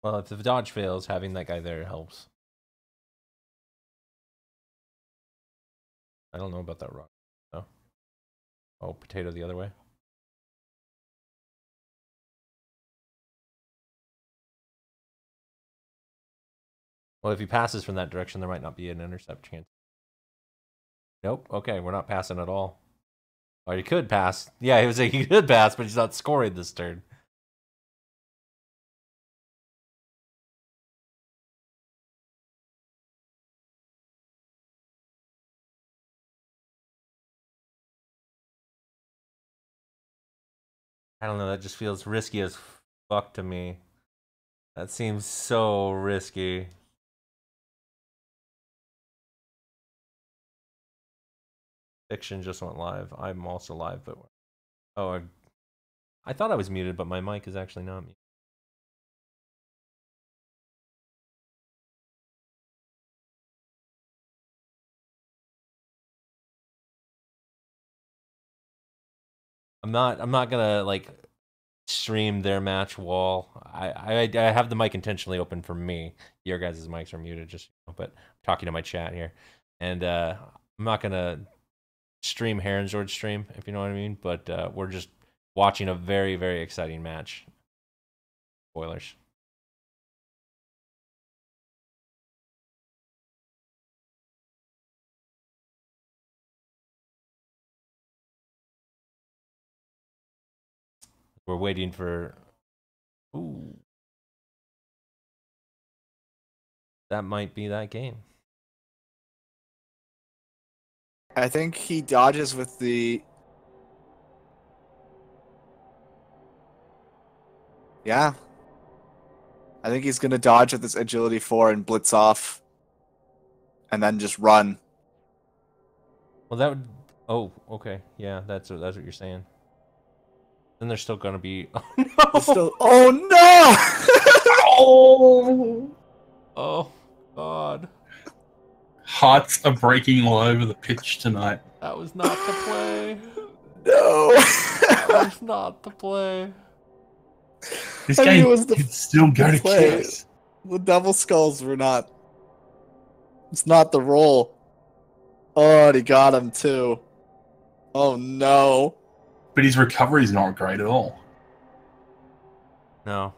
Well, if the dodge fails, having that guy there helps. I don't know about that rock. No. Oh, potato the other way. Well, if he passes from that direction, there might not be an intercept chance. Nope. Okay, we're not passing at all. Or he could pass. Yeah, he was saying he could pass, but he's not scoring this turn. I don't know. That just feels risky as fuck to me. That seems so risky. Fiction just went live. I'm also live, but oh, I thought I was muted, but my mic is actually not muted. I'm not gonna like stream their match wall. I have the mic intentionally open for me. Your guys' mics are muted, just but I'm talking to my chat here, and I'm not gonna stream Heron George stream, if you know what I mean. But we're just watching a very, very exciting match. Spoilers. We're waiting for. Ooh, that might be that game. I think he dodges with the. Yeah. I think he's gonna dodge with this agility 4 and blitz off, and then just run. Well, that would. Oh, okay. Yeah, that's what you're saying. Then there's still gonna be. Oh no! Still... Oh no! Oh! Oh God! Hearts are breaking all over the pitch tonight. That was not the play. No! That was not the play. This game could still go to kicks. The double skulls were not. It's not the roll. Oh, and he got him too. Oh no! But his recovery is not great at all. No,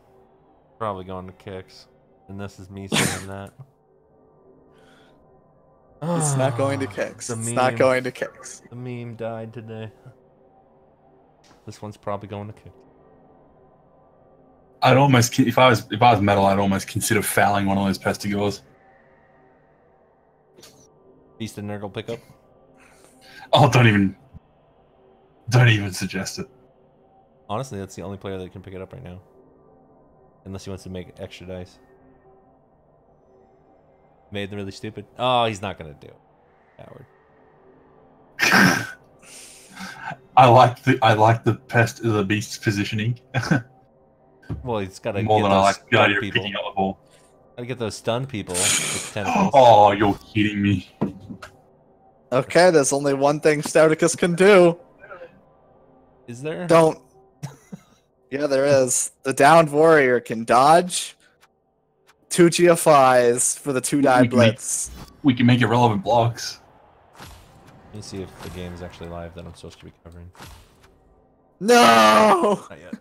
probably going to kicks, and this is me saying that. It's not going to kicks. The It's meme. not going to kicks. The meme died today. This one's probably going to kicks. I'd almost, if I was metal, I'd almost consider fouling one of those Pestigores. Beast and Nurgle pickup. Oh, don't even suggest it. Honestly, that's the only player that can pick it up right now, unless he wants to make extra dice. Made them really stupid. Oh, he's not gonna do it. Coward. I like the beast's positioning. Well, he's got to more get than I those like the idea of people. picking up the ball. Gotta get those stunned people with tentacles. Oh, you're kidding me. Okay, there's only one thing Stouticus can do. Is there? Don't. Yeah, there is. The downed warrior can dodge 2 GFIs for the 2-die blitz. We can make irrelevant blocks. Let me see if the game is actually live that I'm supposed to be covering. No! Not yet.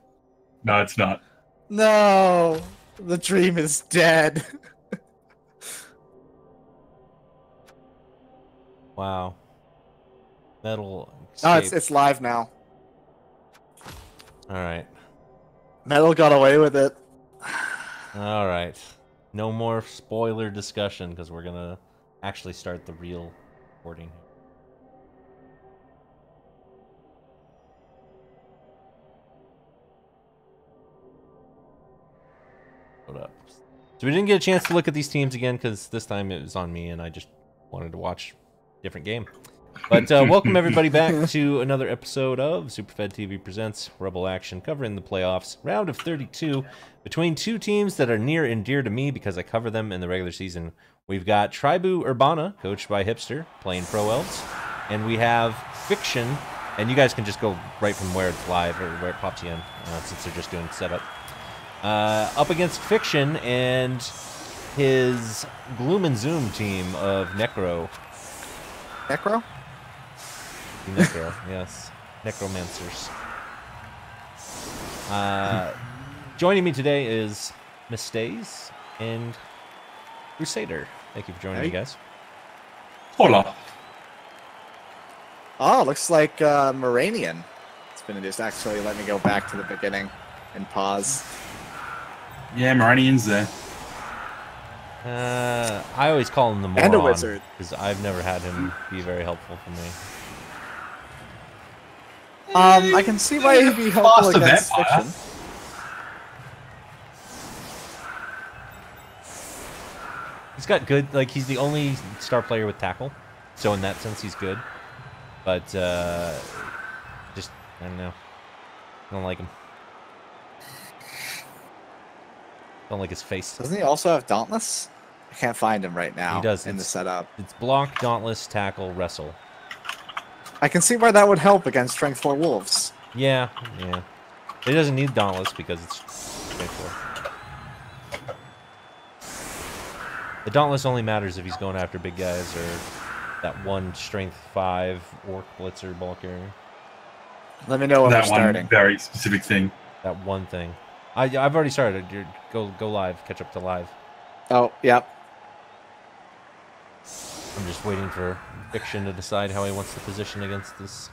No, it's not. No! The dream is dead. Wow. Metal. No, Escape. it's live now. All right. Metal got away with it. All right. No more spoiler discussion because we're gonna actually start the real recording. Hold up. So we didn't get a chance to look at these teams again because this time it was on me and I just wanted to watch a different game. But welcome everybody back to another episode of Superfed TV Presents REBBL Action, covering the playoffs, round of 32, between two teams that are near and dear to me because I cover them in the regular season. We've got Tribu Urbana, coached by Hipster, playing Pro Elves, and we have Fiction, and you guys can just go right from where it's live or where it pops you in, since they're just doing setup. Up against Fiction and his Gloom and Zoom team of Necro. Necro? Necro, yes. Necromancers. Joining me today is Miss Stays and Crusader. Thank you for joining me, guys. Hola. Oh, looks like Moranian. It's been just actually let me go back to the beginning and pause. Yeah, Moranian's there. I always call him the moron. And a wizard. Because I've never had him be very helpful for me. I can see why he'd be helpful Faster against vampire. Fiction. He's got good, like, he's the only star player with tackle. So in that sense, he's good. But, just, I don't know. I don't like him. Don't like his face. Doesn't he also have Dauntless? I can't find him right now. He does. In the setup. It's block, dauntless, tackle, wrestle. I can see why that would help against Strength 4 Wolves. Yeah, yeah. He doesn't need dauntless because it's strength 4. The dauntless only matters if he's going after big guys or that one strength 5 orc blitzer ball carrier. Let me know when we're That one starting. very specific thing. That one thing. I've already started. Go live. Catch up to live. Oh, yep. I'm just waiting for Fiction to decide how he wants to position against this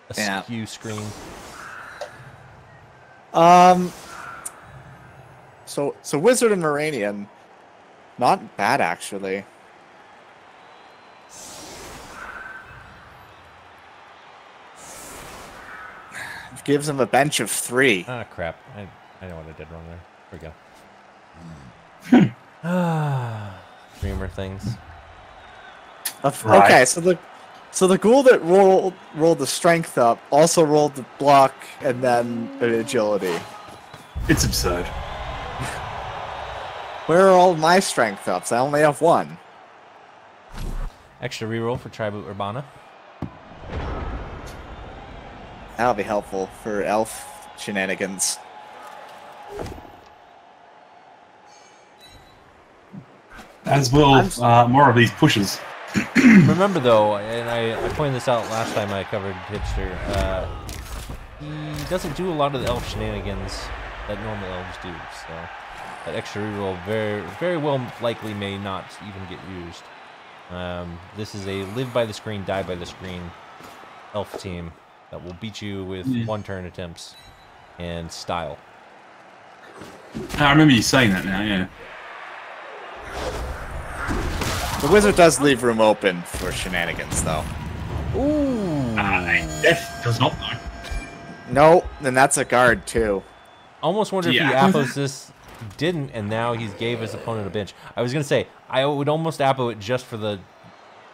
askew screen. So Wizard and Moranian, not bad actually. Gives him a bench of 3. Ah, crap. I know what I did wrong there. Here we go. Dreamer things. Right. Okay, so the ghoul that rolled the strength up also rolled the block and then an agility. It's absurd. Where are all my strength ups? I only have 1. Extra reroll for Tribu Urbana. That'll be helpful for elf shenanigans. As will more of these pushes. Remember though, and I pointed this out last time I covered Hipster, he doesn't do a lot of the elf shenanigans that normal elves do, so that extra reroll very well likely may not even get used. This is a live by the screen, die by the screen elf team that will beat you with one-turn attempts and style. I remember you saying that now, yeah. The wizard does leave room open for shenanigans, though. Ooh! Death does not, though. No, then that's a guard, too. Almost wonder if he appos this, didn't, and now he's gave his opponent a bench. I was going to say, I would almost appo it just for the,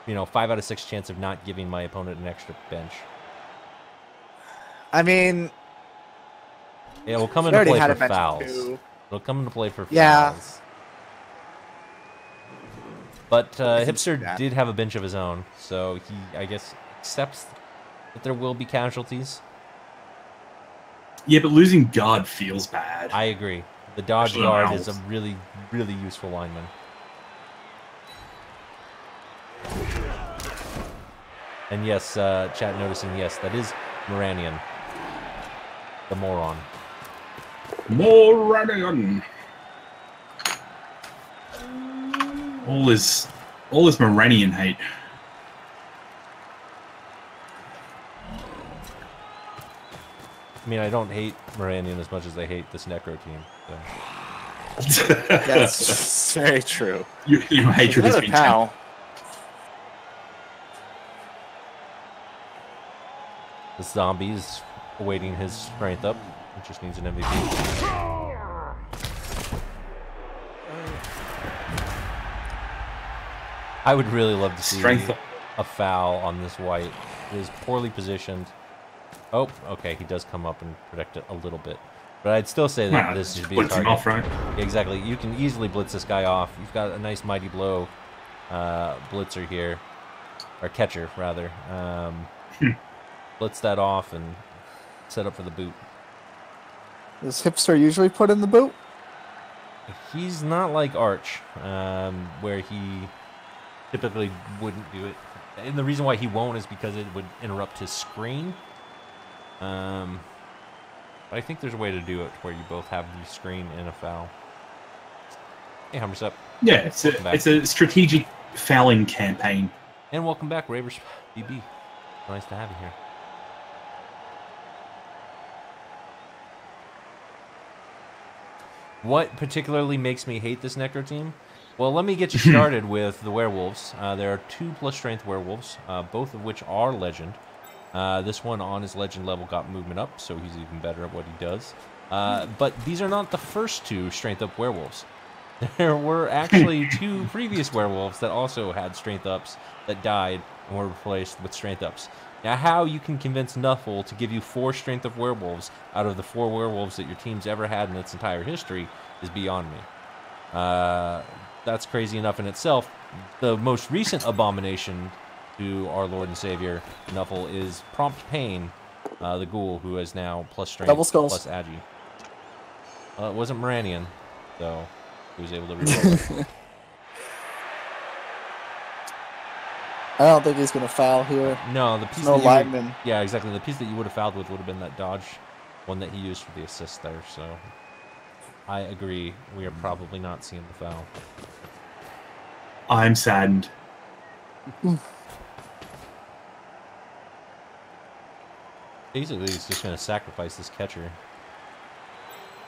5 out of 6 chance of not giving my opponent an extra bench. I mean... It will come into play for fouls. Too. It'll come into play for Yeah. fouls. But Hipster did have a bench of his own, so he, I guess, accepts that there will be casualties. Yeah, but losing guard feels bad. I agree. The dodge guard is a really, really useful lineman. And yes, chat noticing, yes, that is Moranian. The moron. Moranian. All this Moranian hate. I mean, I don't hate Moranian as much as I hate this Necro team. So. That's very true. Your hatred has been pal. The zombie is awaiting his strength up. It just needs an MVP. I would really love to see a foul on this white. It is poorly positioned. Oh, okay, he does come up and protect it a little bit. But I'd still say that this should be a target. Off, right? Exactly. You can easily blitz this guy off. You've got a nice Mighty Blow blitzer here. Or catcher, rather. Blitz that off and set up for the boot. Does Hipster usually put in the boot? He's not like Arch, where he typically wouldn't do it. And the reason why he won't is because it would interrupt his screen. But I think there's a way to do it where you both have the screen and a foul. Hey, Hummer's up. Yeah, it's a strategic fouling campaign. And welcome back, Ravers BB. Nice to have you here. What particularly makes me hate this Necro team? Well, let me get you started with the werewolves. There are 2+ strength werewolves, both of which are legend. This one on his legend level got movement up, so he's even better at what he does. But these are not the first 2 strength up werewolves. There were actually 2 previous werewolves that also had strength ups that died and were replaced with strength ups. Now, how you can convince Nuffle to give you 4 strength up werewolves out of the 4 werewolves that your team's ever had in its entire history is beyond me. That's crazy enough in itself. The most recent abomination to our Lord and Savior, Nuffle, is Prompt Pain, the ghoul who is now plus strength, Double skulls. plus agi. It wasn't Moranian, so he was able to reroll it. I don't think he's going to foul here. No, the piece no that lineman. Yeah, exactly. The piece that you would have fouled with would have been that dodge one that he used for the assist there, so I agree. We are probably not seeing the foul. I'm saddened. Basically, he's just going to sacrifice this catcher.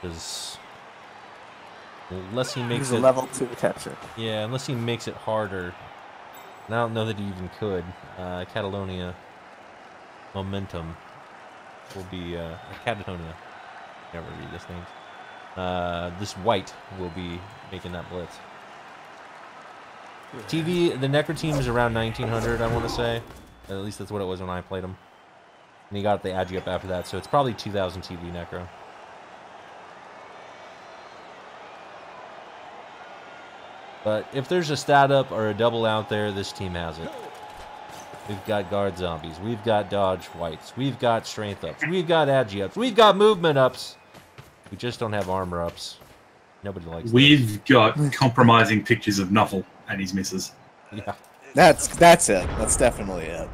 Because unless he makes He's a level 2 catcher. Yeah, unless he makes it harder. And I don't know that he even could. Catalonia Momentum will be... Catatonia. Never read this name. This white will be making that blitz. TV, the Necro team is around 1900, I want to say. At least that's what it was when I played him. And he got the agi up after that, so it's probably 2000 TV Necro. But if there's a stat up or a double out there, this team has it. We've got guard zombies. We've got dodge whites. We've got strength ups. We've got agi ups. We've got movement ups. We just don't have armor ups. Nobody likes We've got compromising pictures of Nuffle and his missus. Yeah. That's it. That's definitely it.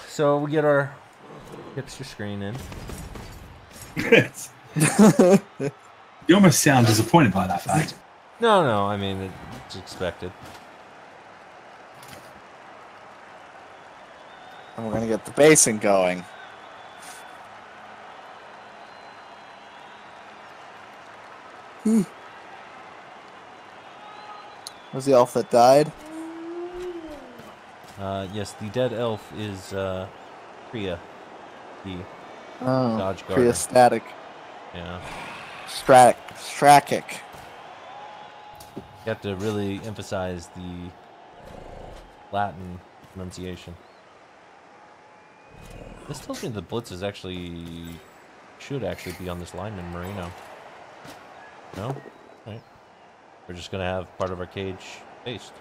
So we get our hipster screen in. You almost sound disappointed by that fact. No, I mean, it's expected. And we're going to get the basing going. Was the elf that died? Yes, the dead elf is Priya, the dodge guard. Priya static. Yeah. Strakic. You have to really emphasize the Latin pronunciation. This tells me the blitz is should actually be on this lineman, Marino. No? Right. We're just going to have part of our cage based.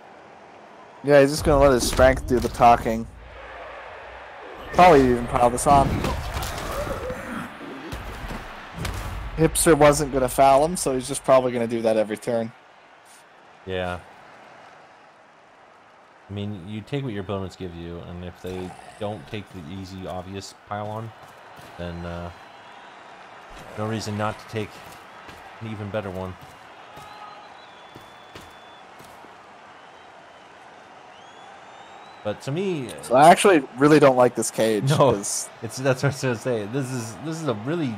Yeah, he's just going to let his strength do the talking. Probably even pile this on. Hipster wasn't going to foul him, so he's just probably going to do that every turn. Yeah. I mean, you take what your opponents give you, and if they don't take the easy, obvious pile-on, then no reason not to take an even better one. But to me, so I actually really don't like this cage. No, that's what I was going to say. This is a really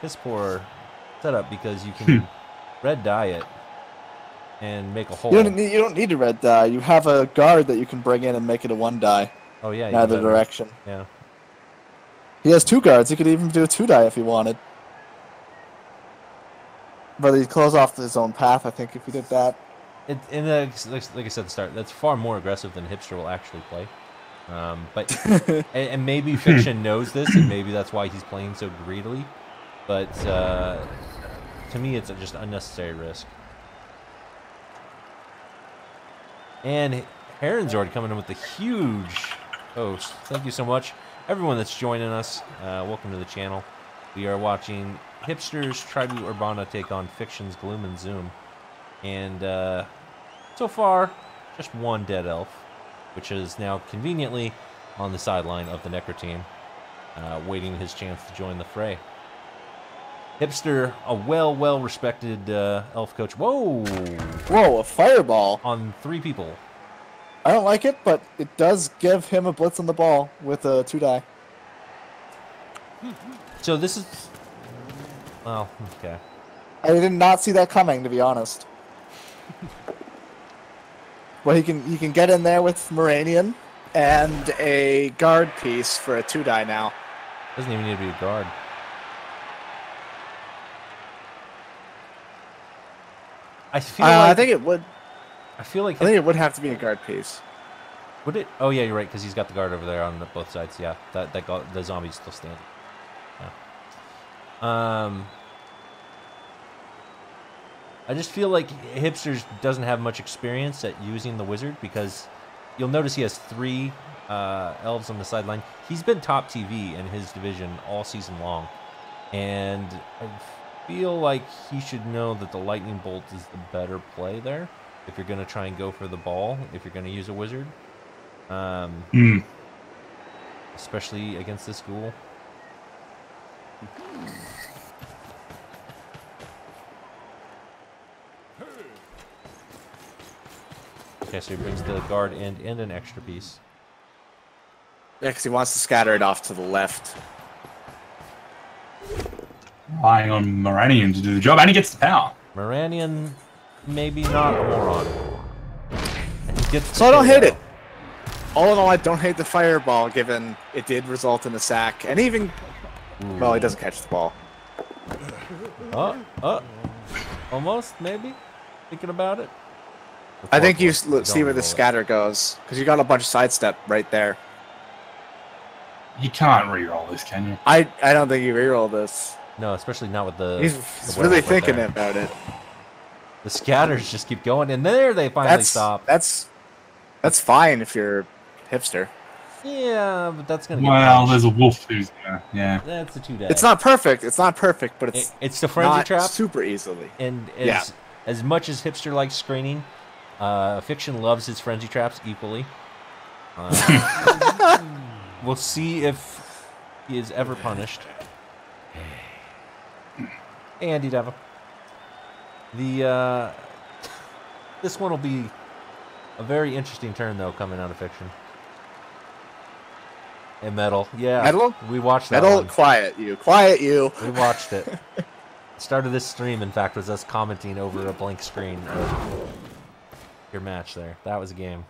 piss poor setup because you can red dye it and make a hole. You don't need to red dye. You have a guard that you can bring in and make it a 1-dye. Oh yeah, in either direction. Yeah. He has 2 guards. He could even do a 2-dye if he wanted. But he'd close off his own path, I think, if he did that. Like I said at the start, that's far more aggressive than Hipster will actually play. But and maybe Fiction knows this, and maybe that's why he's playing so greedily. But to me, it's just unnecessary risk. And Heronzord coming in with the huge host. Thank you so much. everyone that's joining us. Welcome to the channel. We are watching Hipsters Tribu Urbana take on Fiction's Gloom and Zoom. And so far, just one dead elf, which is now conveniently on the sideline of the Necro team, waiting his chance to join the fray. Hipster, a well-respected elf coach. Whoa! Whoa, a fireball. On 3 people. I don't like it, but it does give him a blitz on the ball with a 2-die. So this is... Well, okay. I did not see that coming, to be honest. Well, he can get in there with Moranian and a guard piece for a 2-die now. Doesn't even need to be a guard. I feel like... I think it would. I think it would have to be a guard piece. Would it? Oh yeah, you're right, because he's got the guard over there on both sides. Yeah, the zombie's still standing. Yeah. I just feel like Hipsters doesn't have much experience at using the wizard, because you'll notice he has 3 elves on the sideline. He's been top TV in his division all season long, and I feel like he should know that the lightning bolt is the better play there if you're going to try and go for the ball, if you're going to use a wizard. Especially against this ghoul. Okay, so he brings the guard and an extra piece. Yeah, because he wants to scatter it off to the left. Relying on Moranian to do the job, and he gets the power. Moranian, maybe not a moron. And he gets so I don't hate it. All in all, I don't hate the fireball, given it did result in a sack. And even... Ooh. Well, he doesn't catch the ball. Almost, maybe? Thinking about it? I think you see where the scatter goes, because you got a bunch of sidestep right there. You can't reroll this, can you? I don't think you reroll this. No, especially not with the... He's really thinking about it. The scatters just keep going, and there they finally stop. That's fine if you're Hipster. Yeah, but that's gonna. Well, there's a wolf who's there. Yeah. That's a 2-day. It's not perfect. It's not perfect, but it's the frenzy trap super easily. And as much as Hipster likes screening, Fiction loves his frenzy traps equally. We'll see if he is ever punished. Hey, Andy Deva. This one will be a very interesting turn, though, coming out of Fiction. And Metal. Yeah. Metal? We watched that Metal, one. Quiet you. We watched it. The start of this stream, in fact, was us commenting over a blank screen of your match there. That was a game.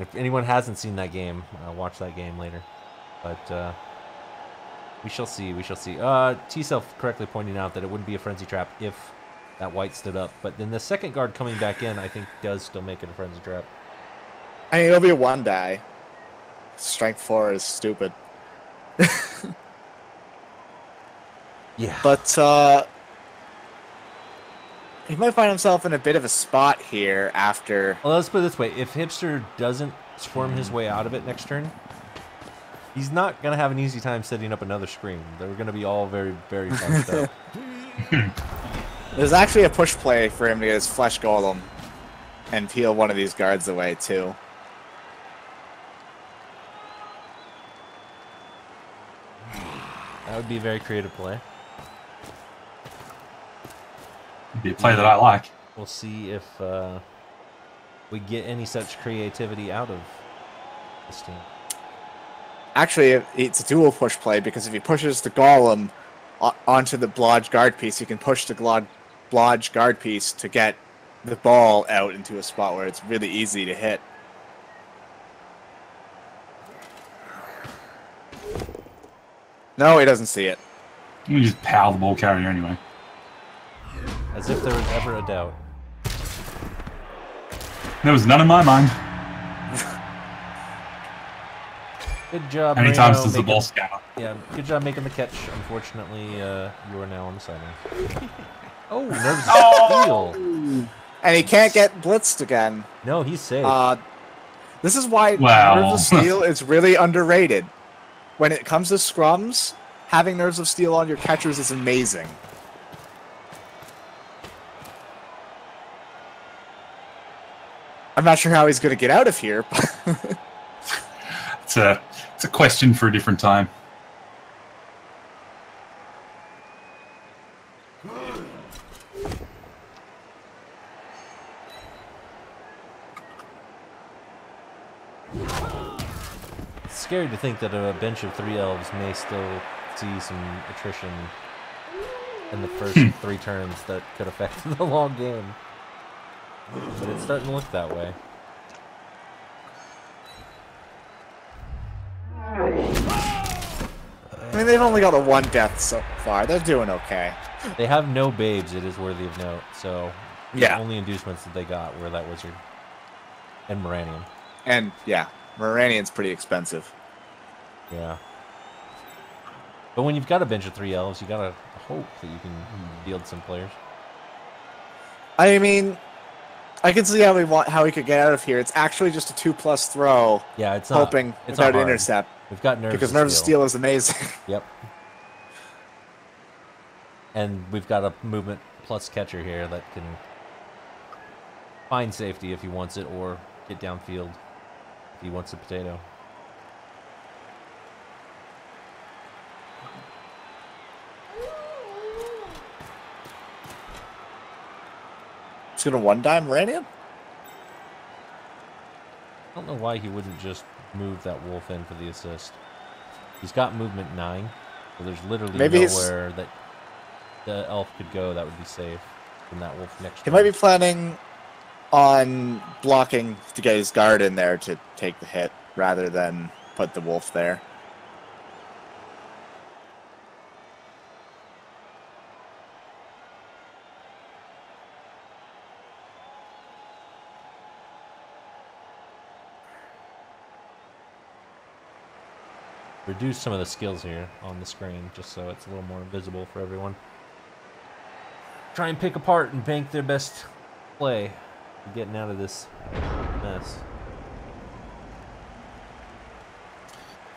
If anyone hasn't seen that game, watch that game later. But we shall see. We shall see. T-Self correctly pointing out that it wouldn't be a frenzy trap if that white stood up. But then the second guard coming back in, I think, does still make it a frenzy trap. I mean, it'll be a 1-die. Strength 4 is stupid. Yeah. But he might find himself in a bit of a spot here after... Well, let's put it this way. If Hipster doesn't squirm his way out of it next turn, he's not going to have an easy time setting up another screen. They're going to be all very, very fucked up. There's actually a push play for him to get his flesh golem and peel one of these guards away, too. That would be a very creative play. It'd be a play that I like. We'll see if we get any such creativity out of this team. Actually, it's a dual push play, because if he pushes the golem onto the blodge guard piece, you can push the blodge guard piece to get the ball out into a spot where it's really easy to hit. No, he doesn't see it. You just power the ball carrier anyway. As if there was ever a doubt. There was none in my mind. Good job. How many times does the ball scatter? Yeah, good job making the catch. Unfortunately, you are now on the sideline. Oh, there's a steal. And he can't get blitzed again. No, he's safe. This is why Nerve of Steel is really underrated. when it comes to scrums, having Nerves of Steel on your catchers is amazing. I'm not sure how he's going to get out of here. It's a question for a different time. It's scary to think that a bench of 3 elves may still see some attrition in the first 3 turns that could affect the long game. But it's starting to look that way. I mean, they've only got a 1 death so far. They're doing okay. They have no babes, it is worthy of note. So, Yeah. the only inducements that they got were that wizard and Moranium. And, yeah, Moranian's pretty expensive. Yeah. But when you've got a bench of 3 elves, you gotta hope that you can field some players. I mean, I can see how he could get out of here. It's actually just a 2+ throw. Yeah, it's not hoping it's without not hard. intercept. We've got Nerves Because of Nerves of Steel. Steel is amazing. Yep. And we've got a movement plus catcher here that can find safety if he wants it, or get downfield if he wants a potato. He's going to 1-die Moranian? I don't know why he wouldn't just move that wolf in for the assist. He's got movement 9, so there's literally nowhere that the elf could go that would be safe from that wolf next He turn. might be planning on blocking to get his guard in there to take the hit, rather than put the wolf there. Reduce some of the skills here on the screen just so it's a little more visible for everyone. Try and pick apart and bank their best play for getting out of this mess.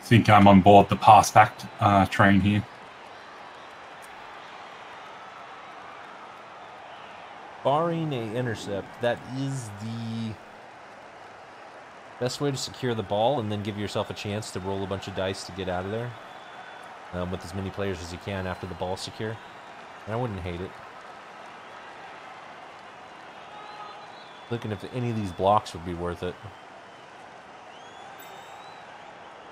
I think I'm on board the pass back train here. Barring a intercept, that is the best way to secure the ball and then give yourself a chance to roll a bunch of dice to get out of there with as many players as you can after the ball's secure. And I wouldn't hate it. Looking if any of these blocks would be worth it.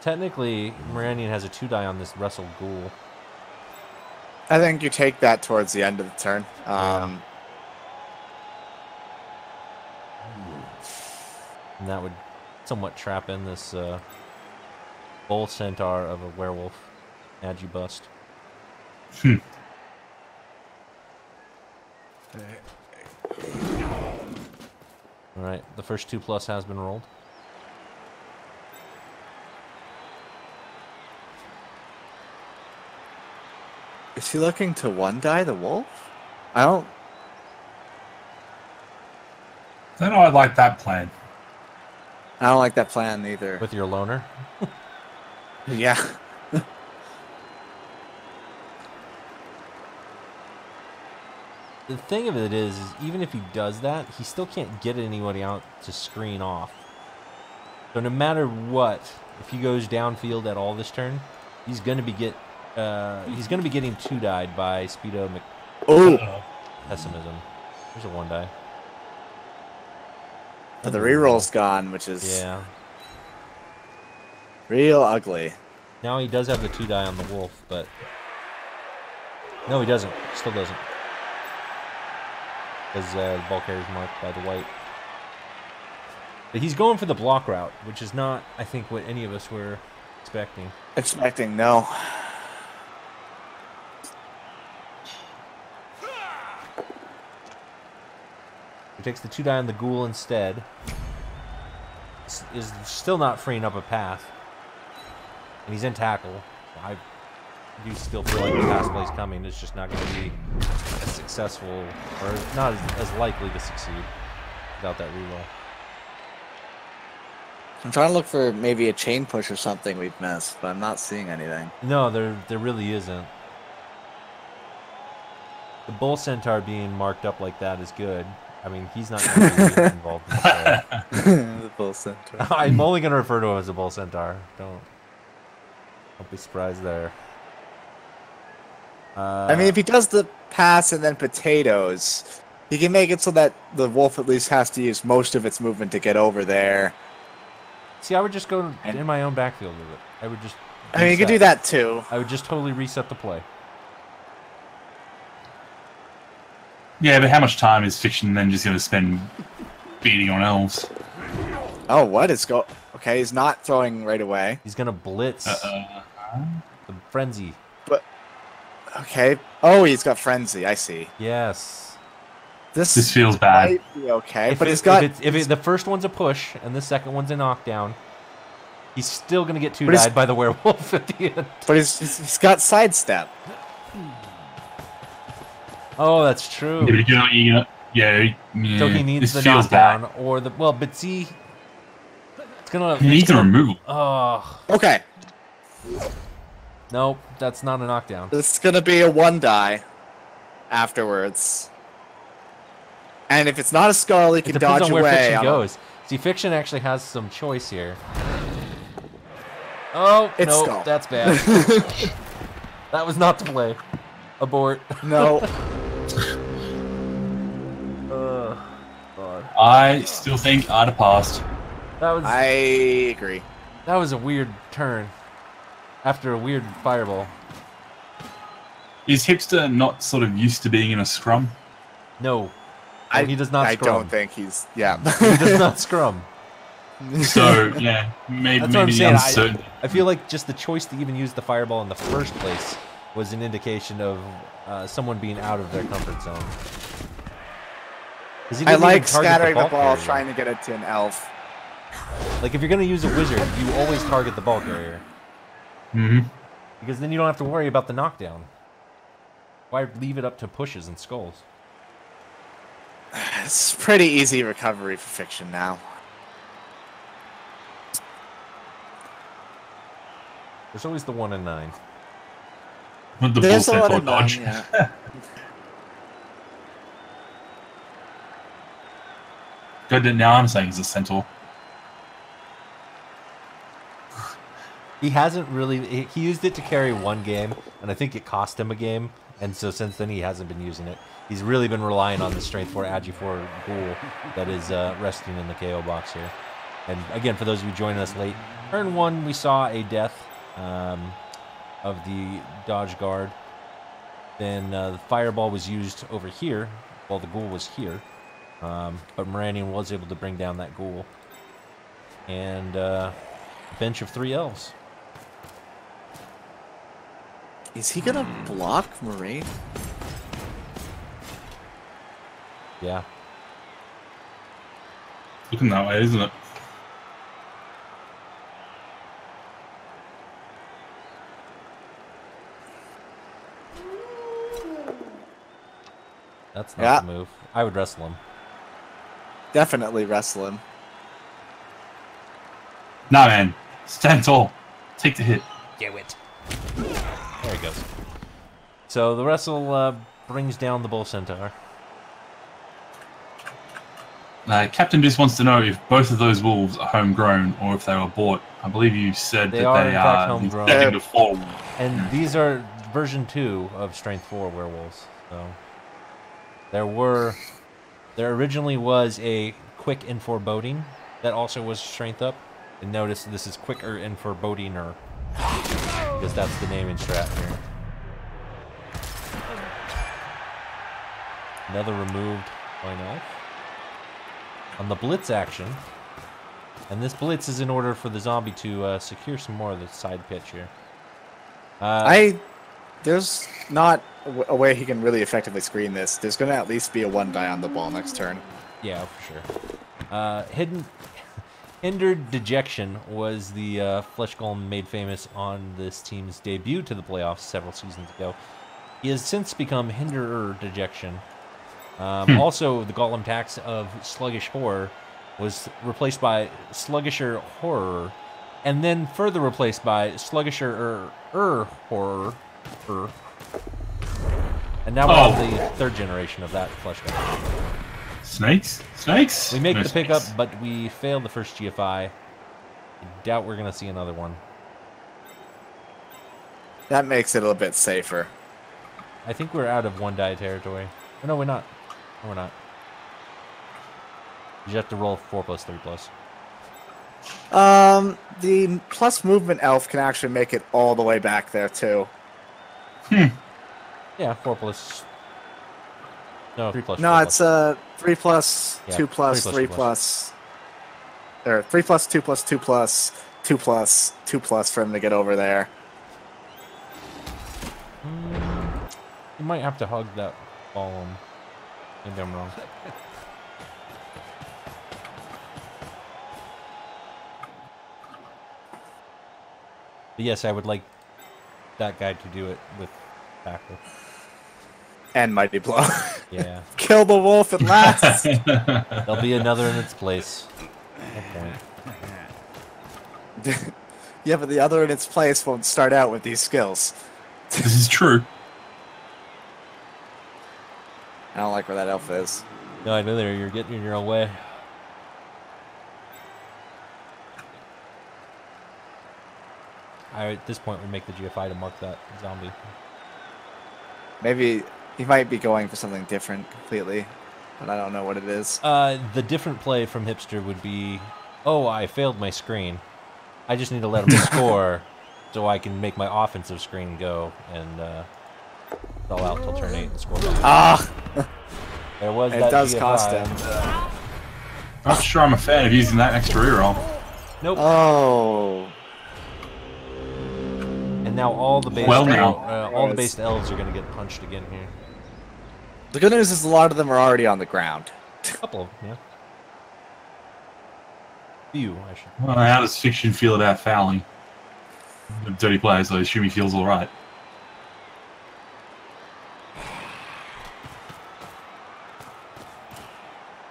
Technically, Moranian has a 2-die on this Wrestle Ghoul. I think you take that towards the end of the turn. And that would somewhat trap in this bull centaur of a werewolf Agi bust. Alright, the first 2+ has been rolled. Is he looking to 1-die the wolf? I don't Then I like that plan. like that plan either. With your loner? Yeah. The thing of it is even if he does that, he still can't get anybody out to screen off. So no matter what, if he goes downfield at all this turn, he's gonna be getting 2-died by Speedo Pessimism. There's a 1-die. But the reroll's gone, which is real ugly. Now he does have the 2-die on the wolf, but no, he doesn't. Still doesn't. Because the ball carrier's marked by the white. But he's going for the block route, which is not, I think, what any of us were expecting. No. He takes the 2-die on the ghoul instead. Is still not freeing up a path. And he's in tackle. I do still feel like the pass play's coming. It's just not going to be as successful, or not as likely to succeed without that reroll. I'm trying to look for maybe a chain push or something we've missed, but I'm not seeing anything. No, there really isn't. The Bull Centaur being marked up like that is good. I mean, he's not going to be involved in the play. The Bull Centaur. I'm only going to refer to him as a Bull Centaur. Don't be surprised there. I mean, if he does the pass and then potatoes, he can make it so that the wolf at least has to use most of its movement to get over there. See, I would just go in my own backfield with it. I would just. I mean, you could do that too. I would just totally reset the play. Yeah, but how much time is Fiction then just going to spend beating on elves? Oh, what is go? Okay, he's not throwing right away. He's gonna blitz the frenzy. But okay. Oh, he's got frenzy. I see. Yes. This feels bad. Might be okay, If but he's got. If the first one's a push and the second one's a knockdown, he's still gonna get two-died by the werewolf at the end. But he's got sidestep. Oh, that's true. Yeah, So he needs the feels knockdown bad. or the but see, it's gonna. He needs a removal. Oh Okay, nope, that's not a knockdown. this is gonna be a 1-die afterwards. And if it's not a skull, he It can depends dodge on where away. Fiction goes. See, Fiction actually has some choice here. Oh It's no, skull. that's bad. That was not to play. Abort. No. God. I still think I'd have passed. I agree. That was a weird turn. After a weird fireball. Is Hipster not sort of used to being in a scrum? No. He does not I scrum. don't think he's. Yeah. He does not scrum. So, yeah, maybe That's what I'm the saying. uncertainty. I feel like just the choice to even use the fireball in the first place was an indication of someone being out of their comfort zone. 'Cause he I didn't like even target scattering the ball, carrier. trying to get it to an elf. Like, if you're going to use a wizard, you always target the ball carrier. Mm-hmm. Because then you don't have to worry about the knockdown. Why leave it up to pushes and skulls? It's pretty easy recovery for Fiction now. There's always the 1 in 9. With the There's full a lot centaur of dodge. yeah. Good, now I'm saying he's a centaur. He hasn't really... He used it to carry one game, and I think it cost him a game. And so since then, he hasn't been using it. He's really been relying on the Strength 4, Agi 4 ghoul that is resting in the KO box here. And again, for those of you joining us late, turn 1, we saw a death of the dodge guard. Then the fireball was used over here, while the ghoul was here. But Moranian was able to bring down that ghoul. And a bench of 3 elves. Is he gonna block Moraine? Yeah. Looking that way, isn't it? That's not the move. I would wrestle him. Definitely wrestle him. Nah, man. Stand tall. Take the hit. Do it. There he goes. So the wrestle brings down the Bull Centaur. Captain just wants to know if both of those wolves are homegrown or if they were bought. I believe you said They that are, they in fact, are homegrown. second to fall. And these are version 2 of Strength 4 werewolves. So there originally was a quick and foreboding that also was strength up. And notice this is quicker and forebodinger because that's the naming strat here. Another removed point off. On the blitz action, and this blitz is in order for the zombie to secure some more of the side pitch here. There's not a way he can really effectively screen this. There's gonna at least be a 1-die on the ball next turn. Yeah, for sure. Hindered Dejection was the Flesh Golem made famous on this team's debut to the playoffs several seasons ago. He has since become Hinderer Dejection. Also, the Golem tax of Sluggish Horror was replaced by Sluggisher Horror, and then further replaced by Sluggisher Horror. And now we're on the third generation of that flesh guy. Snakes? Snakes? We make No the pickup, snakes. but we failed the first GFI. I doubt we're going to see another one. That makes it a little bit safer. I think we're out of one die territory. Oh, no, we're not. No, we're not. You have to roll 4+3+. The plus movement elf can actually make it all the way back there too. Yeah, 4+. No, 3+. No, it's 3 plus, Yeah, 2 plus, 3+, 3 plus, or 3 plus, 2 plus, 2 plus, 2 plus, 2 plus for him to get over there. You might have to hug that golem. Maybe I'm wrong. But yes, I would like that guy to do it with backward. And mighty blow. Yeah. Kill the wolf at last. There'll be another in its place. No point. Yeah, but the other in its place won't start out with these skills. This is true. I don't like where that elf is. No, I know there. You're getting in your own way. At this point, we make the GFI to mark that zombie. Maybe he might be going for something different completely, but I don't know what it is. The different play from Hipster would be, oh, I failed my screen. I just need to let him score so I can make my offensive screen go and stall out till turn 8 and score. Ah! There was It that does GFI. cost him. Not sure I'm a fan of using that extra reroll. Nope. Oh. And now all the base, Well, now. all the based elves are going to get punched again here. The good news is a lot of them are already on the ground. A couple of them, yeah. Few, I should. Well, how does Fiction feel about fouling? A dirty player, so I assume he feels alright.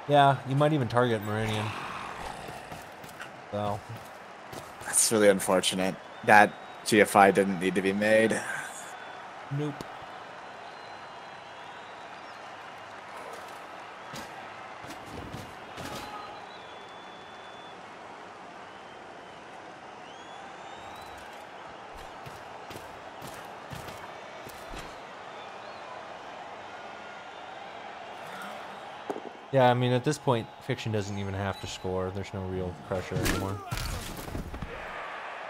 Yeah, you might even target Meridian. So, That's really unfortunate. That GFI didn't need to be made. nope. Yeah, I mean, at this point, Fiction doesn't even have to score. There's no real pressure anymore.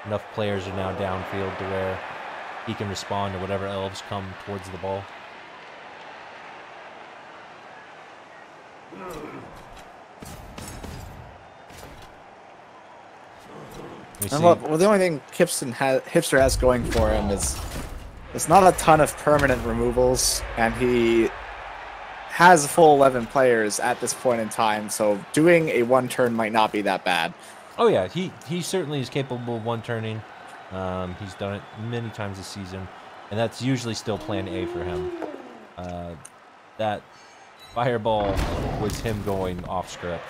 Enough players are now downfield to where he can respond to whatever elves come towards the ball. We see, Well, the only thing Hipster has going for him is there's not a ton of permanent removals, and he has a full 11 players at this point in time, so doing a one turn might not be that bad. oh yeah, he certainly is capable of one-turning. He's done it many times this season, and that's usually still plan A for him. That fireball was him going off script.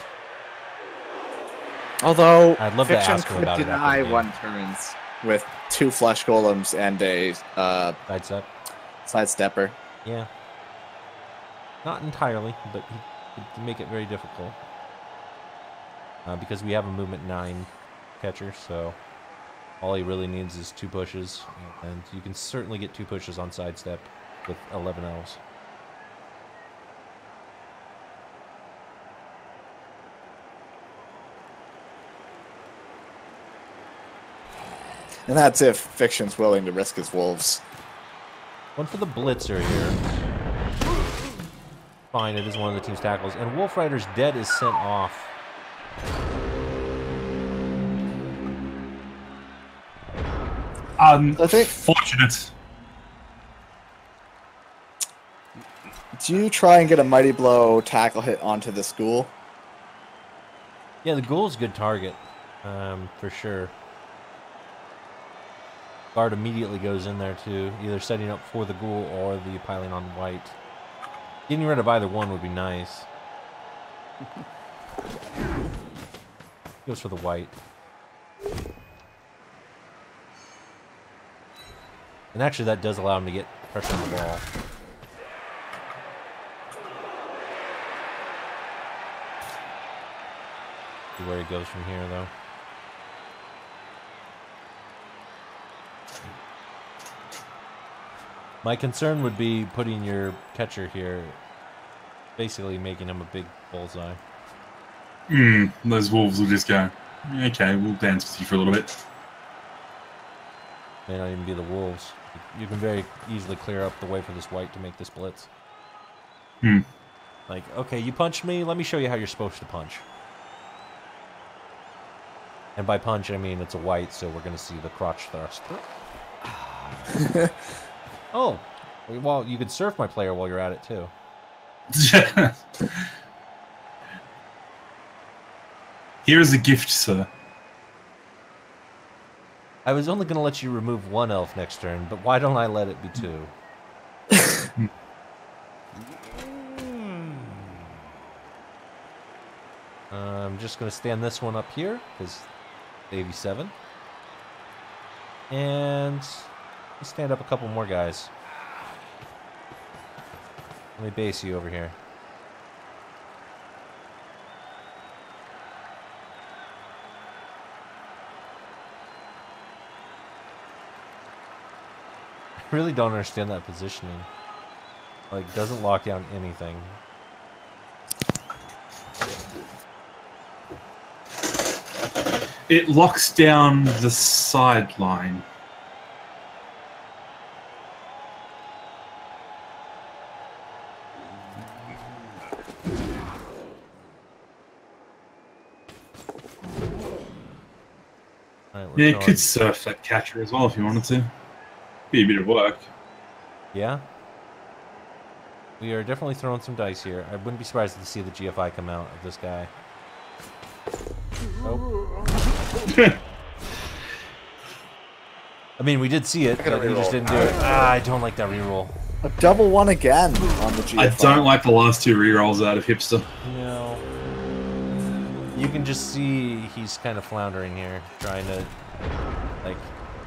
Although I'd love to Fiction ask him could about it after deny the game. one turns with 2 flesh golems and a Sidestep. sidestepper. Yeah. Not entirely, but he could make it very difficult. Because we have a movement 9 catcher, so all he really needs is 2 pushes, and you can certainly get 2 pushes on sidestep with 11 elves. And that's if Fiction's willing to risk his wolves. One for the blitzer here. Fine, it is one of the team's tackles. And Wolf Rider's dead is sent off. I think- Unfortunate. Do you try and get a mighty blow tackle hit onto this ghoul? Yeah, the ghoul's a good target, for sure. Guard immediately goes in there too, either setting up for the ghoul or the piling on white. Getting rid of either one would be nice. Goes for the white. And actually that does allow him to get pressure on the ball. See where he goes from here, though. My concern would be putting your catcher here, basically making him a big bullseye. Those wolves will just go, okay, we'll dance with you for a little bit. May not even be the wolves. You can very easily clear up the way for this white to make this blitz. Like, okay, you punched me, let me show you how you're supposed to punch. And by punch, I mean it's a white, so we're going to see the crotch thrust. Oh, well, you could surf my player while you're at it, too. Here is a gift, sir. I was only going to let you remove one elf next turn, but why don't I let it be two? I'm just going to stand this one up here, because 87. And stand up a couple more guys. Let me base you over here. I really don't understand that positioning. Like, doesn't lock down anything. It locks down the sideline. Right, Yeah, you could surf that catcher as well if you wanted to. Be a bit of work. Yeah. We are definitely throwing some dice here. I wouldn't be surprised to see the GFI come out of this guy. Oh. I mean, we did see it, but we just didn't do it. Ah, I don't like that reroll. A double one again on the GFI. I don't like the last two rerolls out of Hipster. No. You can just see he's kind of floundering here, trying to, like,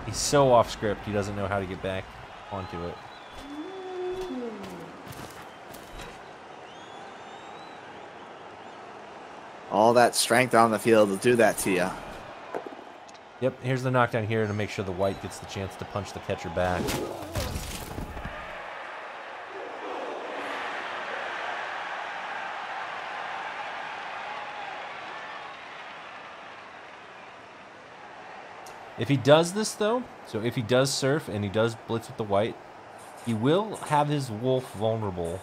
he's so off script, he doesn't know how to get back onto it. All that strength on the field will do that to you. Yep, here's the knockdown here to make sure the white gets the chance to punch the catcher back. If he does this, though, so if he does surf and he does blitz with the white, he will have his wolf vulnerable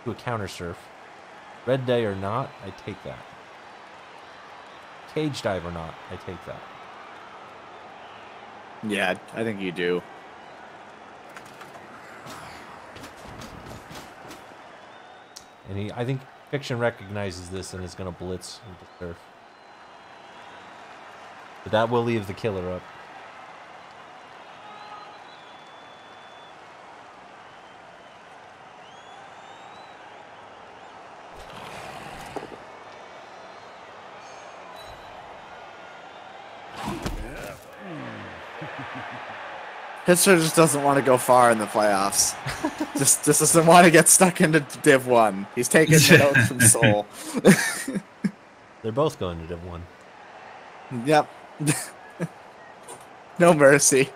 to a counter surf. Red day or not, I take that. Cage dive or not, I take that. Yeah, I think you do. And I think Fiction recognizes this and is going to blitz with the surf. But that will leave the killer up. Hipster just doesn't want to go far in the playoffs. just doesn't want to get stuck into Div 1. He's taking the notes from Soul. They're both going to Div 1. Yep. No mercy.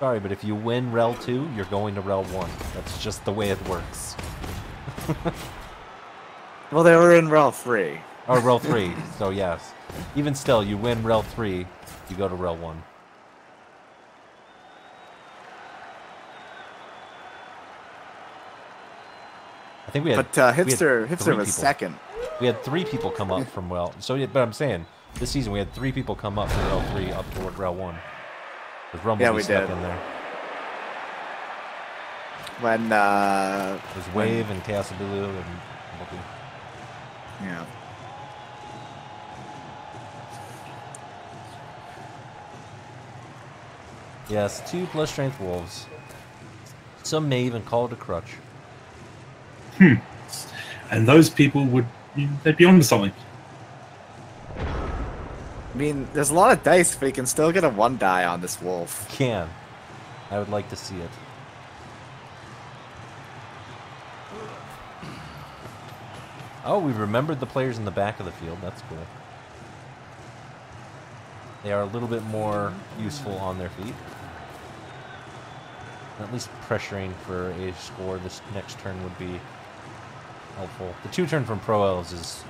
Sorry, but if you win Rel 2, you're going to Rel 1. That's just the way it works. Well, they were in Rel 3. Or Rel 3, so yes. Even still, you win Rel 3, you go to Rel 1. I think we had. But Hipster was second. We had 3 people come up from Rel. So, but I'm saying, this season we had 3 people come up from Rel 3 up toward Rel 1. Because Rumble was stuck in there. When it was Wave and Chaos of Bulu and Bumblebee. Yeah. Yes, 2 plus strength wolves. Some may even call it a crutch. And And those people they'd be onto something. I mean, there's a lot of dice, but you can still get a 1 die on this wolf. Can. I would like to see it. Oh, we remembered the players in the back of the field. That's cool. They are a little bit more useful on their feet. At least pressuring for a score this next turn would be helpful. The 2-turn from Pro Elves is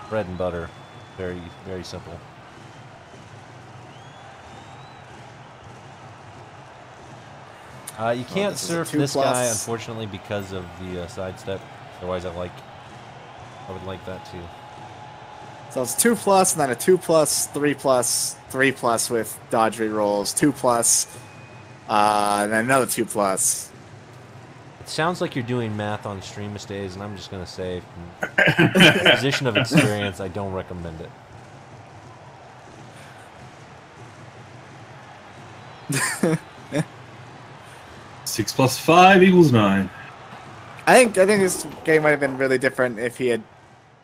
bread and butter. Very, very simple. You can't surf this guy, unfortunately, because of the sidestep. Otherwise, I would like that too. So it's 2+, and then a 2+, 3+, 3+ with dodge rerolls, 2+, and then another 2+. It sounds like you're doing math on stream mistakes, and I'm just gonna say, from a position of experience, I don't recommend it. 6 + 5 = 9. I think this game might have been really different if he had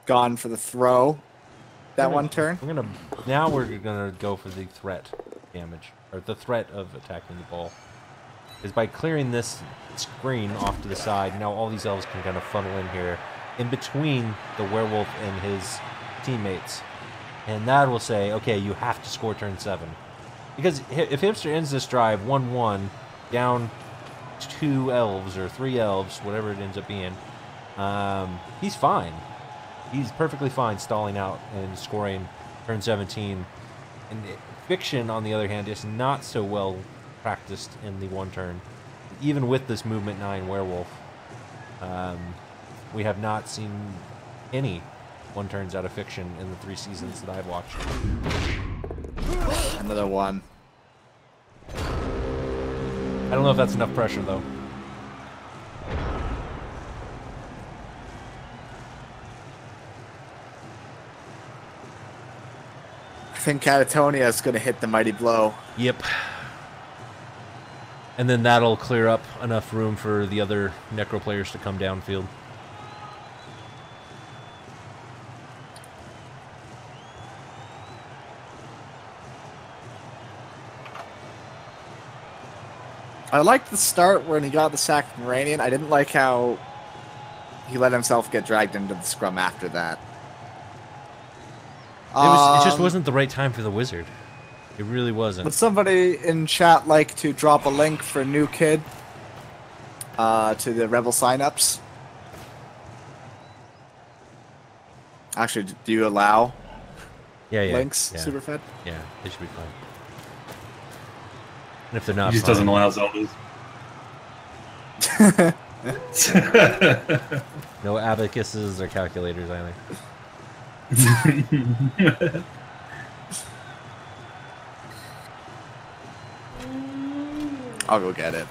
gone for the throw that one turn. Now we're gonna go for the threat damage, or the threat of attacking the ball. Is by clearing this screen off to the side, now all these elves can kind of funnel in here, in between the werewolf and his teammates. And that will say, okay, you have to score turn 7. Because if Hipster ends this drive 1-1, down 2 elves, or 3 elves, whatever it ends up being, he's fine. He's perfectly fine stalling out and scoring turn 17. And Fiction, on the other hand, is not so well practiced in the 1 turn. Even with this movement 9 werewolf, we have not seen any 1 turns out of Fiction in the 3 seasons that I've watched. Another 1. I don't know if that's enough pressure, though. I think Catatonia is going to hit the mighty blow. Yep. And then that'll clear up enough room for the other Necro players to come downfield. I liked the start when he got the sack from Radiant. I didn't like how he let himself get dragged into the scrum after that. It just wasn't the right time for the Wizard. It really wasn't. Would somebody in chat like to drop a link for New Kid to the REBBL signups? Actually, do you allow links, yeah. Superfed? Yeah, they should be fine. And if they're not, He just fine, doesn't allow Zeldas. no abacuses or calculators either. I'll go get it.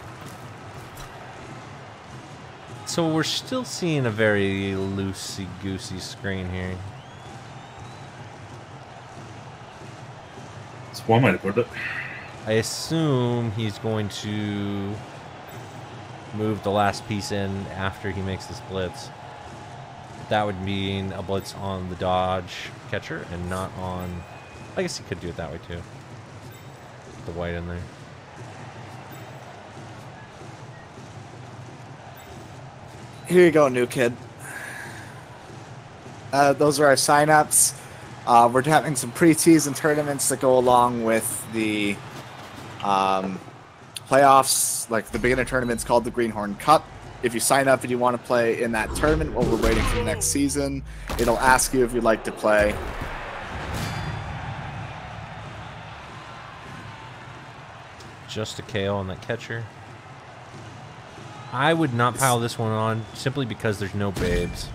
So we're still seeing a very loosey-goosey screen here. That's one way to put it. I assume he's going to move the last piece in after he makes this blitz. That would mean a blitz on the dodge catcher and not on... I guess he could do it that way too. Put the white in there. Here you go, New Kid. Those are our signups. We're having some preseason tournaments that go along with the playoffs, like the beginner tournament's called the Greenhorn Cup. If you sign up and you want to play in that tournament while we're waiting for the next season, it'll ask you if you'd like to play. Just a KO on that catcher. I would not pile this one on simply because there's no babes.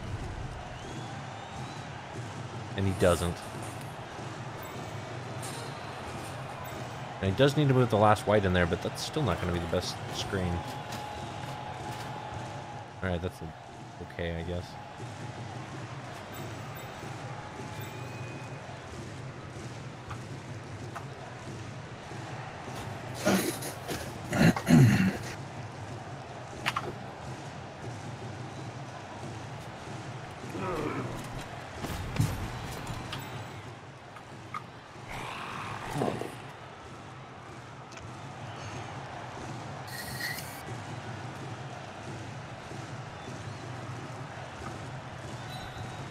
And he doesn't. And he does need to move the last white in there, but that's still not going to be the best screen. Alright, that's okay, I guess.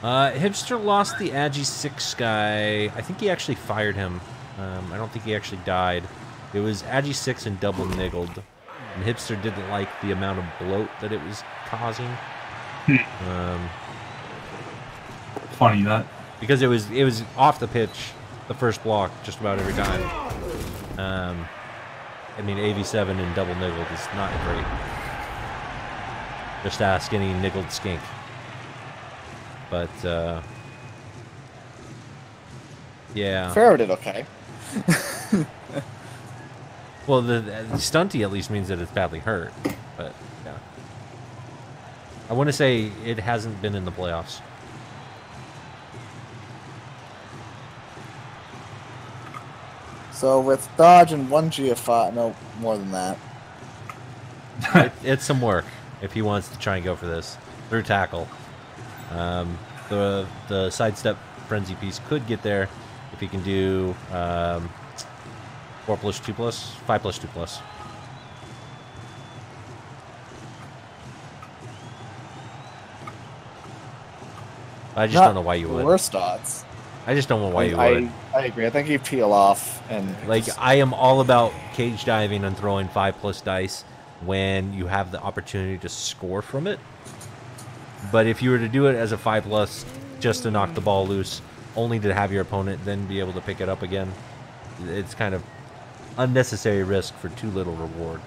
Hipster lost the Agi 6 guy. I think he actually fired him. I don't think he actually died. It was Agi 6 and double niggled. And Hipster didn't like the amount of bloat that it was causing. Funny that. Because it was off the pitch, the first block, just about every time. I mean, AV7 and double niggled is not great. Just ask any niggled skink. But, yeah. Pharaoh did okay. Well, the stunty at least means that it's badly hurt. But, yeah. I want to say it hasn't been in the playoffs. So with dodge and 1 GFI, no more than that. It's some work if he wants to try and go for this. Through tackle. The sidestep frenzy piece could get there if he can do 4+, 2+, 5+, 2+. I just don't know why you would. Worst odds. I just don't know why you would. I agree. I think you peel off and like I am all about cage diving and throwing 5+ dice when you have the opportunity to score from it. But if you were to do it as a 5+ just to knock the ball loose, only to have your opponent then be able to pick it up again, it's kind of unnecessary risk for too little reward.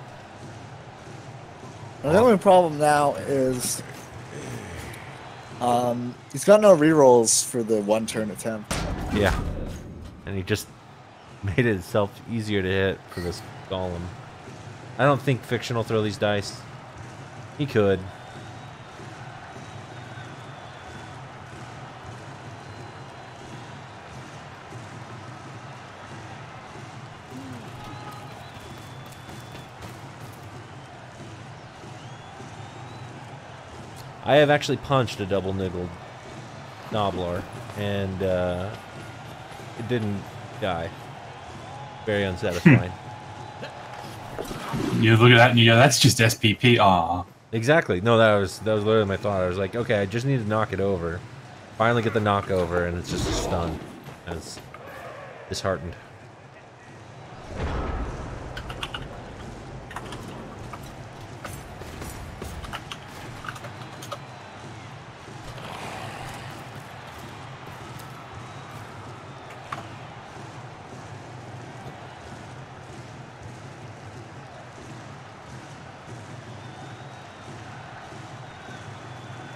The only problem now is he's got no rerolls for the 1-turn attempt. Yeah. And he just made it itself easier to hit for this golem. I don't think Fiction will throw these dice. He could. I have actually punched a double niggled Nobbler, and it didn't die. Very unsatisfying. You look at that and you go, that's just SPP. Aw. Exactly. No, that was literally my thought. I was like, okay, I just need to knock it over. Finally get the knock over, and it's just a stun. I was disheartened.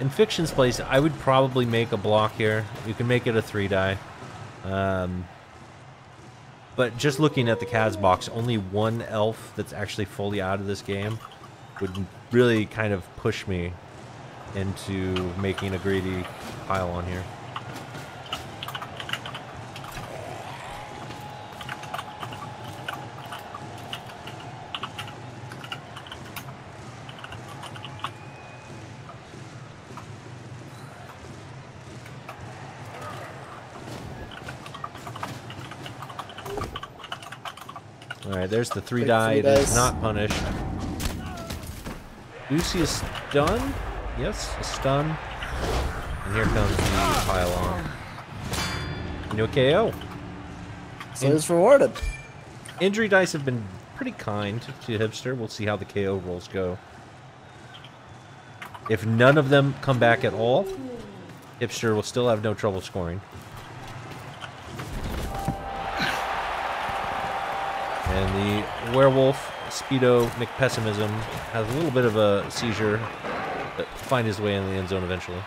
In Fiction's place, I would probably make a block here. You can make it a 3-die. But just looking at the Kaz box, only one elf that's actually fully out of this game would really kind of push me into making a greedy pile on here. Alright, there's the 3-die. It is not punished. Do you see a stun? Yes, a stun. And here comes the pile-on. No KO. So it's rewarded. Injury dice have been pretty kind to Hipster. We'll see how the KO rolls go. If none of them come back at all, Hipster will still have no trouble scoring. And the werewolf, Speedo McPessimism, has a little bit of a seizure, but find his way in the end zone eventually.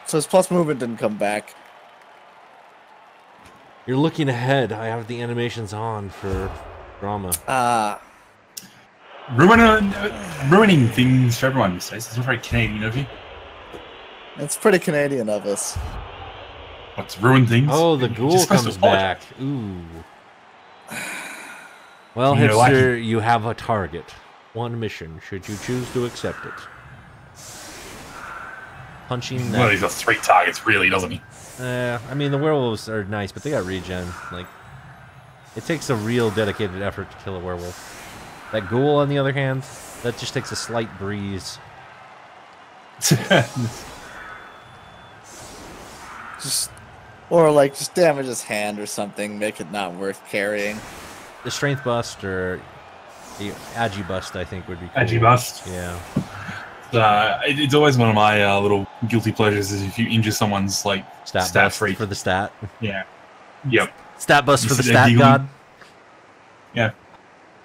So his plus movement didn't come back. You're looking ahead. I have the animations on for drama. Ruining things for everyone these days. It's not very Canadian of you. It's pretty Canadian of us. What's ruin things? Oh, the ghoul comes back. Ooh. Well, You know, Hipster, you have a target. One mission, should you choose to accept it. Punching Well, he's got 3 targets, really, doesn't he? I mean, the werewolves are nice, but they got regen. Like, it takes a real dedicated effort to kill a werewolf. That ghoul, on the other hand, That just takes a slight breeze. Or like just damage his hand or something, make it not worth carrying. The strength bust or the agi bust, I think, would be cool. Agi bust. Yeah. It's always one of my little guilty pleasures is if you injure someone's like Stat bust freak. for the stat. Yeah. Yep. Stat bust You for the sit there stat giggling. god. Yeah.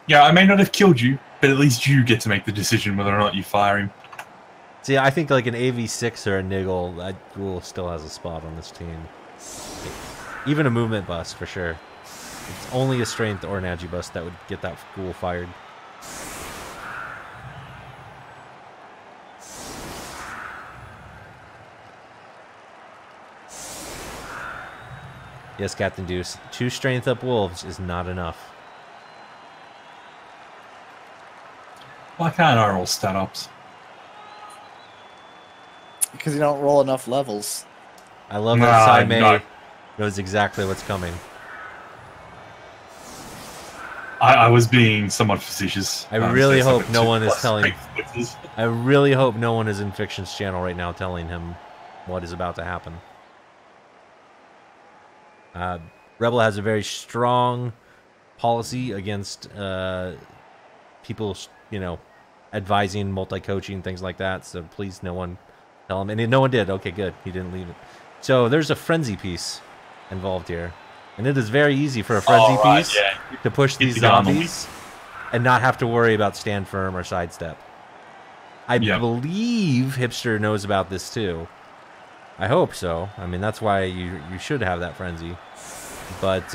Yeah, I may not have killed you, but at least you get to make the decision whether or not you fire him. See, I think like an AV6 or a Niggle, that ghoul still has a spot on this team. Even a movement bust, for sure. It's only a strength or an agi bust that would get that ghoul fired. Yes, Captain Deuce. 2 strength up wolves is not enough. Why can't I roll stat ups? Because you don't roll enough levels. I love that Sai Mei no. knows exactly what's coming. I was being somewhat facetious. I really so hope no one is 2+ telling. strength blitzes. I really hope no one is in Fiction's channel right now telling him what is about to happen. Rebel has a very strong policy against people, you know, advising, multi-coaching, things like that. So please, no one tell him. And no one did. Okay, good. He didn't leave it. So there's a frenzy piece involved here. And it is very easy for a frenzy piece to push these zombies and not have to worry about stand firm or sidestep. I believe Hipster knows about this too. I hope so. I mean, that's why you should have that frenzy. But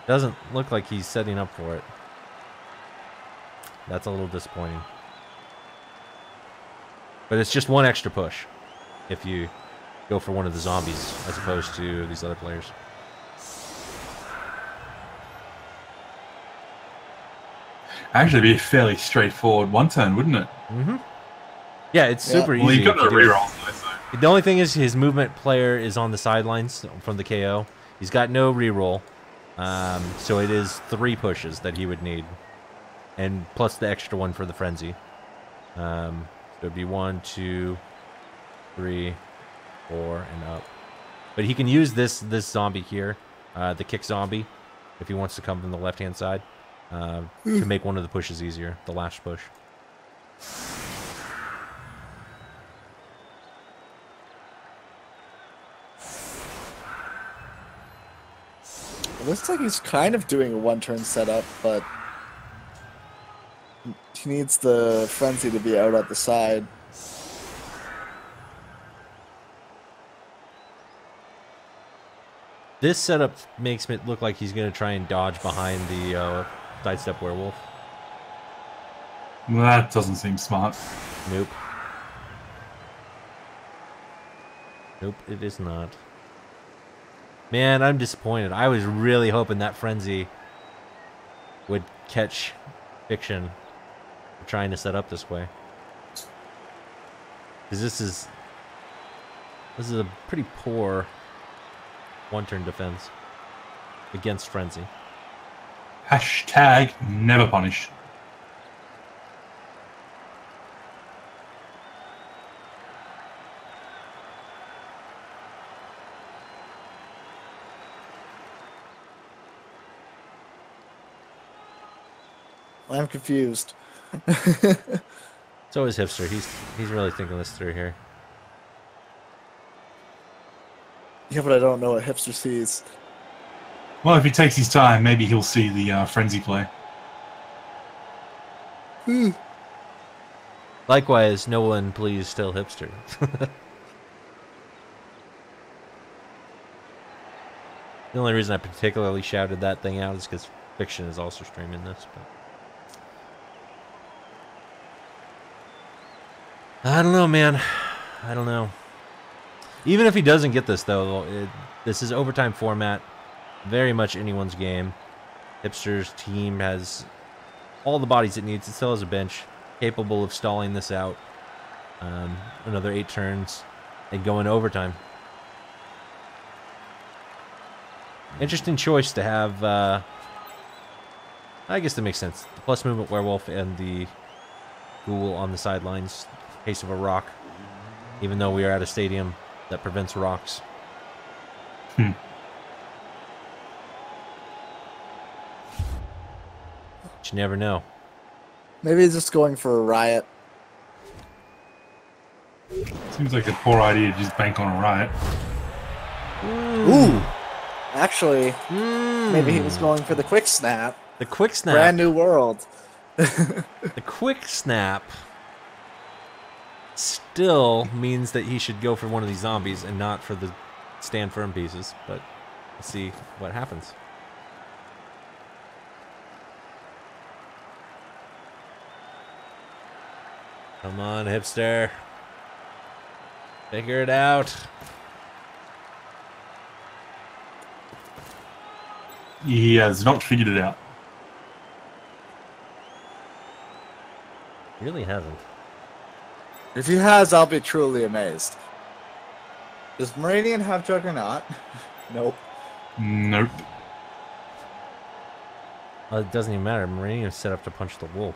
doesn't look like he's setting up for it. That's a little disappointing. But it's just one extra push if you go for one of the zombies as opposed to these other players. Actually, it'd be a fairly straightforward one turn, wouldn't it? Mm-hmm. Yeah, it's super easy. Well, you've got no to do. rerolls, though, so. The only thing is his movement player is on the sidelines from the KO. He's got no reroll. So it is 3 pushes that he would need. And plus the extra one for the frenzy. So it'd be 1, 2, 3, 4, and up. But he can use this zombie here, the kick zombie, if he wants to come from the left-hand side, to make one of the pushes easier, the lash push. It looks like he's kind of doing a one-turn setup, but he needs the frenzy to be out at the side. This setup makes it look like he's going to try and dodge behind the sidestep werewolf. Well, that doesn't seem smart. Nope. Nope, it is not. Man, I'm disappointed. I was really hoping that frenzy would catch Fiction for trying to set up this way. Because this is a pretty poor one-turn defense against frenzy. Hashtag never punish. I'm confused. So is Hipster. He's really thinking this through here. Yeah, but I don't know what Hipster sees. Well, if he takes his time, maybe he'll see the frenzy play. Likewise, no one please tell Hipster. The only reason I particularly shouted that thing out is because Fiction is also streaming this. But I don't know, man. I don't know. Even if he doesn't get this, though, this is overtime format. Very much anyone's game. Hipster's team has all the bodies it needs. It still has a bench capable of stalling this out. Another 8 turns and going to overtime. Interesting choice to have I guess that makes sense. The plus movement werewolf and the ghoul on the sidelines in case of a rock. Even though we are at a stadium that prevents rocks. Hmm. But you never know. Maybe he's just going for a riot. Seems like a poor idea to just bank on a riot. Ooh. Actually, maybe he was going for the quick snap. The quick snap. Brand new world. The quick snap still means that he should go for one of these zombies and not for the stand firm pieces. But let's see what happens. Come on, hipster. Figure it out. He has not figured it out. Really hasn't. If he has, I'll be truly amazed. Does Meridian have Juggernaut? Nope. Nope. Well, it doesn't even matter. Meridian is set up to punch the wolf.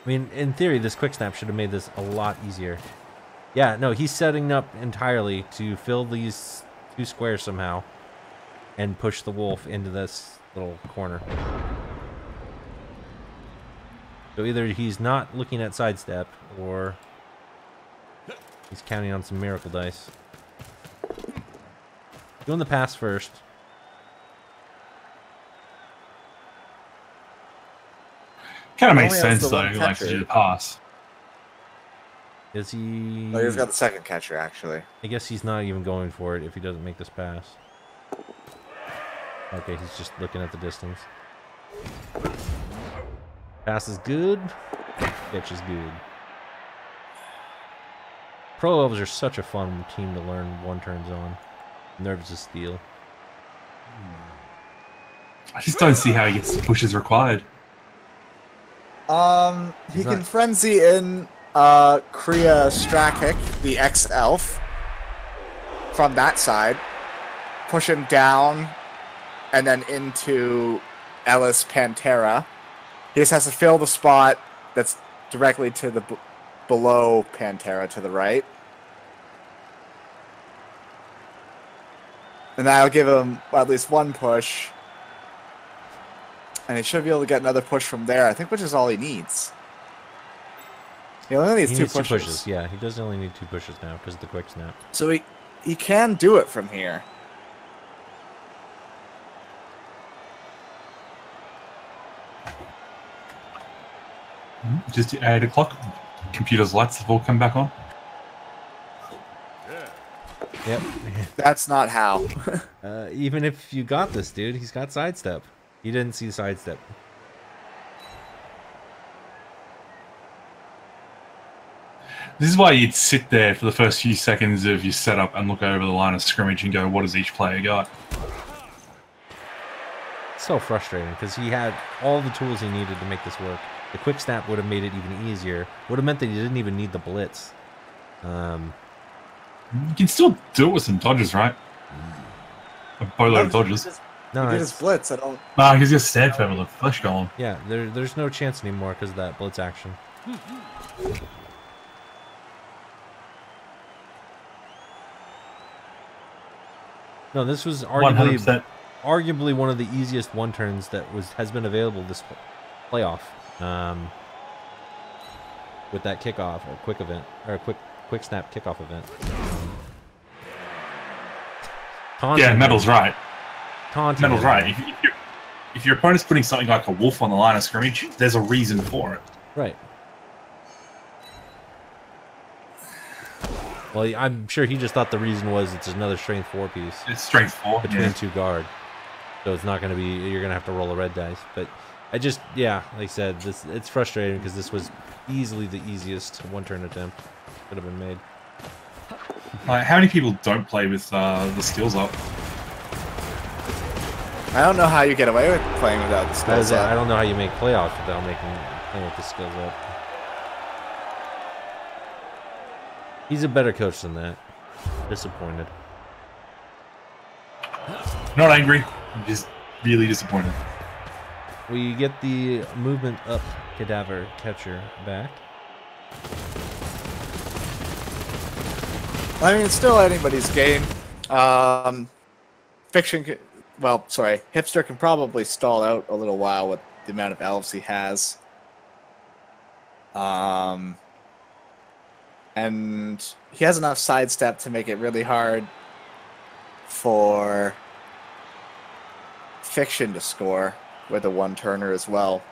I mean, in theory, this quick snap should have made this a lot easier. Yeah, no, he's setting up entirely to fill these 2 squares somehow and push the wolf into this little corner. So either he's not looking at sidestep or he's counting on some miracle dice. Doing the pass first. Kind of makes Only has sense the though. one He likes to catcher. do the pass. Is he... Oh, he's got the second catcher, actually. I guess he's not even going for it if he doesn't make this pass. Okay, he's just looking at the distance. Pass is good. Catch is good. Pro elves are such a fun team to learn one turns on. Nerves of steel. I just don't see how he gets the pushes required. He can frenzy in Kriya Strakic, the ex-elf, from that side, push him down, and then into Ellis Pantera. He just has to fill the spot that's directly to the below Pantera to the right. And that'll give him at least one push. And he should be able to get another push from there, I think, which is all he needs. He only needs, two pushes. Yeah, he does only need 2 pushes now because of the quick snap. So he can do it from here. Just at 8 o'clock, computer's lights have all come back on. Yep. That's not how. Even if you got this, dude, he's got sidestep. You didn't see the sidestep. This is why you'd sit there for the first few seconds of your setup and look over the line of scrimmage and go, what does each player got? So frustrating because he had all the tools he needed to make this work. The quick snap would have made it even easier. Would have meant that he didn't even need the blitz. You can still do it with some dodges, right? A boatload of dodges. No, He did his blitz. I don't. Nah, he's just stand firm with a flesh golem. yeah, there's no chance anymore because of that blitz action. No, this was 100%. arguably one of the easiest one turns that has been available this playoff. With that kickoff or quick event or quick snap kickoff event. Yeah, Metal's right. Taunting Metal's him. right. If your opponent's putting something like a wolf on the line of scrimmage, there's a reason for it. Right. Well, I'm sure he just thought the reason was it's another strength 4 piece It's strength 4. between Yeah. 2 guard. So it's not going to be, you're going to have to roll a red dice. But I just, yeah, like I said, it's frustrating because this was easily the easiest one turn attempt could have been made. How many people don't play with the skills up? I don't know how you get away with playing without the skills I up. don't know how you make playoffs without playing with the skills up. He's a better coach than that. Disappointed. Not angry. I'm just really disappointed. We get the movement up cadaver catcher back. I mean, it's still anybody's game. Fiction, well, sorry, Hipster can probably stall out a little while with the amount of elves he has. And he has enough sidestep to make it really hard for Fiction to score with a one-turner as well.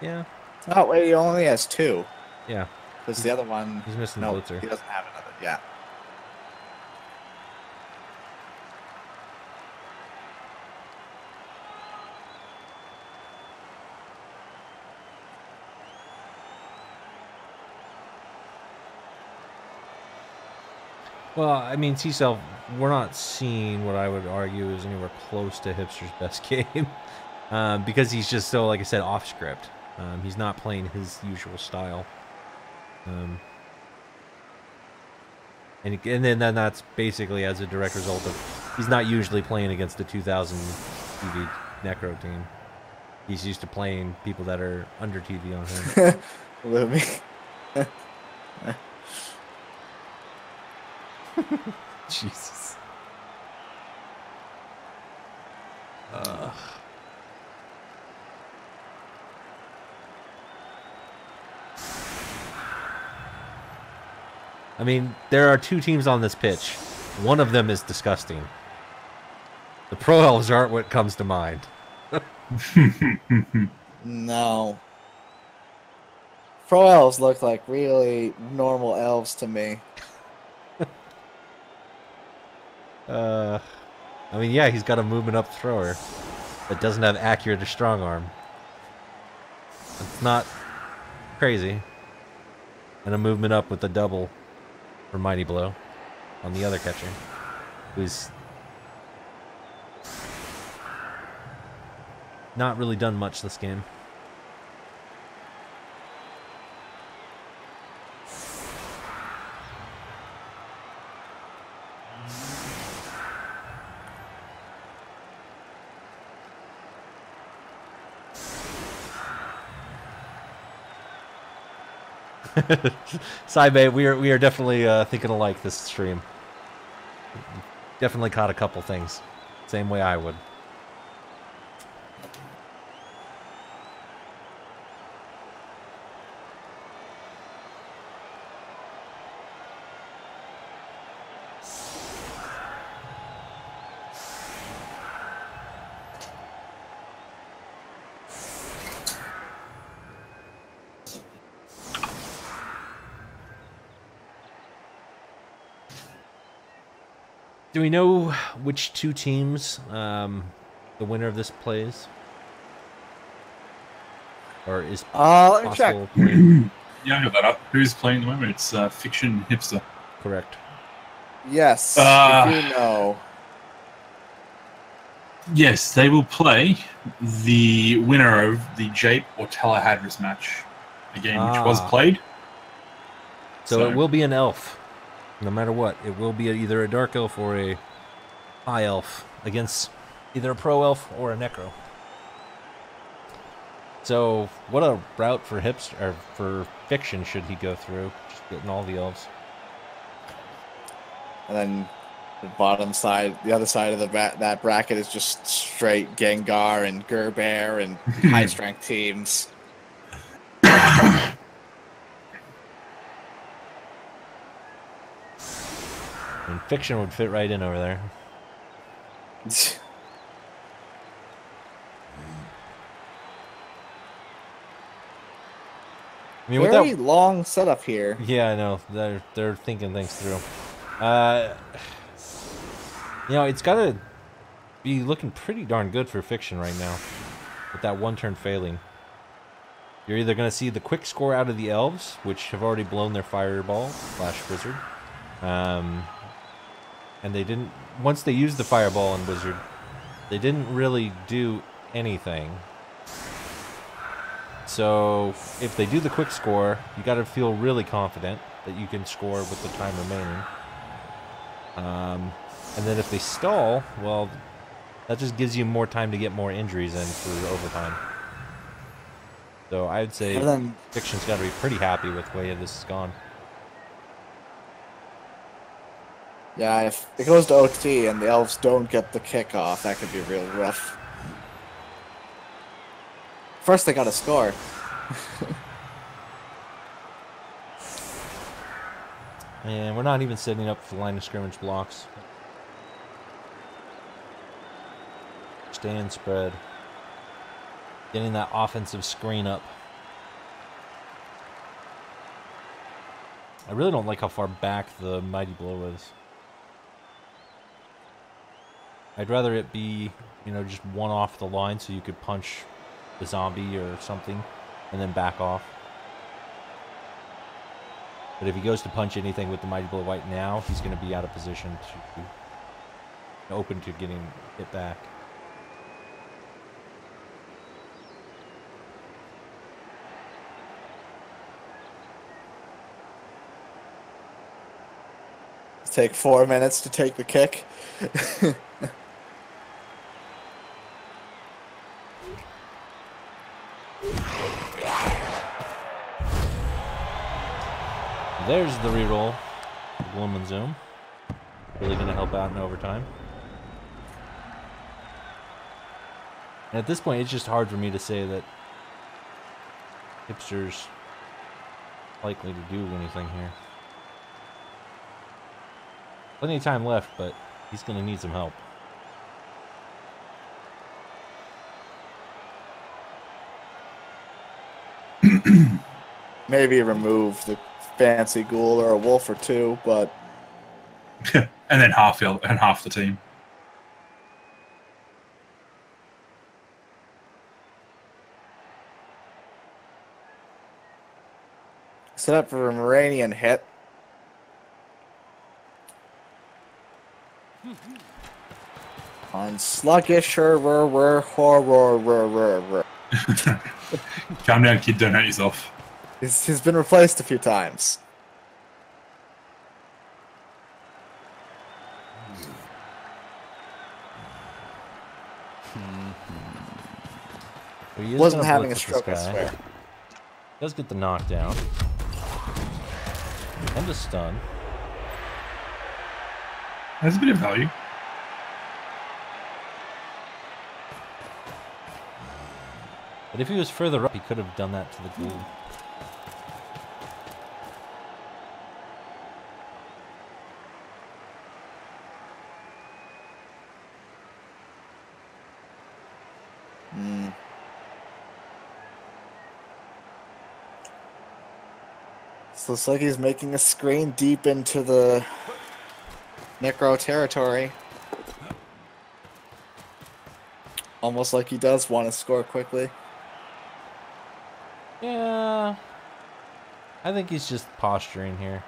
Yeah. Oh, wait, he only has 2. Yeah. Because the other one... He's missing no, the blitzer. he doesn't have another, yeah. Well, I mean, T-Cell, we're not seeing what I would argue is anywhere close to Hipster's best game. Because he's just so, like I said, off script. He's not playing his usual style. And then that's basically as a direct result of he's not usually playing against the 2000 TV Necro team. He's used to playing people that are under TV on him. Louis. Jesus. I mean, there are 2 teams on this pitch. One of them is disgusting. The Pro Elves aren't what comes to mind. No. Pro elves look like really normal elves to me. I mean, yeah, he's got a movement up thrower that doesn't have accurate or strong arm. It's not crazy. And a movement up with a double for Mighty Blow on the other catcher, who's not really done much this game. Sidebay, we are definitely thinking alike this stream. Definitely caught a couple things. Same way I would. Do we know which 2 teams the winner of this plays? Or is Let me check. playing? Yeah, I got that up. Who's playing at the moment? It's Fiction Hipster. Correct. Yes, I do know. Yes, they will play the winner of the Jape or Telehadris match, a game which was played. So it will be an elf. No matter what, it will be either a dark elf or a high elf against either a pro elf or a necro. So what a route for Hipster or for Fiction should he go through, just getting all the elves. And then the bottom side, the other side of that bracket is just straight Gengar and Gerber and high strength teams. And Fiction would fit right in over there. I mean, very long setup here. Yeah, I know. They're thinking things through. You know, it's got to be looking pretty darn good for Fiction right now, with that one turn failing. You're either going to see the quick score out of the elves, which have already blown their fireball / wizard, and they didn't. Once they used the fireball and wizard, they didn't really do anything. So if they do the quick score, you got to feel really confident that you can score with the time remaining. And then if they stall, well, that just gives you more time to get more injuries in through overtime. So I'd say Fiction's got to be pretty happy with the way this has gone. Yeah, if it goes to OT and the Elves don't get the kickoff, that could be real rough. First, they got to score. And we're not even setting up for line of scrimmage blocks. Stand spread. Getting that offensive screen up. I really don't like how far back the Mighty Blow is. I'd rather it be, you know, just one off the line so you could punch the zombie or something and then back off. But if he goes to punch anything with the Mighty Blow right now, he's going to be out of position to open to getting hit back. Take 4 minutes to take the kick. There's the reroll. Gloom and Zoom. Really going to help out in overtime. And at this point, it's just hard for me to say that Hipster's likely to do anything here. Plenty of time left, but he's going to need some help. Maybe remove the fancy ghoul or a wolf or two, but and then half the team. set up for a Moranian hit. On sluggish horror. Calm down, kid. Don't hurt yourself. He's been replaced a few times. He wasn't having a stroke, I swear. Does get the knockdown. And a stun. That's a bit of value. But if he was further up, he could have done that to the Gloom. So looks like he's making a screen deep into the Necro territory. Almost like he does want to score quickly. Yeah. I think he's just posturing here.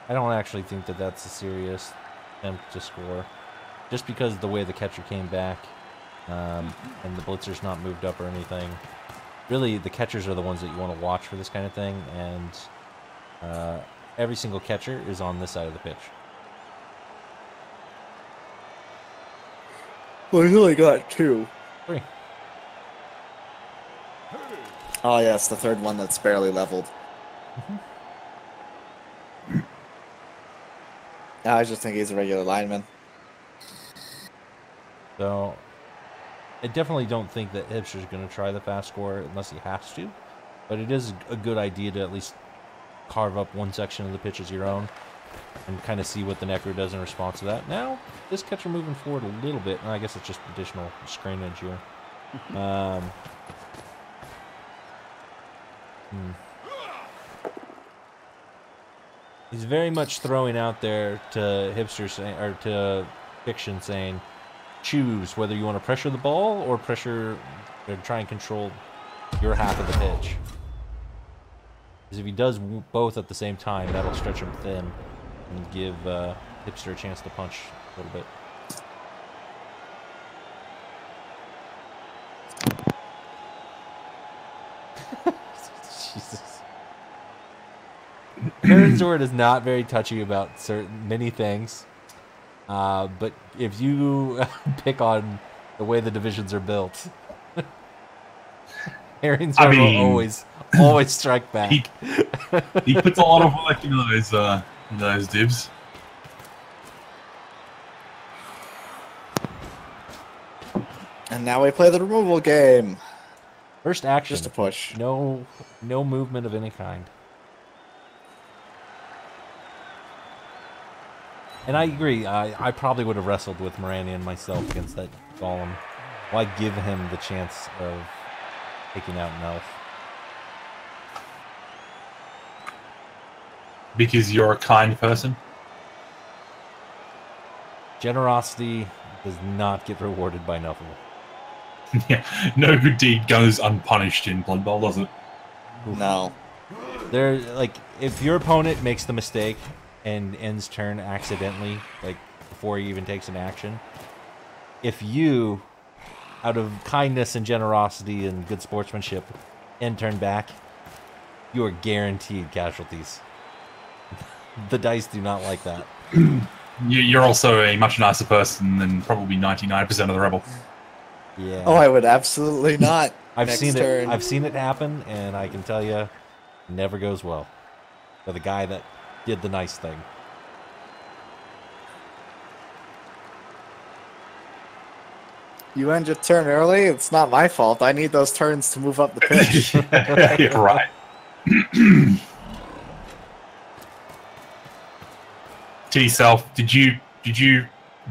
I don't actually think that that's a serious attempt to score. Just because of the way the catcher came back and the blitzer's not moved up or anything. Really, the catchers are the ones that you want to watch for this kind of thing, and every single catcher is on this side of the pitch. Well, he's only got 2. 3. Oh, yeah, it's the third one that's barely leveled. I just think he's a regular lineman. So, I definitely don't think that Hipster's going to try the fast score unless he has to. But it is a good idea to at least carve up one section of the pitch as your own and kind of see what the Necro does in response to that. Now, this catcher moving forward a little bit, and I guess it's just additional screenage here. He's very much throwing out there to Hipster saying, or to Fiction saying, choose whether you want to pressure the ball or pressure or try and control your half of the pitch. Because if he does both at the same time, that'll stretch him thin and give Hipster a chance to punch a little bit. Jesus. Karen Sword is not very touchy about many things. But if you pick on the way the divisions are built, Arianstar will always strike back. He puts a lot of work into those dibs. And now we play the removal game. First action. Just a push. No movement of any kind. And I agree. I probably would have wrestled with Moranion myself against that Golem. Why give him the chance of taking out an elf? Because you're a kind person? Generosity does not get rewarded by nothing. Yeah, no good deed goes unpunished in Blood Bowl, does it? No. There, like, if your opponent makes the mistake and ends turn accidentally, like before he even takes an action, if you, out of kindness and generosity and good sportsmanship, end turn back, you are guaranteed casualties. The dice do not like that. You're also a much nicer person than probably 99% of the Rebel. Yeah. Oh, I would absolutely not. I've Next seen turn. it. I've seen it happen, and I can tell you, it never goes well for the guy that did the nice thing. You end your turn early. It's not my fault. I need those turns to move up the pitch. Yeah, right. To yourself, did you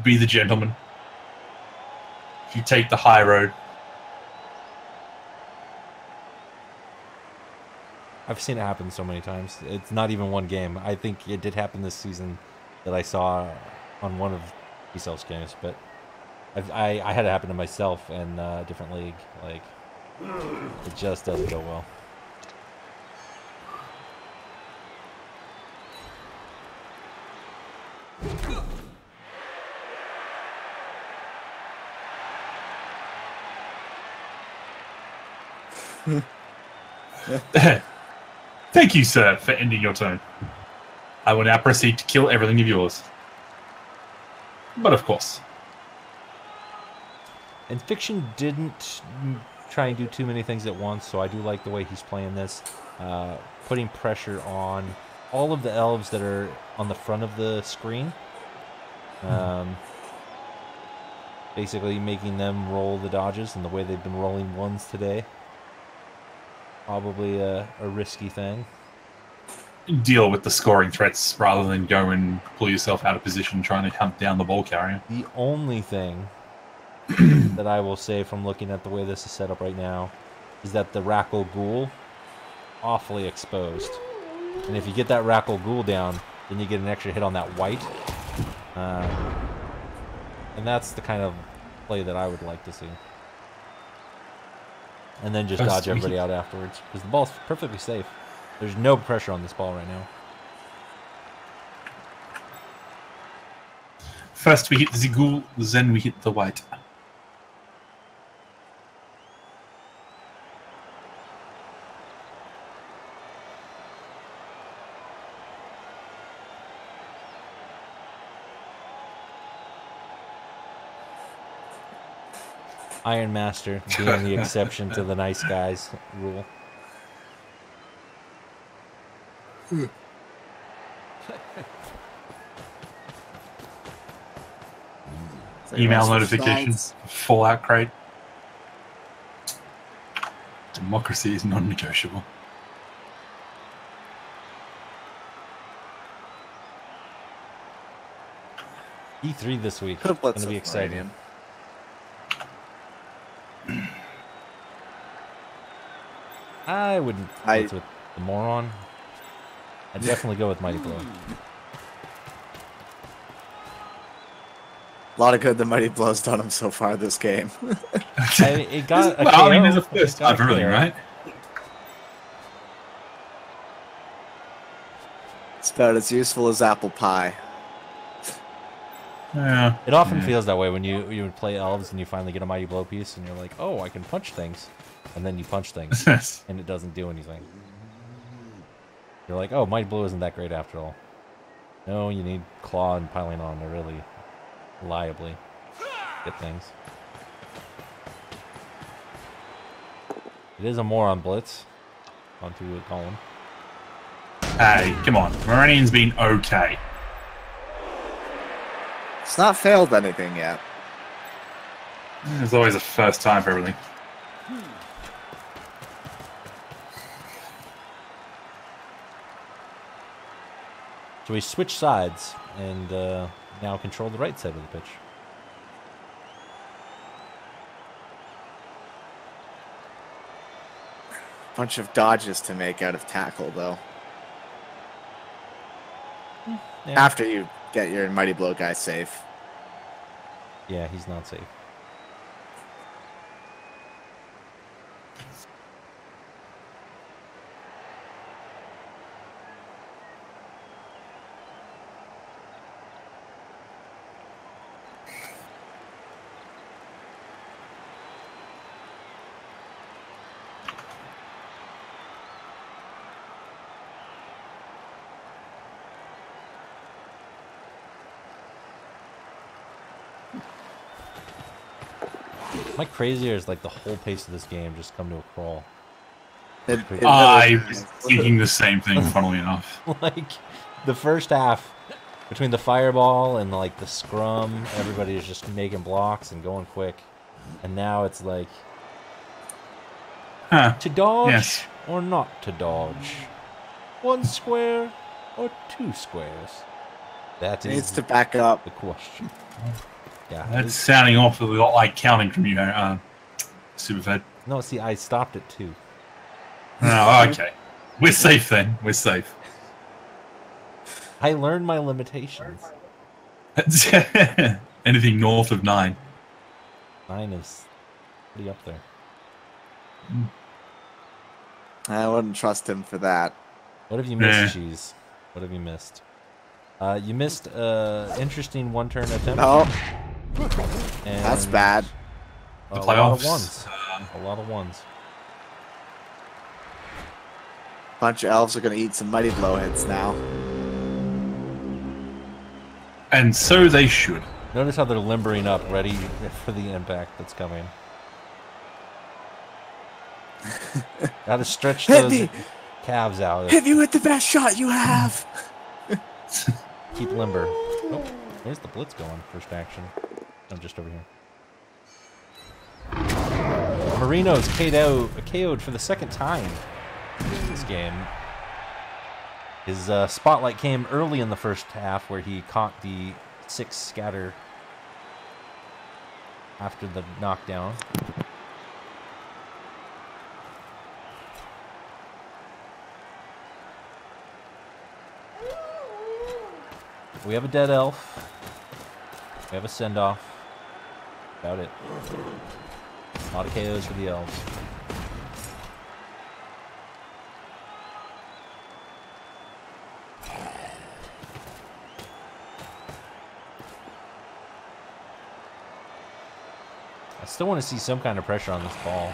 be the gentleman? If you take the high road. I've seen it happen so many times. It's not even one game. I think it did happen this season that I saw on one of T-Cell's games, but I had it happen to myself in a different league. Like, it just doesn't go well. Thank you, sir, for ending your turn. I will now proceed to kill everything of yours. But of course. And Fiction didn't try and do too many things at once, so I do like the way he's playing this. Putting pressure on all of the elves that are on the front of the screen. Basically making them roll the dodges and the way they've been rolling ones today. Probably a risky thing. Deal with the scoring threats rather than go and pull yourself out of position trying to hunt down the ball carrier. The only thing that I will say from looking at the way this is set up right now is that the Rackle Ghoul awfully exposed. And if you get that Rackle Ghoul down, then you get an extra hit on that white. And that's the kind of play that I would like to see. And then just dodge everybody out afterwards. Because the ball's perfectly safe. There's no pressure on this ball right now. First we hit the ghoul, then we hit the white. Iron Master being the exception to the nice guys rule. Email notifications, Fallout crate. Democracy is non-negotiable. E3 this week. It's going to be exciting. I wouldn't blitz with the Moron. I'd definitely go with Mighty Blow. A lot of good the Mighty Blow's done him so far this game. It got a KO. I mean, there's a first time for everything, right? It's about as useful as apple pie. Yeah. It often feels that way when you play elves and you finally get a Mighty Blow piece and you're like, oh, I can punch things. And then you punch things and it doesn't do anything. You're like, oh, Mighty Blow isn't that great after all. No, you need Claw and Piling On to really reliably get things. It is a moron blitz onto a column. Hey, come on. Moranian's been okay. It's not failed anything yet. There's always a first time for everything. So we switch sides and now control the right side of the pitch. Bunch of dodges to make out of tackle, though. Yeah. After you get your Mighty Blow guy safe. Yeah, he's not safe. Am I crazy, or is like the whole pace of this game just come to a crawl? I was thinking the same thing, funnily enough. Like the first half, between the fireball and like the scrum, everybody is just making blocks and going quick. And now it's like to dodge or not to dodge. 1 square or 2 squares. That is needs to back up the question. Yeah, that's sounding awfully like counting from you, Superfed. No, see, I stopped at 2. Oh, okay. We're safe then. We're safe. I learned my limitations. Anything north of 9. 9 is pretty up there. I wouldn't trust him for that. What have you missed, Cheese? What have you missed? You missed interesting one-turn attempt. Oh, and that's bad. The A lot of playoffs. ones. A lot of ones. Bunch of elves are going to eat some Mighty Blow hits now. And so they should. Notice how they're limbering up, ready for the impact that's coming. Gotta stretch those calves out. Hit me with the best shot you have. Keep limber. Oh, where's the blitz going? First action. I'm just over here. Marino's KO'd for the second time in this game. His spotlight came early in the first half, where he caught the 6 scatter after the knockdown. We have a dead elf. We have a send-off. About it. A lot of KOs for the elves. I still want to see some kind of pressure on this ball.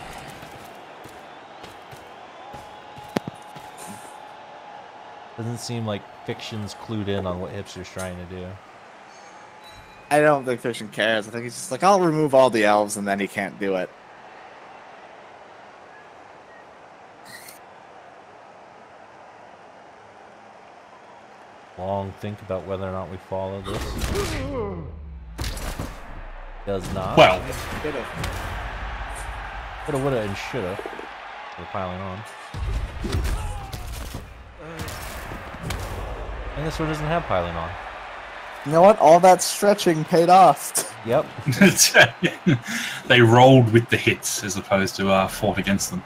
Doesn't seem like Fiction's clued in on what Hipster's trying to do. I don't think Fiction cares. I think he's just like, I'll remove all the elves, and then he can't do it. Long think about whether or not we follow this. Does not. Well, Coulda, woulda, and shoulda. We're piling on. And this one doesn't have piling on. You know what? All that stretching paid off. Yep. they rolled with the hits as opposed to fought against them.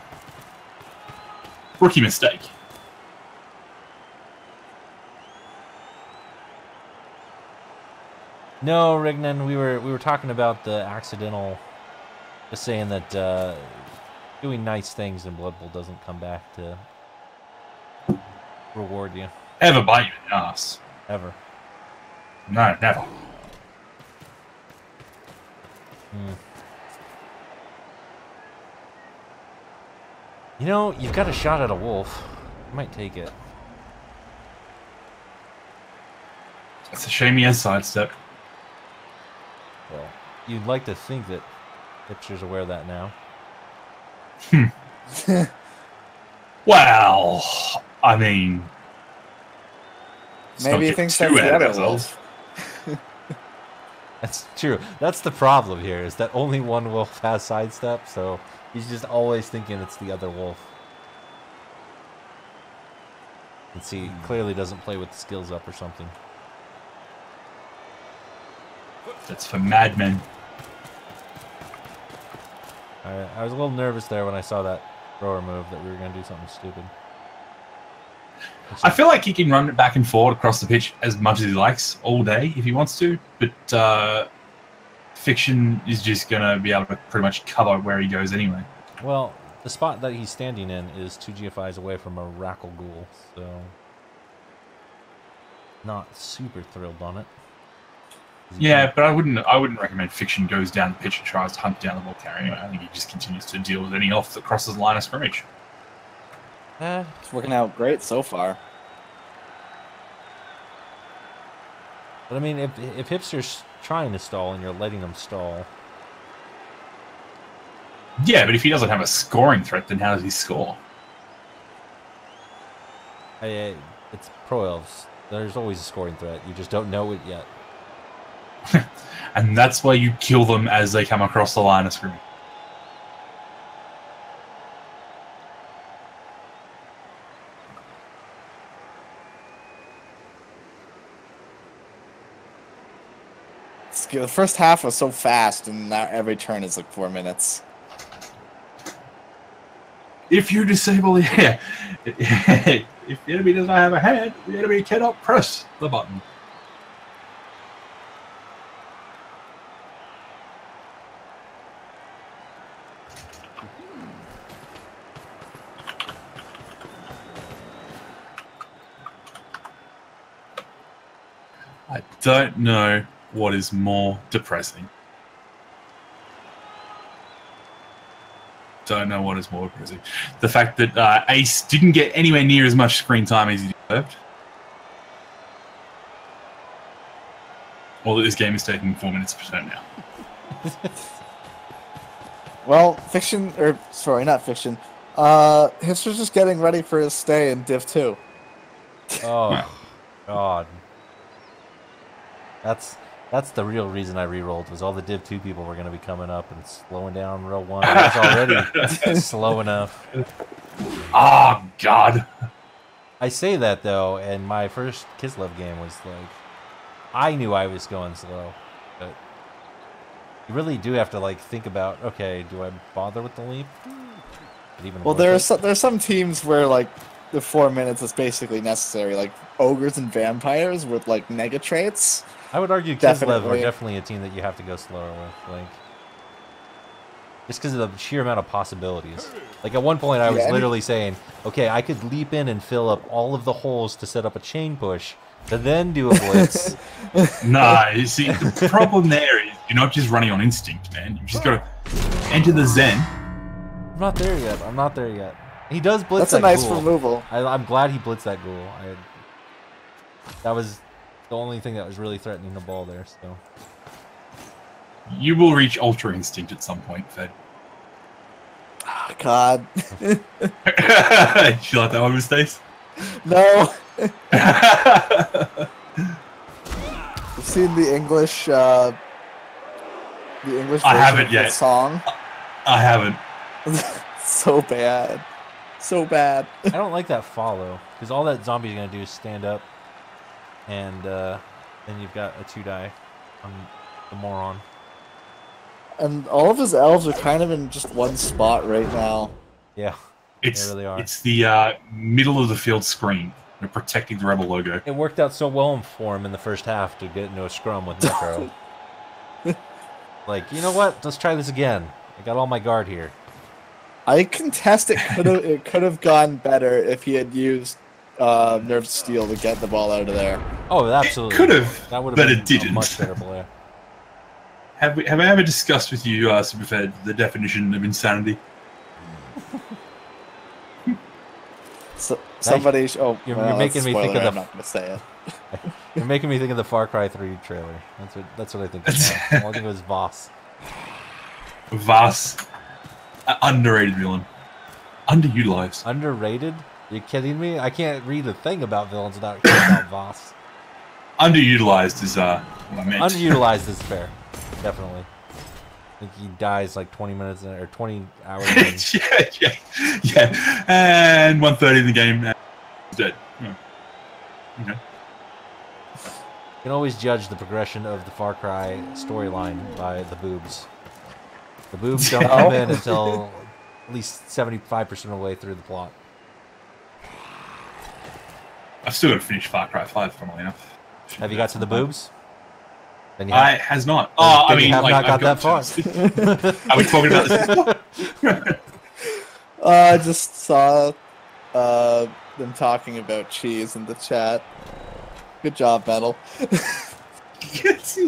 Rookie mistake. No, Rignan, we were talking about the accidental, just saying that doing nice things in Blood Bowl doesn't come back to reward you. Ever bite you in the ass? Ever. No, never. You know, you've got a shot at a wolf. You might take it. It's a shame he has sidestep. you'd like to think that hipster's aware of that now. Well, I mean, maybe he thinks that's the other wolf. That's true. That's the problem here, is that only one wolf has sidestep, so he's just always thinking it's the other wolf. And see, he clearly doesn't play with the skills up or something. That's for madmen. I was a little nervous there when I saw that thrower move, that we were going to do something stupid. I feel like he can run it back and forward across the pitch as much as he likes all day if he wants to, but Fiction is just going to be able to pretty much cover where he goes anyway. Well, the spot that he's standing in is 2 GFIs away from a Rackle Ghoul, so not super thrilled on it. Yeah, but I wouldn't recommend Fiction goes down the pitch and tries to hunt down the ball carrier. I think he just continues to deal with any elf that crosses the line of scrimmage. It's working out great so far. But I mean, if Hipster's trying to stall and you're letting him stall. Yeah, but if he doesn't have a scoring threat, then how does he score? It's Pro Elves. There's always a scoring threat. You just don't know it yet. And that's why you kill them as they come across the line of scrimmage. The first half was so fast, and now every turn is like 4 minutes. If you disable, yeah. If the enemy does not have a hand, the enemy cannot press the button. I don't know what is more depressing. Don't know what is more depressing. The fact that Ace didn't get anywhere near as much screen time as he deserved. Or that this game is taking 4 minutes per turn now. Well, Fiction, or sorry, not Fiction. Hipster's just getting ready for his stay in Div 2. Oh, God. That's the real reason I re-rolled, was all the Div 2 people were going to be coming up and slowing down Row 1. It's already slow enough. Oh, God. I say that, though, and my first Kislev game was like, I knew I was going slow, but you really do have to like think about, okay, do I bother with the leap? Well, there's some teams where like the 4 minutes is basically necessary, like ogres and vampires with like nega traits. I would argue Kislev are definitely a team that you have to go slower with, like just because of the sheer amount of possibilities. Like at one point, I was literally saying, okay, I could leap in and fill up all of the holes to set up a chain push, to then do a blitz. Nah, you see, the problem there is you're not just running on instinct, man. You just got to enter the zen. I'm not there yet. I'm not there yet. He does blitz that ghoul. That's a nice removal. I'm glad he blitzed that ghoul. That was the only thing that was really threatening the ball there. So you will reach Ultra Instinct at some point, Fed. Oh, God. Did you like that one, Stace? No. I've seen the English I haven't yet. Song. I haven't. So bad. So bad. I don't like that follow, because all that zombie's going to do is stand up, and then you've got a 2-die on the moron. And all of his elves are kind of in just one spot right now. Yeah, they really are. It's the middle of the field screen. They're protecting the Rebel logo. It worked out so well for him in the first half to get into a scrum with Necro. Like, you know what? Let's try this again. I got all my guard here. I contest it could have gone better if he had used Nerve Steel to get the ball out of there. Oh, absolutely. It could have, that would have but been it didn't. A much better play. Have I ever discussed with you, Superfed, the definition of insanity? So, somebody... You're making me think of the... I'm not going to say it. You're making me think of the Far Cry 3 trailer. That's what I think of now. All I think of is Voss. Voss, underrated villain, underutilized. Underrated? You kidding me? I can't read a thing about villains without hearing about Voss. Underutilized is what I meant. Underutilized is fair, definitely. I think he dies like 20 minutes or 20 hours. yeah. And 1:30 in the game, he's dead. Yeah. Okay. You can always judge the progression of the Far Cry storyline by the boobs. The boobs don't come in until at least 75% of the way through the plot. I've still got to finish Far Cry 5, funnily enough. Have you got to the boobs? Then I has not. I mean, have like, not got that far. Are we talking about this? I just saw them talking about cheese in the chat. Good job, Metal. Yes.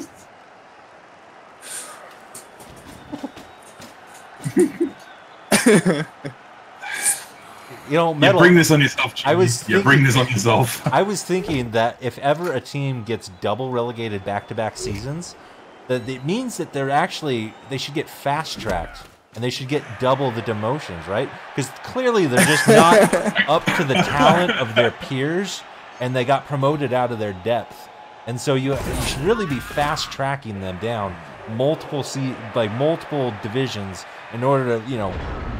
You know, Metal, you bring this on yourself, Jimmy. Bring this on yourself. I was thinking that if ever a team gets double relegated back-to-back seasons, that it means that they should get fast-tracked and they should get double the demotions, right? Because clearly they're just not up to the talent of their peers, and they got promoted out of their depth. And so you should really be fast-tracking them down multiple divisions in order to,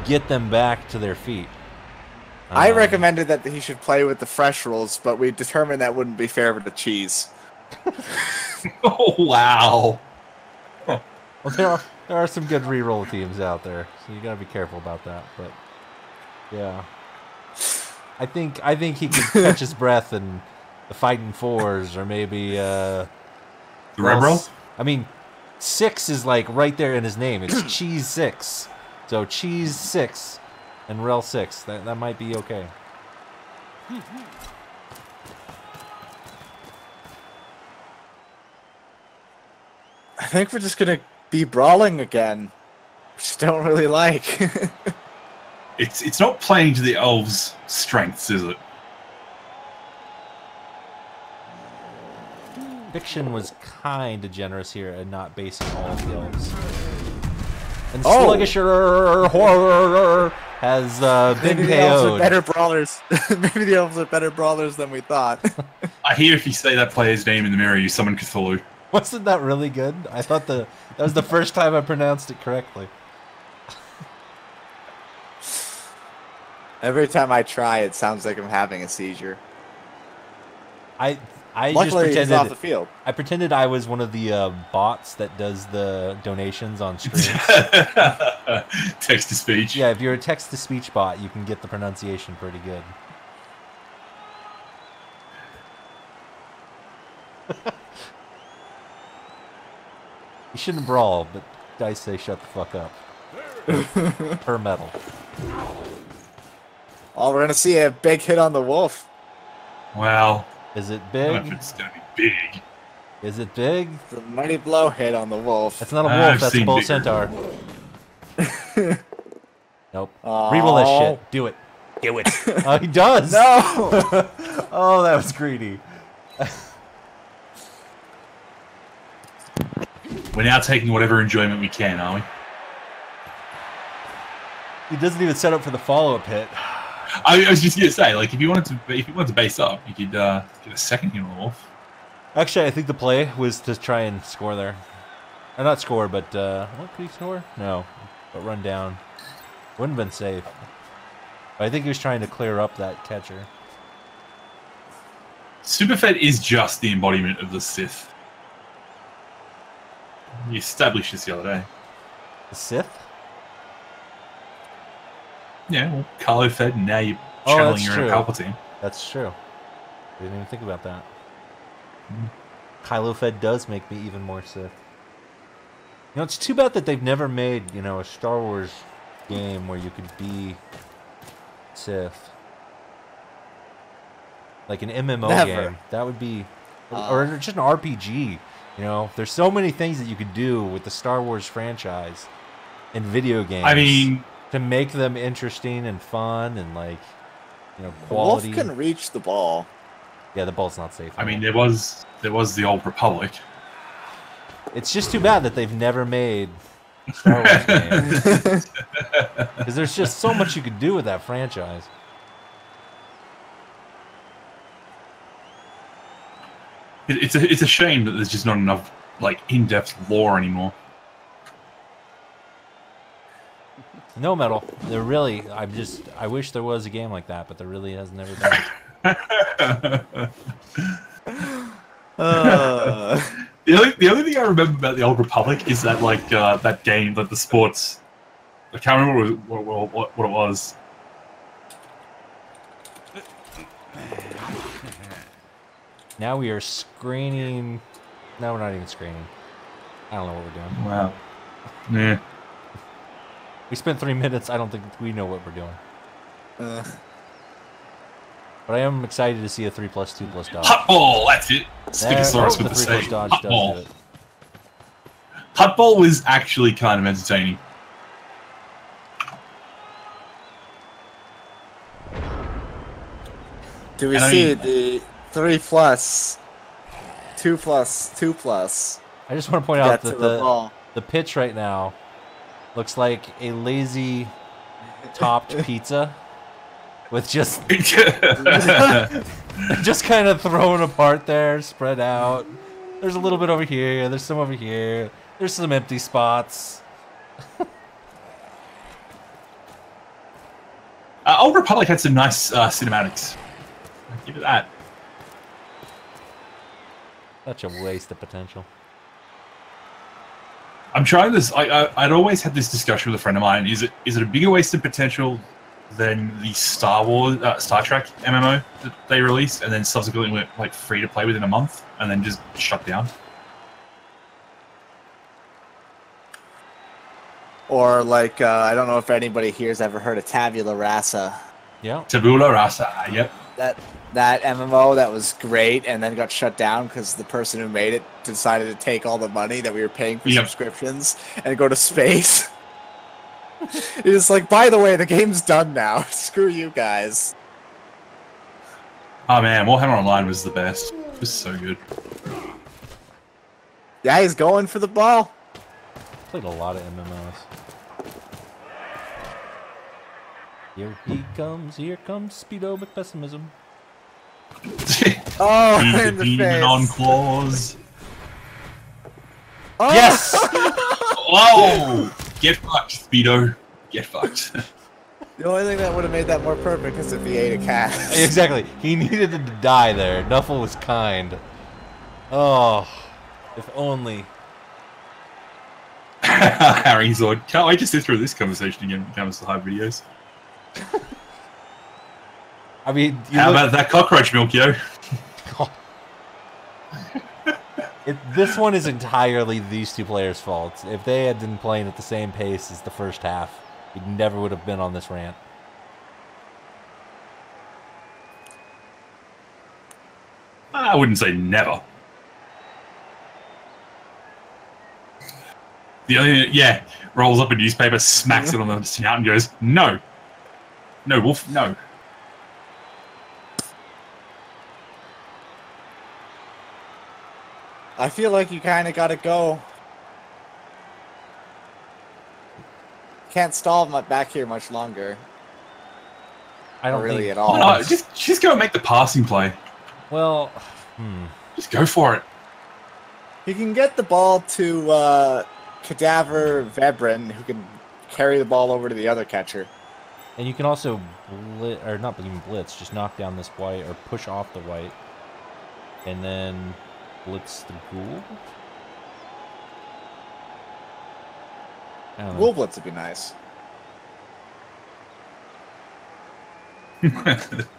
get them back to their feet. I recommended that he should play with the fresh rules, but we determined that wouldn't be fair for the cheese. Oh, wow. Well, there are some good reroll teams out there, so you gotta be careful about that. But yeah, I think he could catch his breath in the Fighting Fours, or maybe the REBBL. I mean, 6 is like right there in his name. It's Cheese 6, so Cheese 6. And Rel 6, that might be okay. I think we're just gonna be brawling again, which I don't really like. It's not playing to the elves' strengths, is it? Fiction was kind of generous here and not basing all of the elves. And Sluggisher Horror has been Maybe the elves are better brawlers. Maybe the elves are better brawlers than we thought. I hear if you say that player's name in the mirror, you summon Cthulhu. Wasn't that really good? I thought that was the first time I pronounced it correctly. Every time I try, it sounds like I'm having a seizure. I Luckily, just pretended he's off the field. I pretended I was one of the bots that does the donations on streams. Text to speech. Yeah, if you're a text to speech bot, you can get the pronunciation pretty good. You shouldn't brawl, but dice say shut the fuck up. Per metal. Oh, we're gonna see a big hit on the wolf. Well, is it I big? don't know if it's gonna be big. Is it big? It's a mighty blow hit on the wolf. That's not a wolf, that's a bull centaur. Nope. Reroll that shit. Do it. Do it. Oh, he does! No! Oh, that was greedy. We're now taking whatever enjoyment we can, are we? He doesn't even set up for the follow-up hit. I was just gonna say, like, if you wanted to base up, you could get a second hit on the wolf. Actually, I think the play was to try and score there. Or not score, but what could he score? No, but run down. Wouldn't have been safe. But I think he was trying to clear up that catcher. Superfed is just the embodiment of the Sith. You established this the other day. The Sith? Yeah, well, Carlo Fed, and now you're channeling your own Palpatine. That's true. I didn't even think about that. Kylo Fed does make me even more Sith. You know, it's too bad that they've never made, a Star Wars game where you could be Sith. Like an MMO game. That would be... or just an RPG. There's so many things that you could do with the Star Wars franchise in video games. I mean... to make them interesting and fun and, quality. The wolf can reach the ball. Yeah, the ball's not safe. I mean, there was the old Republic. It's just too bad that they've never made Star Wars games. Because there's just so much you could do with that franchise. It's a shame that there's just not enough like in-depth lore anymore. No metal. There really, I wish there was a game like that, but there really has never been. The only thing I remember about the Old Republic is that like that game, like the sports. I can't remember what it was. Now we are screening. No, we're not even screening. I don't know what we're doing. Wow. Yeah. We spent 3 minutes. I don't think we know what we're doing. But I am excited to see a 3+2+ dodge. Hot ball, that's it. Spinosaurus with the 3+ same. dodge Hot does ball. do it. Hot ball was actually kind of entertaining. Do we see the 3+, 2+2+? I just want to point out Get that to the ball. the pitch right now looks like a lazy topped pizza with just just kind of thrown apart there, spread out. There's a little bit over here. There's some over here. There's some empty spots. Old Republic had some nice cinematics. I'll give it that. Such a waste of potential. I'm trying this. I'd always had this discussion with a friend of mine. Is it a bigger waste of potential than the Star Trek MMO that they released, and then subsequently went like free to play within a month, and then just shut down? Or like, I don't know if anybody here's ever heard of Tabula Rasa. Yeah. Tabula Rasa. Yep. That MMO that was great and then got shut down because the person who made it decided to take all the money that we were paying for subscriptions and go to space. It was like, by the way, the game's done now. Screw you guys. Oh man, Warhammer Online was the best. It was so good. Yeah, he's going for the ball. Played a lot of MMOs. Here comes Speedo with pessimism. Oh, He's in the the demon face. on claws. Oh! Yes! Whoa! Get fucked, Speedo. Get fucked. The only thing that would have made that more perfect is if he ate a cat. Exactly. He needed to die there. Nuffle was kind. Oh, if only. Harry Zord. Can't wait to sit through this conversation again when it comes to hype videos. I mean, how about that cockroach milk, yo? This one is entirely these two players' fault. If they had been playing at the same pace as the first half, we never would have been on this rant. I wouldn't say never. The only, yeah, rolls up a newspaper, smacks it on the snout, and goes, "No, no, Wolf, no." I feel like you kind of got to go. Can't stall back here much longer. I don't really think at all. No, just go and make the passing play. Well, Just go for it. You can get the ball to Cadaver Vebren, who can carry the ball over to the other catcher. and you can also not even blitz, just knock down this white or push off the white, and then blitz the ghoul. Ghoul blitz would be nice.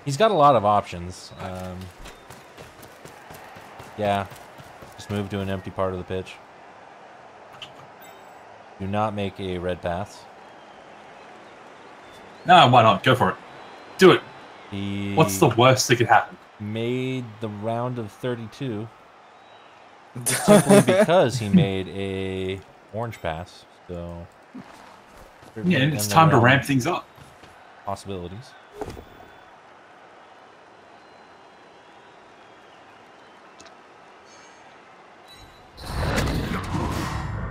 He's got a lot of options. Yeah, just move to an empty part of the pitch. Do not make a red pass. No, why not? Go for it. Do it. He What's the worst that could happen? made the round of 32 simply because he made a orange pass. So Yeah, it's time to ramp things up. Possibilities.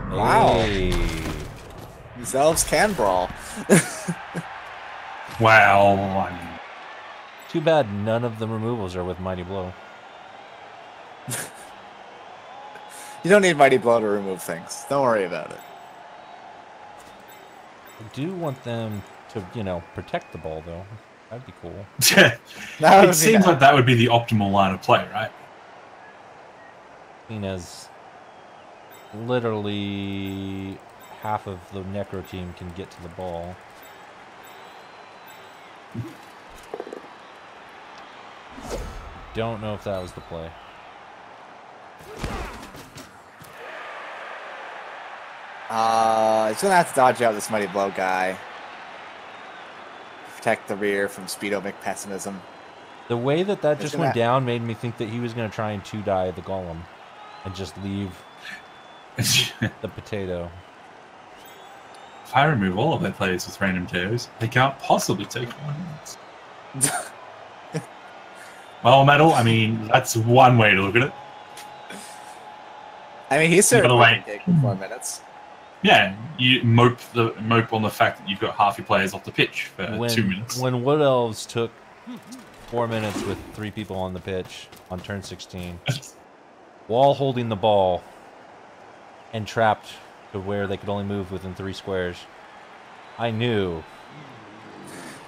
Wow. Hey. These elves can brawl. Wow. I mean, Too bad none of the removals are with Mighty Blow. You don't need Mighty Blow to remove things. Don't worry about it. I do want them to, you know, protect the ball, though. That'd be cool. That would it be seems nice. like that would be the optimal line of play, right? Seen as literally half of the Necro team can get to the ball. Don't know if that was the play. He's gonna have to dodge out this Mighty Blow guy. Protect the rear from speedomic pessimism. The way that It's just gonna- went down made me think that he was going to try and 2-die the Golem and just leave If the potato. I remove all of their players with random KOs, they can't possibly take 4 minutes. Well, Metal, I mean, that's one way to look at it. I mean, he's certainly way- can take 4 minutes. Yeah, you mope on the fact that you've got half your players off the pitch for 2 minutes. When Wood Elves took 4 minutes with 3 people on the pitch on turn 16, while holding the ball and trapped to where they could only move within 3 squares, I knew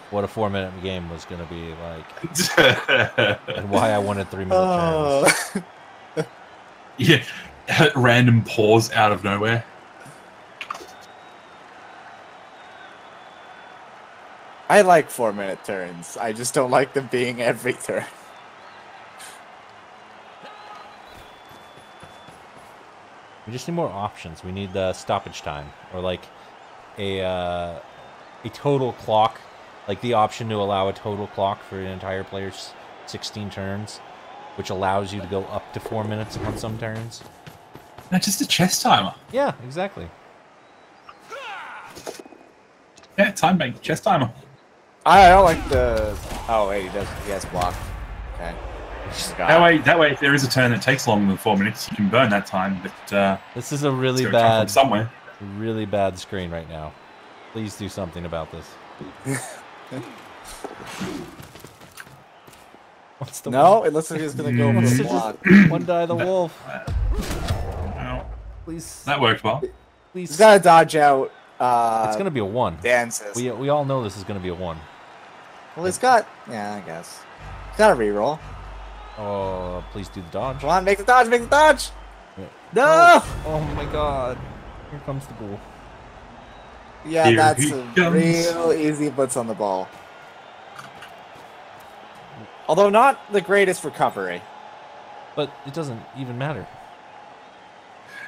what a 4-minute game was going to be like and why I wanted 3-minute turns. Yeah, random pause out of nowhere. I like 4-minute turns. I just don't like them being every turn. We just need more options. We need stoppage time, or like a total clock, like the option to allow a total clock for an entire player's 16 turns, which allows you to go up to 4 minutes on some turns. No, just a chess timer. Yeah, exactly. Yeah, time bank, chess timer. I don't like the. Oh wait, he has block. Okay. That way, if there is a turn that takes longer than 4 minutes, you can burn that time. But This is a really it's gotta come from bad, somewhere. screen right now. Please do something about this. What's the No, it looks like he's gonna go for What's the the block. one die the wolf? Well, Please, that worked well. He's please. gotta dodge out. It's gonna be a 1. Dances. We all know this is gonna be a 1. Well, he's got. Yeah, I guess. He's got a reroll. Oh, please do the dodge. Come on, make the dodge, make the dodge. Yeah. No. Oh my god. Here comes the ghoul. Yeah, Here that's he a comes. real easy blitz on the ball. Although not the greatest recovery. But it doesn't even matter.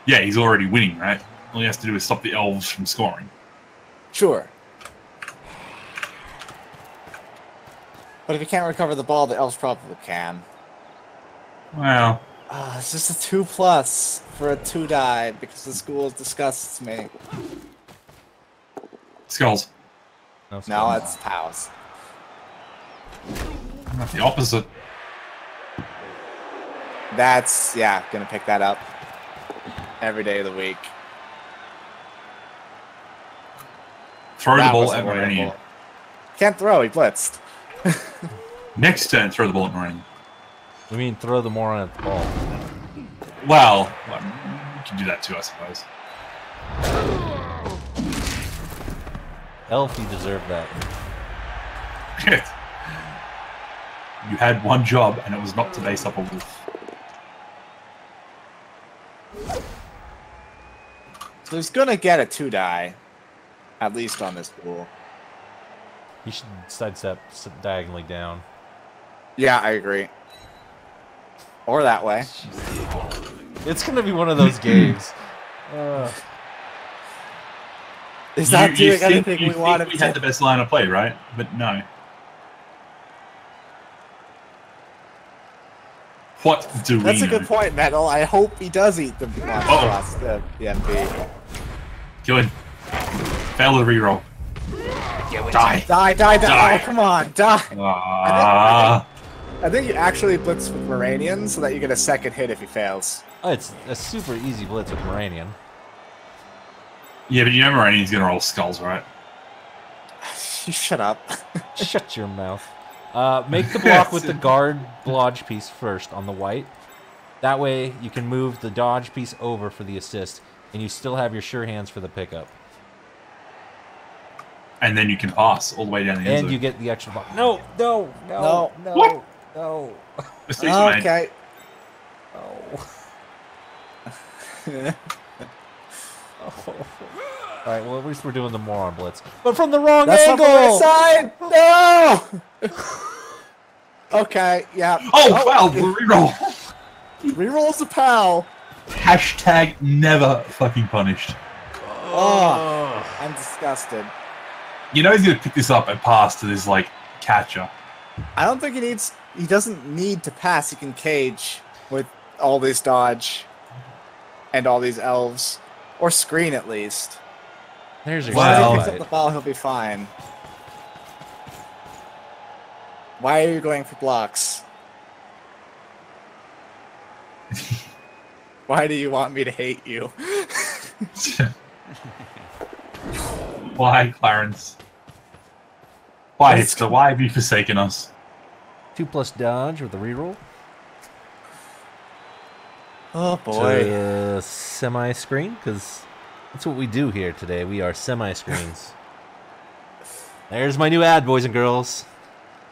Yeah, he's already winning, right? All he has to do is stop the elves from scoring. Sure. But if you can't recover the ball, the elves probably can. Well, It's just a 2+ for a 2-die because the school disgusts me. skulls. No, No, still. it's POWs. Not the opposite. That's, yeah, gonna pick that up every day of the week. Throw the That ball was at Moranian. horrible. Can't throw, he blitzed. Next turn, throw the ball at Moranian. We mean throw the moron at the ball. Well, you can do that too, I suppose. Elf, you deserve that. You had one job, and it was not to base up a wolf. So he's gonna get a 2-die, at least on this pool. You should sidestep diagonally down. Yeah, I agree. Or that way. It's gonna be one of those games. He's not doing think anything we wanted we to. had the best line of play, right? But no. What do we That's a know? good point, Metal. I hope he does eat the across the MP. Good. Fail the reroll. Die. Die. Die. Oh, come on, die. Ah. I think you actually blitz with Moranian so that you get a second hit if he fails. Oh, it's a super easy blitz with Moranian. Yeah, but you know Morani's going to roll skulls, right? You shut up. Shut your mouth. Make the block with the guard blodge piece first on the white. That way you can move the dodge piece over for the assist, and you still have your sure hands for the pickup. And then you can pass all the way down the end And zone. you get the extra block. No. What? No. Mistakes were made. Okay. Oh. All right, well, at least we're doing the moron blitz. But from the wrong That's angle! not the right side! No! Okay, yeah. Oh, wow, the reroll. Rerolls the PAL. Hashtag never fucking punished. Oh, I'm disgusted. You know he's going to pick this up and pass to this, like, catcher. I don't think he doesn't need to pass. He can cage with all this dodge and all these elves. Or screen, at least. There's your As long as he Well- picks up the ball, he'll be fine. Why are you going for blocks? Why do you want me to hate you? Why, Clarence? Why, Hipster? Why have you forsaken us? 2+ dodge with the reroll. Oh To boy. the semi-screen, because that's what we do here today. We are semi-screens. There's my new ad, boys and girls.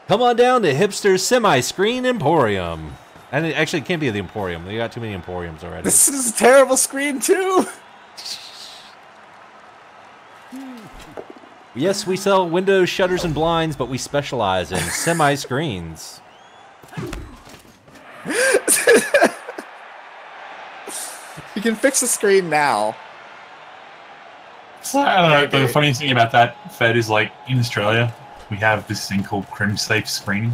Come on down to Hipster's Semi-Screen Emporium. And it actually can't be the Emporium. They got too many Emporiums already. This is a terrible screen too. Yes, we sell windows, shutters, and blinds, but we specialize in semi-screens. You can fix the screen now. So, I don't know, but the funniest thing about that, Fed, is like in Australia, we have this thing called crim safe screening.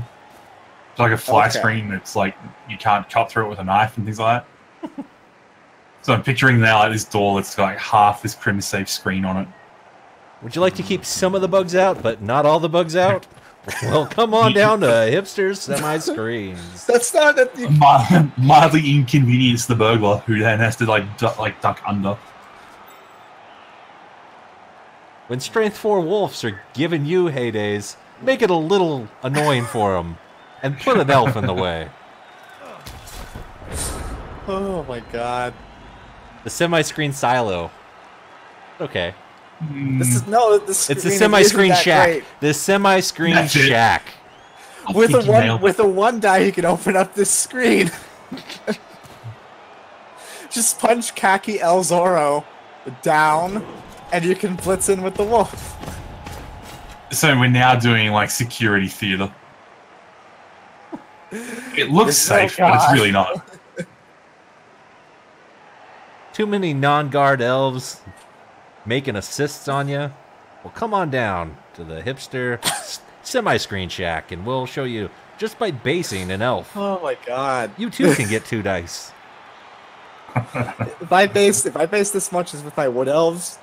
It's like a fly Okay. screen that's like you can't cut through it with a knife and things like that. So I'm picturing now like this door that's got like half this crim safe screen on it. Would you like to keep some of the bugs out, but not all the bugs out? Well, come on down to Hipster's Semi-Screens. That's not that. Mildly inconvenience the burglar, who then has to like duck under. When Strength 4 wolves are giving you heydays, make it a little annoying for them, and put an elf in the way. Oh my god. The semi-screen silo. Okay. This is no. This It's the screen semi-screen isn't that shack. great. The semi-screen That's it. shack. With think you nailed it. a one die, you can open up this screen. Just punch Khaki El Zorro down, and you can blitz in with the wolf. So we're now doing like security theater. It looks It's safe, so but it's God. really not. Too many non-guard elves making assists on you. Well, come on down to the Hipster semi-screen shack, and we'll show you just by basing an elf. Oh my god. You too can get 2 dice. If I base this much as with my wood elves,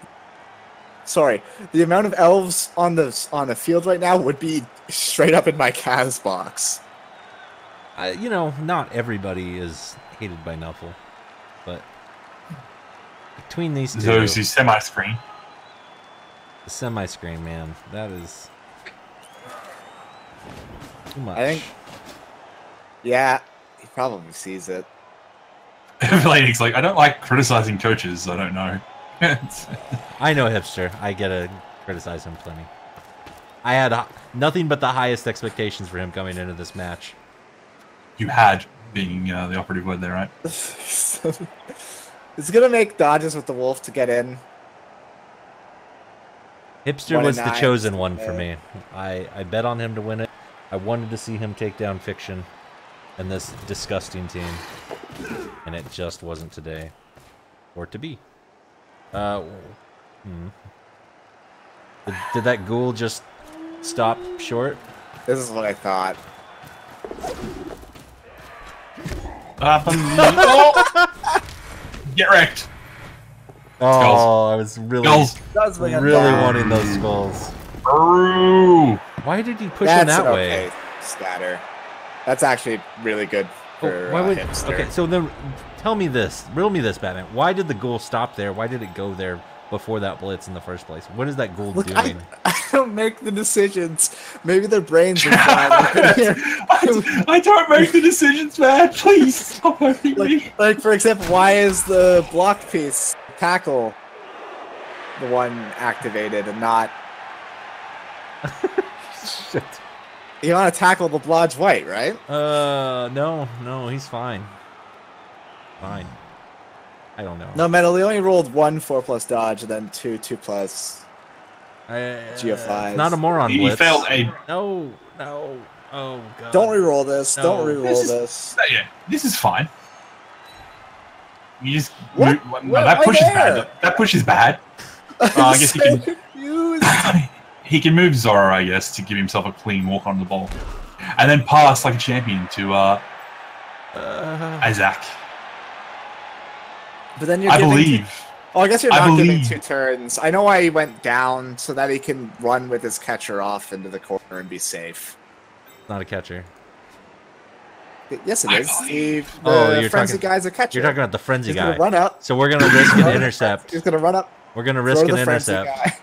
sorry, the amount of elves on the field right now would be straight up in my Cavs box. You know, not everybody is hated by Nuffle, but between these two, Those who semi-screen. the semi-screen, man, that is too much. I think, yeah, he probably sees it. Lane's like, I don't like criticizing coaches. I don't know. I know Hipster. I get to criticize him plenty. I had nothing but the highest expectations for him coming into this match. You had being the operative word there, right? It's gonna make dodges with the wolf to get in. Hipster 1 was and the 9, chosen one for yeah. me. I bet on him to win it. I wanted to see him take down Fiction and this disgusting team. And it just wasn't today. Or to be. Did that ghoul just stop short? This is what I thought. Get wrecked. Oh, I was really, Skulls. Does bring him really down. wanting those skulls. Ooh. Why did he push him That's that an way? okay scatter. That's actually really good for Why would, Hipster. okay, so then tell me this, riddle me this, Batman. Why did the ghoul stop there? Why did it go there before that blitz in the first place? What is that Gould Look, doing? I don't make the decisions. Maybe their brains are fried. I don't make the decisions, man. Please stop hurting me. Like, for example, why is the block piece tackle the one activated and not... Shit. You want to tackle the Blodge White, right? No, he's fine. Fine. I don't know. No, Metal, he only rolled 1 4+ dodge and then 2 2+ GF5. Not a moron He blitz. failed a... No. Oh, God. Don't re-roll this. No. Don't re-roll this. Yeah, this is fine. You just... What? that push is bad. That push is bad. I guess he can... He can move Zoro, I guess, to give himself a clean walk on the ball. And then pass like a champion to Isaac. But then you're I giving... believe. Oh, I guess you're not giving 2 turns. I know why he went down, so that he can run with his catcher off into the corner and be safe. Not a catcher. Yes, it is. You're frenzy talking, guy's a catcher. You're talking about the frenzy He's guy. gonna run up. So we're gonna risk an intercept. He's gonna run up. We're gonna risk an the frenzy intercept. guy.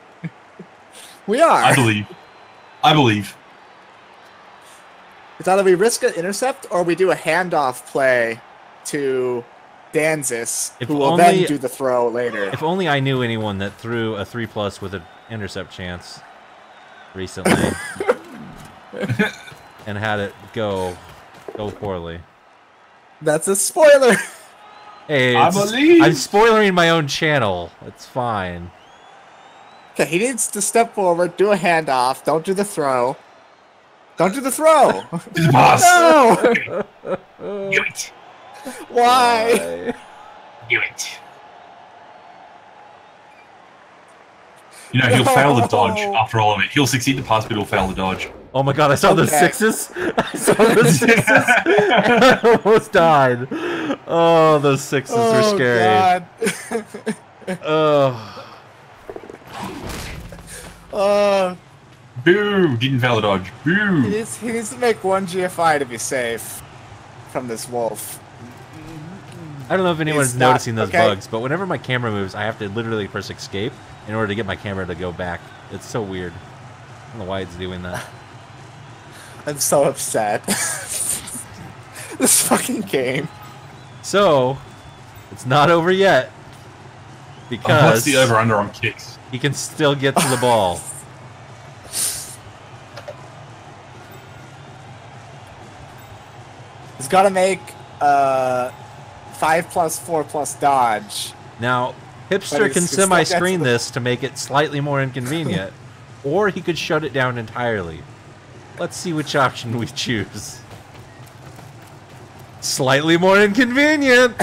We are. I believe. It's either we risk an intercept or we do a handoff play to Danzis, who will then do the throw later. If only I knew anyone that threw a 3+ with an intercept chance recently and had it go poorly. That's a spoiler. Hey, I believe. I'm spoilering my own channel. It's fine. Okay, he needs to step forward, do a handoff. Don't do the throw. Don't do the throw. Pass. No. Do it. Why? Do it. You know, he'll fail the dodge after all of it. He'll succeed the pass, but he'll fail the dodge. Oh my God! I saw the sixes. I saw the sixes. I almost died. Oh, those sixes were scary. God. Boo! Didn't fail the dodge. Boo! He needs to make 1 GFI to be safe from this wolf. I don't know if anyone's He's not- noticing those okay. bugs, but whenever my camera moves, I have to literally press escape in order to get my camera to go back. It's so weird. I don't know why it's doing that. I'm so upset. This fucking game. So, it's not over yet. What's Because the over-under on kicks? he can still get to the ball. He's got to make 5+, 4+ dodge. Now, But Hipster it's can still semi-screen gets- this to make it slightly more inconvenient, or he could shut it down entirely. Let's see which option we choose. Slightly more inconvenient!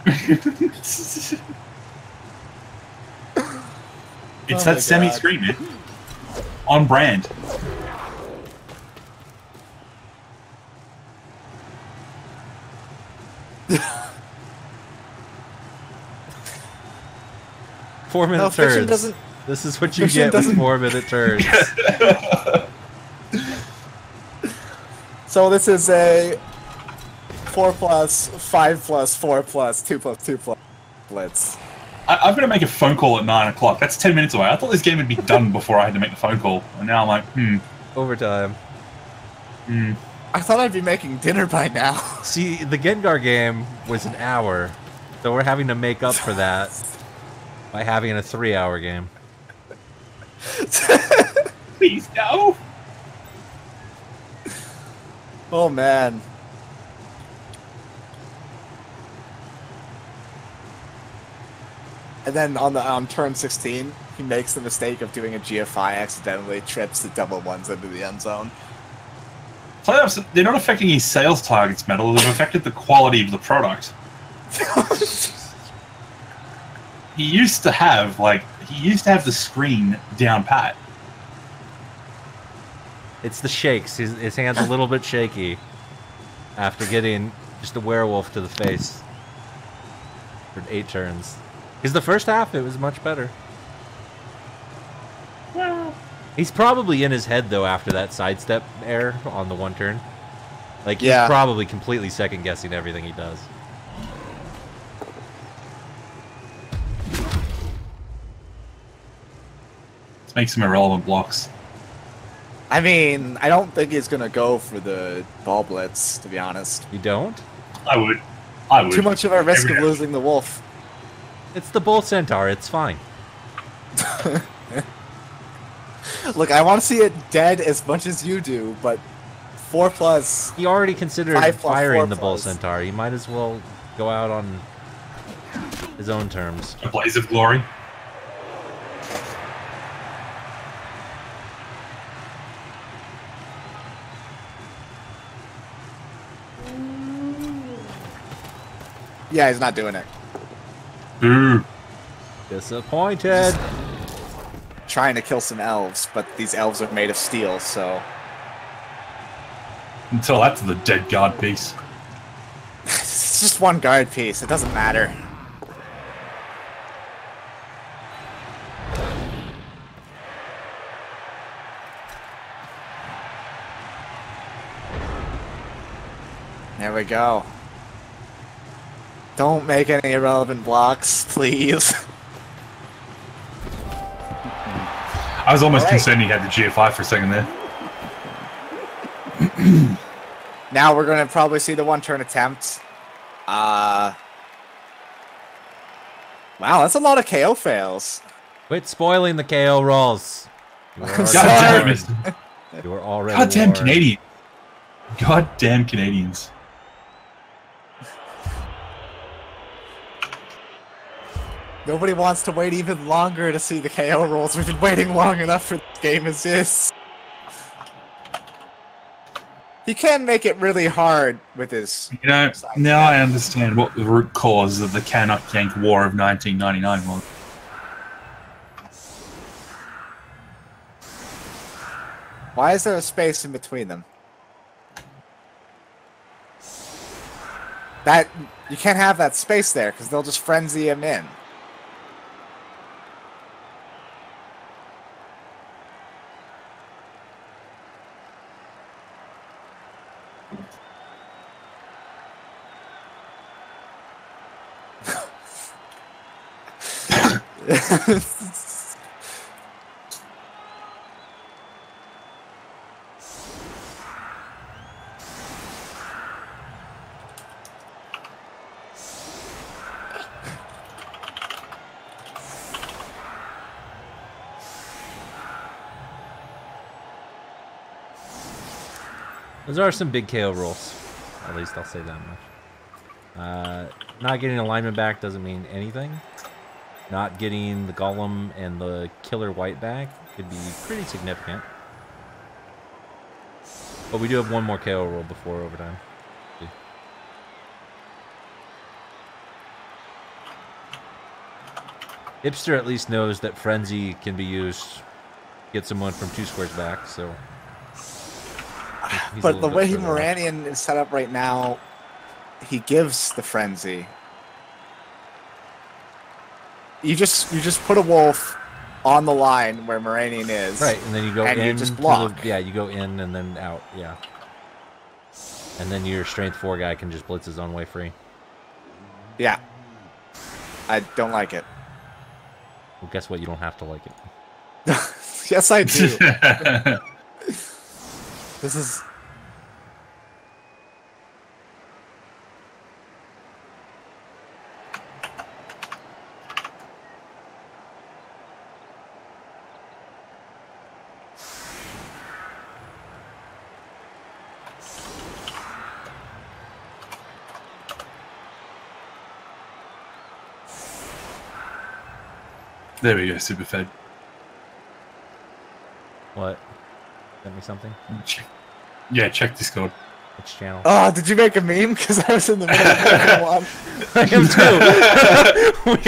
It's Oh my that semi-screen, man. On brand. Four-minute Fiction turns. doesn't. This is what you Fiction get with doesn't- 4-minute turns. So this is a 4+, 5+, 4+, 2+2+ blitz. I've got to make a phone call at 9 o'clock. That's 10 minutes away. I thought this game would be done before I had to make the phone call. And now I'm like, Overtime. I thought I'd be making dinner by now. See, the Gengar game was an hour, so we're having to make up for that by having a 3-hour game. Please, no! Oh man. And then on turn 16, he makes the mistake of doing a GFI accidentally, trips the double ones into the end zone. Playoffs, they're not affecting his sales targets, Metal. They've affected the quality of the product. He used to have the screen down pat. It's the shakes. His hand's a little bit shaky after getting just a werewolf to the face for 8 turns. Because the first half, it was much better. He's probably in his head, though, after that sidestep error on the 1 turn. Like, he's probably completely second-guessing everything he does. make some irrelevant blocks. I mean, I don't think he's gonna go for the ball blitz, to be honest. You don't? I would. I would. Too much of a risk of Every- losing the wolf. It's the bull centaur. It's fine. Look, I want to see it dead as much as you do, but 4+. He already considered 5+, firing the 4+. bull centaur. He might as well go out on his own terms. A blaze of glory. Yeah, he's not doing it. Boo. Disappointed. Trying to kill some elves, but these elves are made of steel, so... Until that's the dead guard piece. It's just one guard piece, it doesn't matter. There we go. Don't make any irrelevant blocks, please. I was almost All right. concerned he had the GFI for a second there. Now we're gonna probably see the one-turn attempt. Wow, that's a lot of KO fails. Quit spoiling the KO rolls. You were already God damn warned. it. You were already Goddamn warned. Canadian. Goddamn Canadians. Nobody wants to wait even longer to see the KO rolls. We've been waiting long enough for this game as is. He can make it really hard with his... You know, now I understand what the root cause of the Canuck Yank War of 1999 was. Why is there a space in between them? That... You can't have that space there, because they'll just frenzy him in. Those are some big KO rolls. At least I'll say that much. Not getting alignment back doesn't mean anything. Not getting the Golem and the Killer White back could be pretty significant. But we do have one more KO roll before overtime. Hipster at least knows that Frenzy can be used to get someone from 2 squares back, so... he's a But little the bit way further off. Moranian is set up right now, he gives the frenzy. You just put a wolf on the line where Moranian is. Right, and then you go and in. you just to block. yeah, you go in and then out. Yeah. And then your strength 4 guy can just blitz his own way free. Yeah. I don't like it. Well, guess what? You don't have to like it. Yes, I do. This is... There we go, Superfed. What? Send me something? Yeah, check Discord. Which channel? Oh, did you make a meme? Because I was in the middle of making one. I am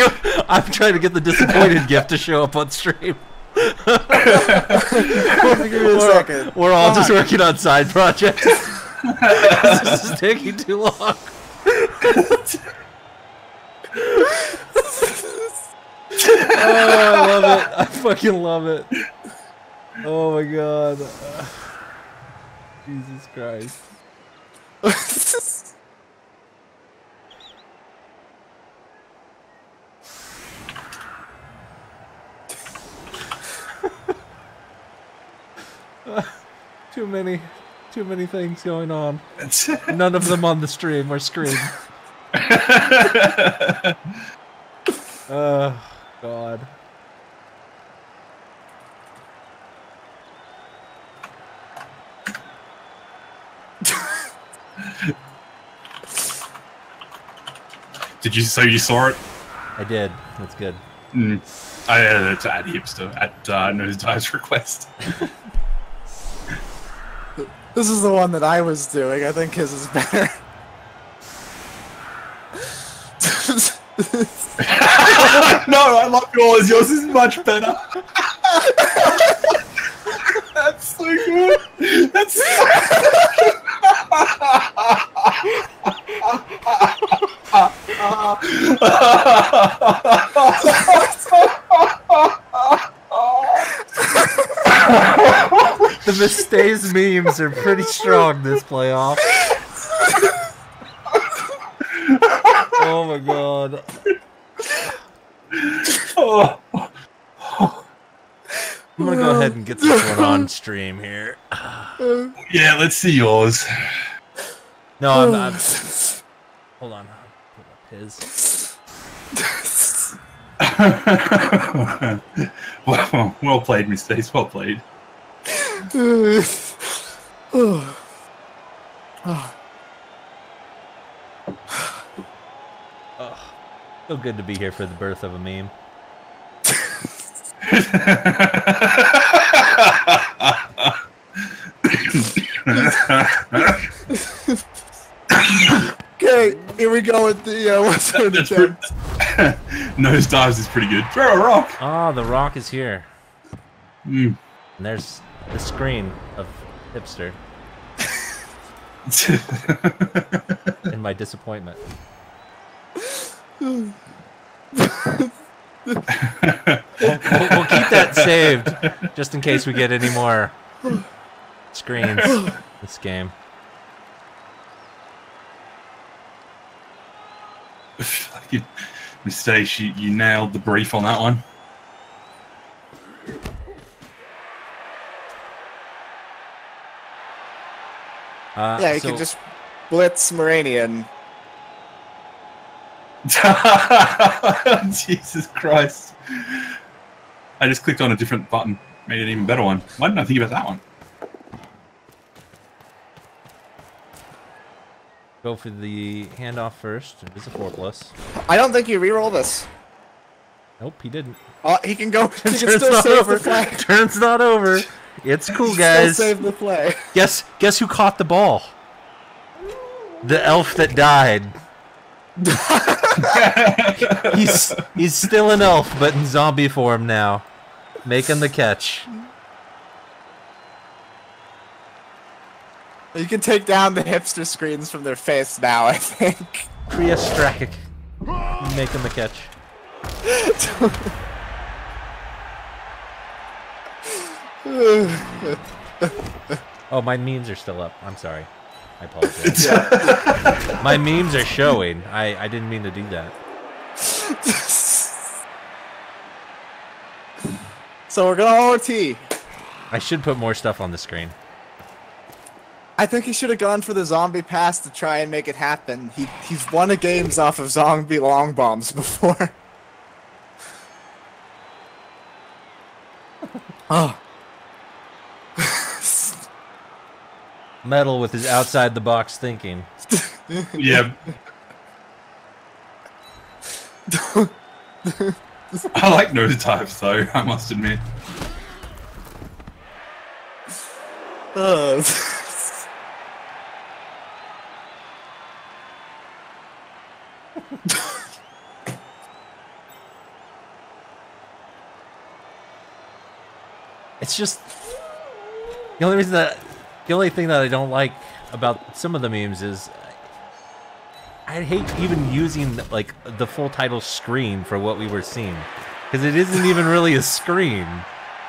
too. I'm trying to get the disappointed gift to show up on stream. Give me a second. We're all just Fuck. working on side projects. This is taking too long. Oh, I love it. I fucking love it. Oh my god. Jesus Christ. Too many things going on. None of them on the stream or screen. Oh, God. So you saw it? I did. That's good. I added it to add hipster at Nosedive's request. This is the one that I was doing. I think his is better. No, I love yours. Yours is much better. That's so good. That's so The Mistays memes are pretty strong this playoff. Oh my God. I'm gonna go ahead and get this one on stream here. Yeah, let's see yours. No, I'm not. Hold on. Pull up his. Well played, Mistays. Well played. So good to be here for the birth of a meme. Okay, here we go with the what's in the chat. Nosedives is pretty good. Throw a rock. Ah, the rock is here. Mm. And there's the screen of hipster in my disappointment. We'll keep that saved just in case we get any more screens this game. Mistake, you nailed the brief on that one. Yeah, you can just blitz Moranian. Jesus Christ. I just clicked on a different button. Made an even better one. Why didn't I think about that one? Go for the handoff first. It is a 4+. I don't think you reroll this. Nope, he didn't. Oh, he can go. He can Turn's still not save over. the play. Turn's not over. It's cool, guys. Still save the play. Guess who caught the ball? The elf that died. he's still an elf, but in zombie form now, making the catch. You can take down the hipster screens from their face now, I think. Priya Strakic making the catch. Oh, my memes are still up. I'm sorry. I apologize. My memes are showing. I didn't mean to do that. So we're going OT. I should put more stuff on the screen. I think he should have gone for the zombie pass to try and make it happen. He's won a games off of zombie long bombs before. Oh. Metal with his outside the box thinking. Yeah. I like Nosedives though, I must admit. It's just the only thing that I don't like about some of the memes is I hate even using like the full title screen for what we were seeing because it isn't even really a screen.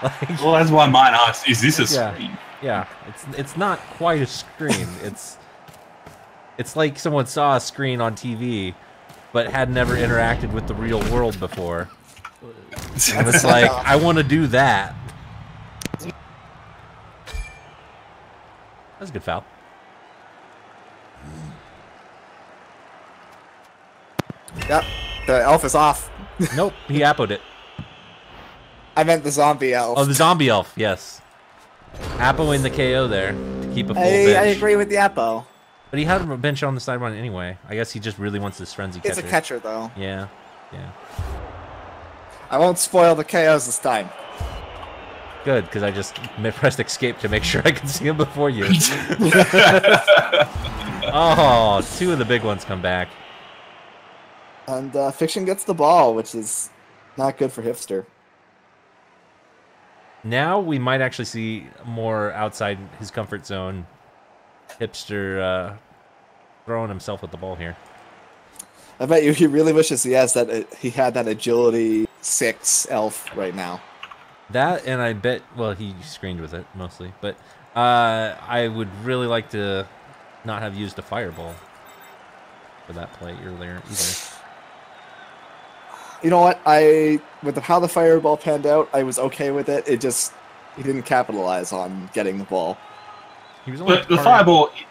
Like, well, that's why mine asked, is this a screen? Yeah, it's not quite a screen. It's like someone saw a screen on TV but had never interacted with the real world before. And it's like, I want to do that. That's a good foul. Yep, the elf is off. Nope, he appoed it. I meant the zombie elf. Oh, the zombie elf, yes. Appoing the KO there to keep a full I bench. agree with the Appo. But he had a bench on the sideline anyway. I guess he just really wants this frenzy catcher. He's a catcher, though. Yeah, yeah. I won't spoil the KOs this time. Good, because I just pressed escape to make sure I could see him before you. Oh, two of the big ones come back. And Fiction gets the ball, which is not good for Hipster. Now we might actually see more outside his comfort zone. Hipster throwing himself with the ball here. I bet you he really wishes he had that agility 6 elf right now. That, and I bet, well, he screened with it mostly, but I would really like to not have used a fireball for that play earlier either. You know what? With how the fireball panned out, I was okay with it. It just he didn't capitalize on getting the ball. He was only the fireball. He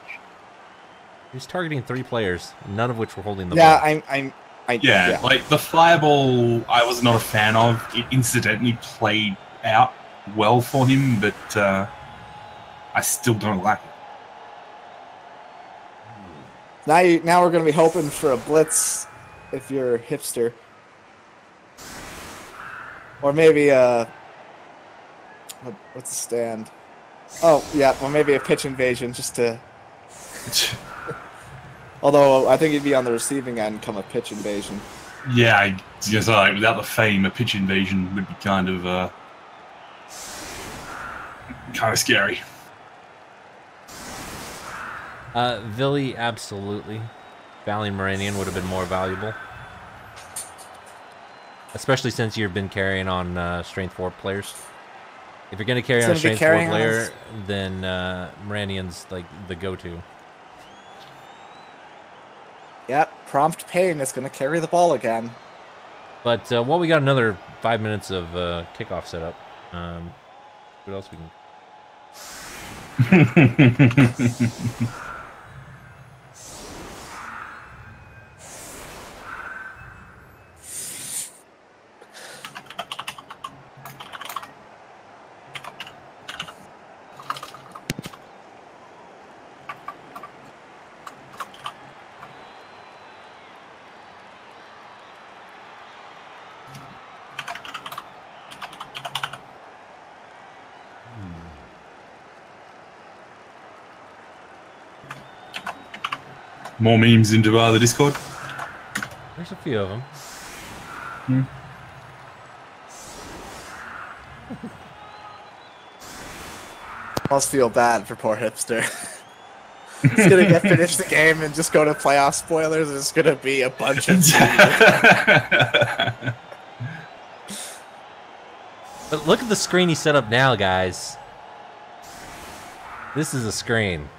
was targeting 3 players, none of which were holding the Yeah, ball. Yeah, like the fireball, I was not a fan of. It incidentally played out well for him, but I still don't like it. Now we're going to be hoping for a blitz if you're Hipster. Or maybe what's the stand? Oh, yeah, or maybe a pitch invasion just to... Although I think he'd be on the receiving end come a pitch invasion. Yeah, I guess like without the fame, a pitch invasion would be kind of scary. Villy, absolutely. Valley Meridian would have been more valuable. Especially since you've been carrying on Strength 4 players. If you're going to carry on a Strength 4 player, then Meridian's like the go-to. Yep, Prompt Pain is going to carry the ball again. But well, we got another 5 minutes of kickoff setup. What else we can... More memes into the Discord? There's a few of them. I almost feel bad for poor Hipster. He's going to finish the game and just go to playoff spoilers. There's going to be a bunch of... But look at the screen he set up now, guys. This is a screen.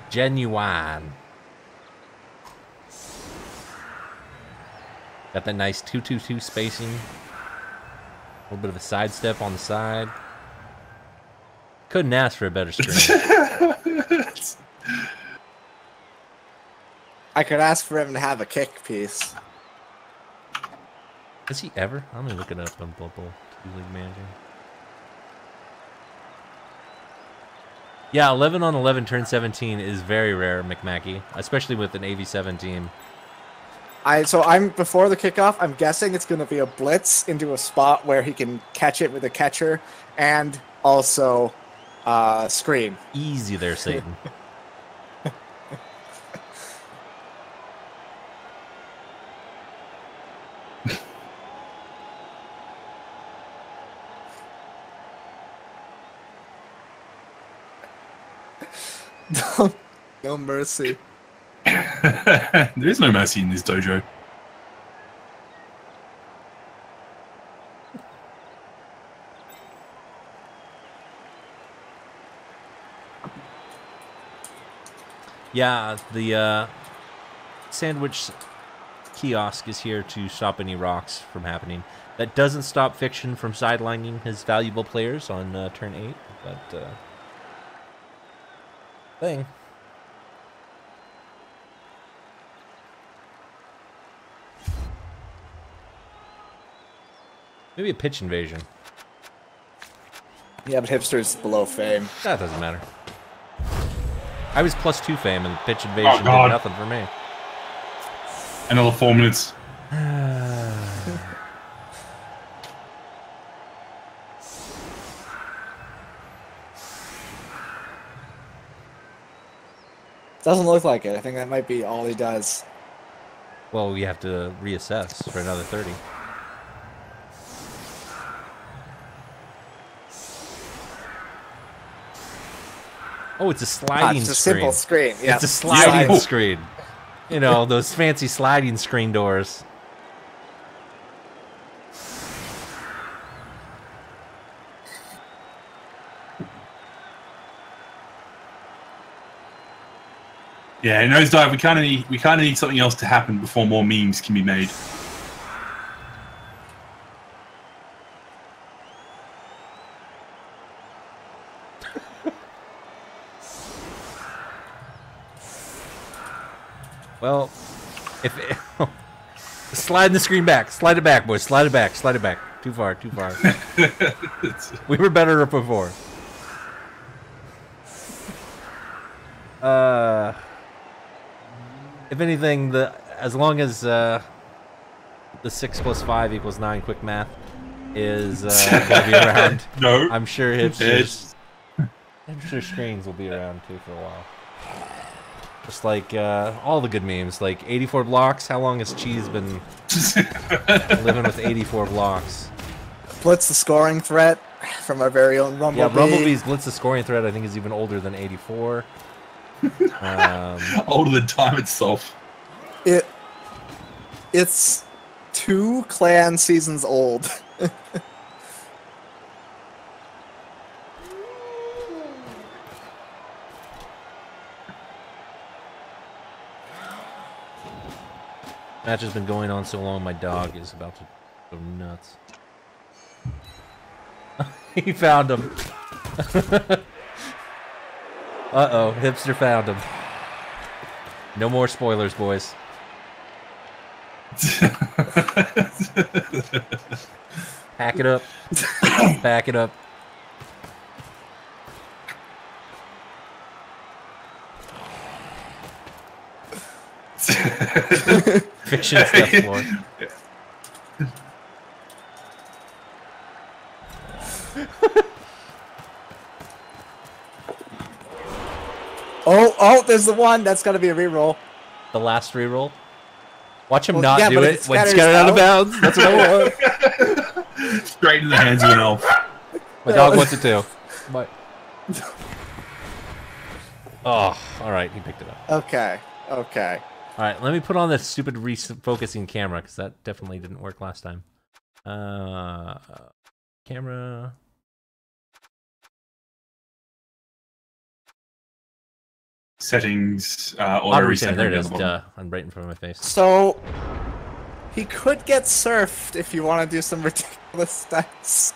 Genuine. Got that nice 2-2-2 spacing. A little bit of a sidestep on the side. Couldn't ask for a better screen. I could ask for him to have a kick piece. Has he ever? I'm gonna look it up on Bubble League Manager. Yeah, 11 on 11 turn 17 is very rare, McMackey, especially with an AV7 team. I'm before the kickoff. I'm guessing it's going to be a blitz into a spot where he can catch it with a catcher and also screen. Easy there, Satan. No mercy. There is no mercy in this dojo. Yeah, the sandwich kiosk is here to stop any rocks from happening. That doesn't stop Fiction from sidelining his valuable players on turn 8, but thing. Maybe a pitch invasion. Yeah, but hipster's below fame. That doesn't matter. I was +2 fame, and pitch invasion did nothing for me. Another 4 minutes. Doesn't look like it. I think that might be all he does. Well, we have to reassess for another 30. Oh, it's a sliding It's a screen. simple screen. Yeah. It's a sliding screen. You know, those fancy sliding screen doors. Yeah, Nosedive, we kind of need something else to happen before more memes can be made. Well, if it, slide the screen back, slide it back, boys, slide it back, slide it back. Too far, too far. We were better before. If anything, as long as the 6 + 5 = 9 quick math is gonna be around. No, I'm sure hipsters. I'm sure screens will be around too for a while. Just like all the good memes, like 84 blocks. How long has Cheese been living with 84 blocks? Blitz the scoring threat from our very own Rumblebee. Yeah, Rumblebee's Blitz the scoring threat I think is even older than 84. Older than time itself. It's 2 clan seasons old. Match has been going on so long, my dog is about to go nuts. He found him. Uh-oh, hipster found him. No more spoilers, boys. Pack it up. Pack it up. Fiction stuff, floor. Oh, there's the one. That's got to be a reroll. The last reroll. Watch him Well, not yeah, do but it it's when it's scattered got it out of out. bounds. That's what I want. Straight in the hands of an elf. My dog wants it too. But... Oh, all right. He picked it up. Okay. All right, let me put on this stupid refocusing camera because that definitely didn't work last time. Camera. Settings. Auto recenter. There it is. Duh. I'm right in front of my face. So he could get surfed if you want to do some ridiculous stats.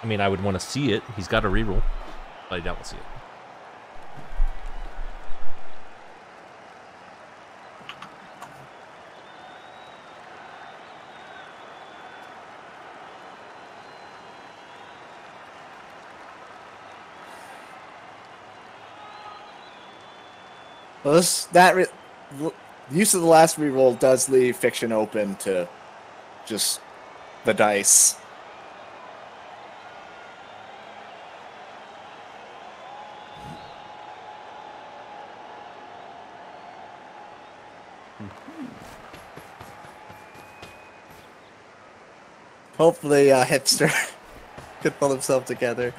I mean, I would want to see it. He's got a reroll, but I doubt we'll see it. Well, use of the last reroll does leave fiction open to just the dice. Hopefully, hipster could pull himself together.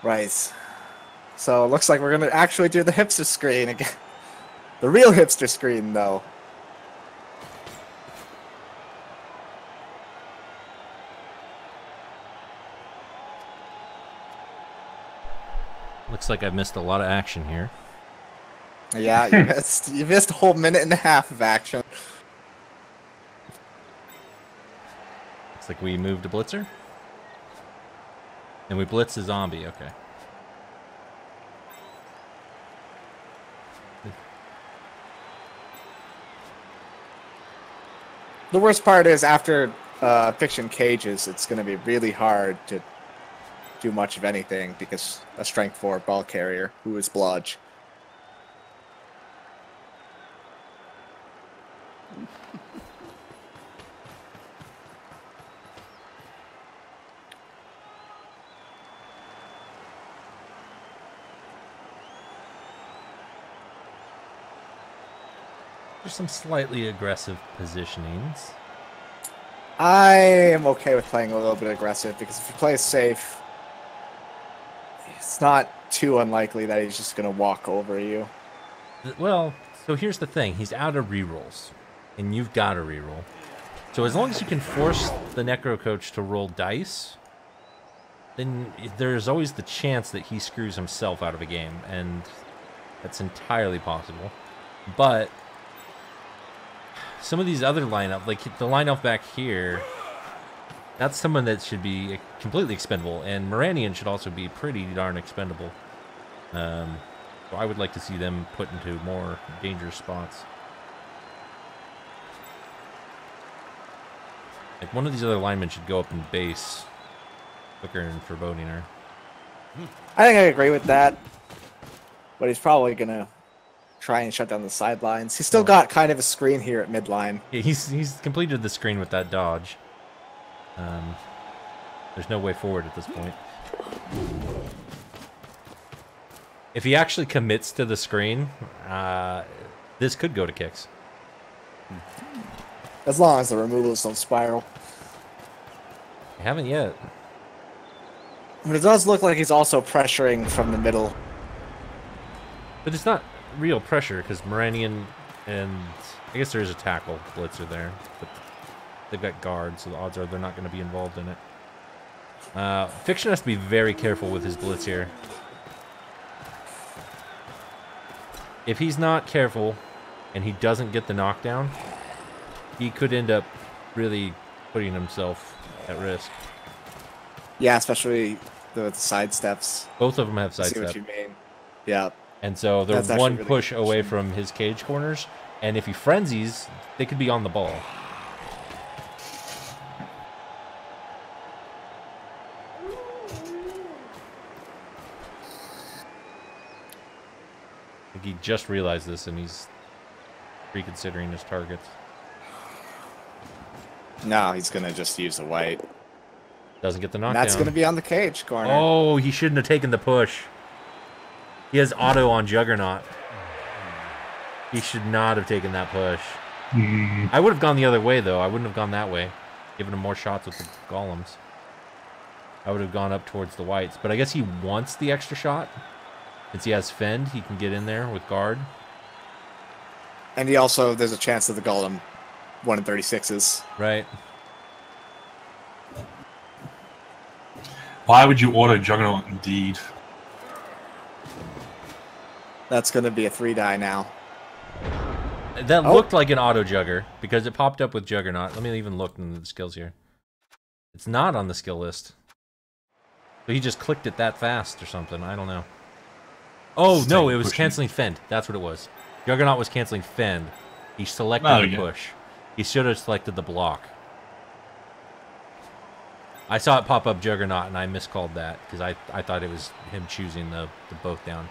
Right. So it looks like we're going to actually do the hipster screen again. The real hipster screen, though. Looks like I've missed a lot of action here. Yeah, you missed a whole minute and a half of action. Looks like we moved a blitzer. And we blitz a zombie, okay. The worst part is after Fiction Cages, it's going to be really hard to do much of anything because a strength 4 ball carrier who is Blodge. There's some slightly aggressive positionings. I am okay with playing a little bit aggressive because if you play safe, it's not too unlikely that he's just going to walk over you. Well, so here's the thing. He's out of rerolls, and you've got a reroll. So as long as you can force the Necro Coach to roll dice, then there's always the chance that he screws himself out of a game, and that's entirely possible. But some of these other lineup, like the lineup back here, that's someone that should be completely expendable, and Moranian should also be pretty darn expendable. So I would like to see them put into more dangerous spots. Like one of these other linemen should go up in base quicker and foreboding her. I think I agree with that, but he's probably going to try and shut down the sidelines. He's still got kind of a screen here at midline. Yeah, he's completed the screen with that dodge. There's no way forward at this point. If he actually commits to the screen, this could go to kicks. As long as the removals don't spiral. I haven't yet. But it does look like he's also pressuring from the middle. But it's not real pressure because Moranian and I guess there is a tackle blitzer there, but they've got guards, so the odds are they're not going to be involved in it. Fiction has to be very careful with his blitz here. If he's not careful and he doesn't get the knockdown, he could end up really putting himself at risk. Yeah, especially the side steps. Both of them have I side see what step. you mean. Yeah. And so they're That's actually one really push good away position. from his cage corners, and if he frenzies, they could be on the ball. I think he just realized this, and he's reconsidering his targets. No, he's going to just use the white. Doesn't get the And knockdown. that's going to be on the cage corner. Oh, he shouldn't have taken the push. He has auto on Juggernaut. He should not have taken that push. I would have gone the other way, though. I wouldn't have gone that way. Given him more shots with the golems. I would have gone up towards the whites. But I guess he wants the extra shot. Since he has Fend, he can get in there with guard. And he also, there's a chance that the golem 1 in 36s. Right. Why would you auto Juggernaut indeed? That's going to be a 3-die now. That looked like an auto jugger because it popped up with Juggernaut. Let me even look in the skills here. It's not on the skill list. So he just clicked it that fast or something. I don't know. Oh, no, it was pushing. canceling Fend. That's what it was. Juggernaut was canceling Fend. He selected the push. He should have selected the block. I saw it pop up Juggernaut, and I miscalled that because I thought it was him choosing the both down.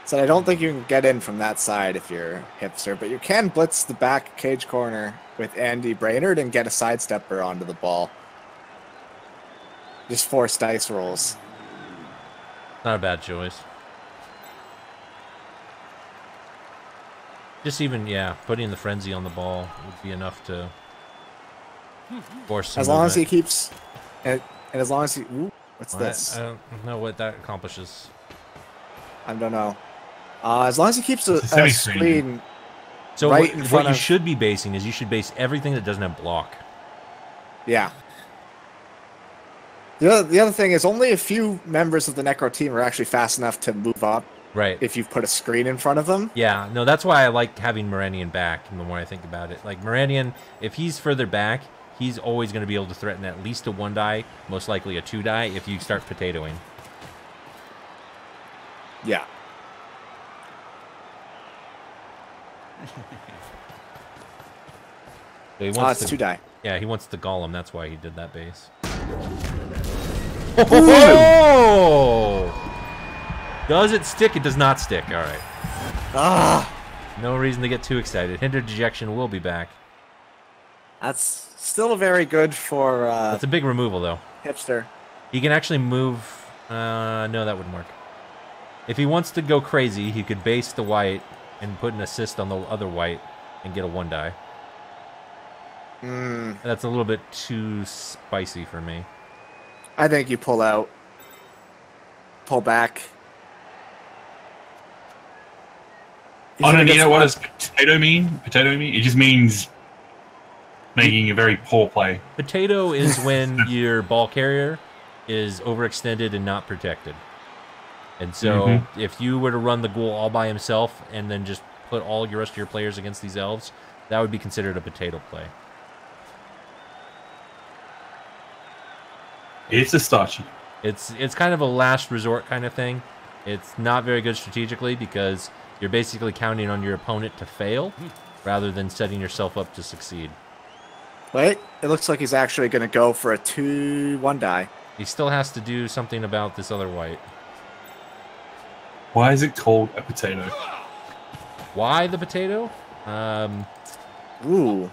So I don't think you can get in from that side if you're hipster, but you can blitz the back cage corner with Andy Brainerd and get a sidestepper onto the ball. Just force dice rolls. Not a bad choice. Just even, yeah, putting the frenzy on the ball would be enough to force some As long as he movement. keeps, and as long as he, ooh, What's Well, this? I don't know what that accomplishes. I don't know. As long as he keeps a semi-screen. screen So right in what front you of... should be basing is you should base everything that doesn't have block. Yeah. The other thing is only a few members of the Necro team are actually fast enough to move up Right. if you've put a screen in front of them. Yeah, no, that's why I like having Moranian back, the more I think about it. Like, Moranian, if he's further back, he's always going to be able to threaten at least a 1-die, most likely a 2-die, if you start potatoing. Yeah. So he wants It's to, 2-die. yeah, he wants the golem, that's why he did that base. Oh! Does it stick? It does not stick. All right. Ah, No reason to get too excited. Hinder dejection will be back. that's still very good for That's a big removal, though. Hipster. He can actually move... no, that wouldn't work. If he wants to go crazy, he could base the white and put an assist on the other white and get a 1-die. That's a little bit too spicy for me. I think you pull out. Pull back. Oh, no, you know what does potato mean? Potato mean? It just means making a very poor play. Potato is when your ball carrier is overextended and not protected. And so if you were to run the ghoul all by himself and then just put all your rest of your players against these elves, that would be considered a potato play. It's a starchy. It's kind of a last resort kind of thing. It's not very good strategically because you're basically counting on your opponent to fail rather than setting yourself up to succeed. Wait, it looks like he's actually going to go for a 2-1-die. He still has to do something about this other white. Why is it called a potato? Why the potato? Ooh.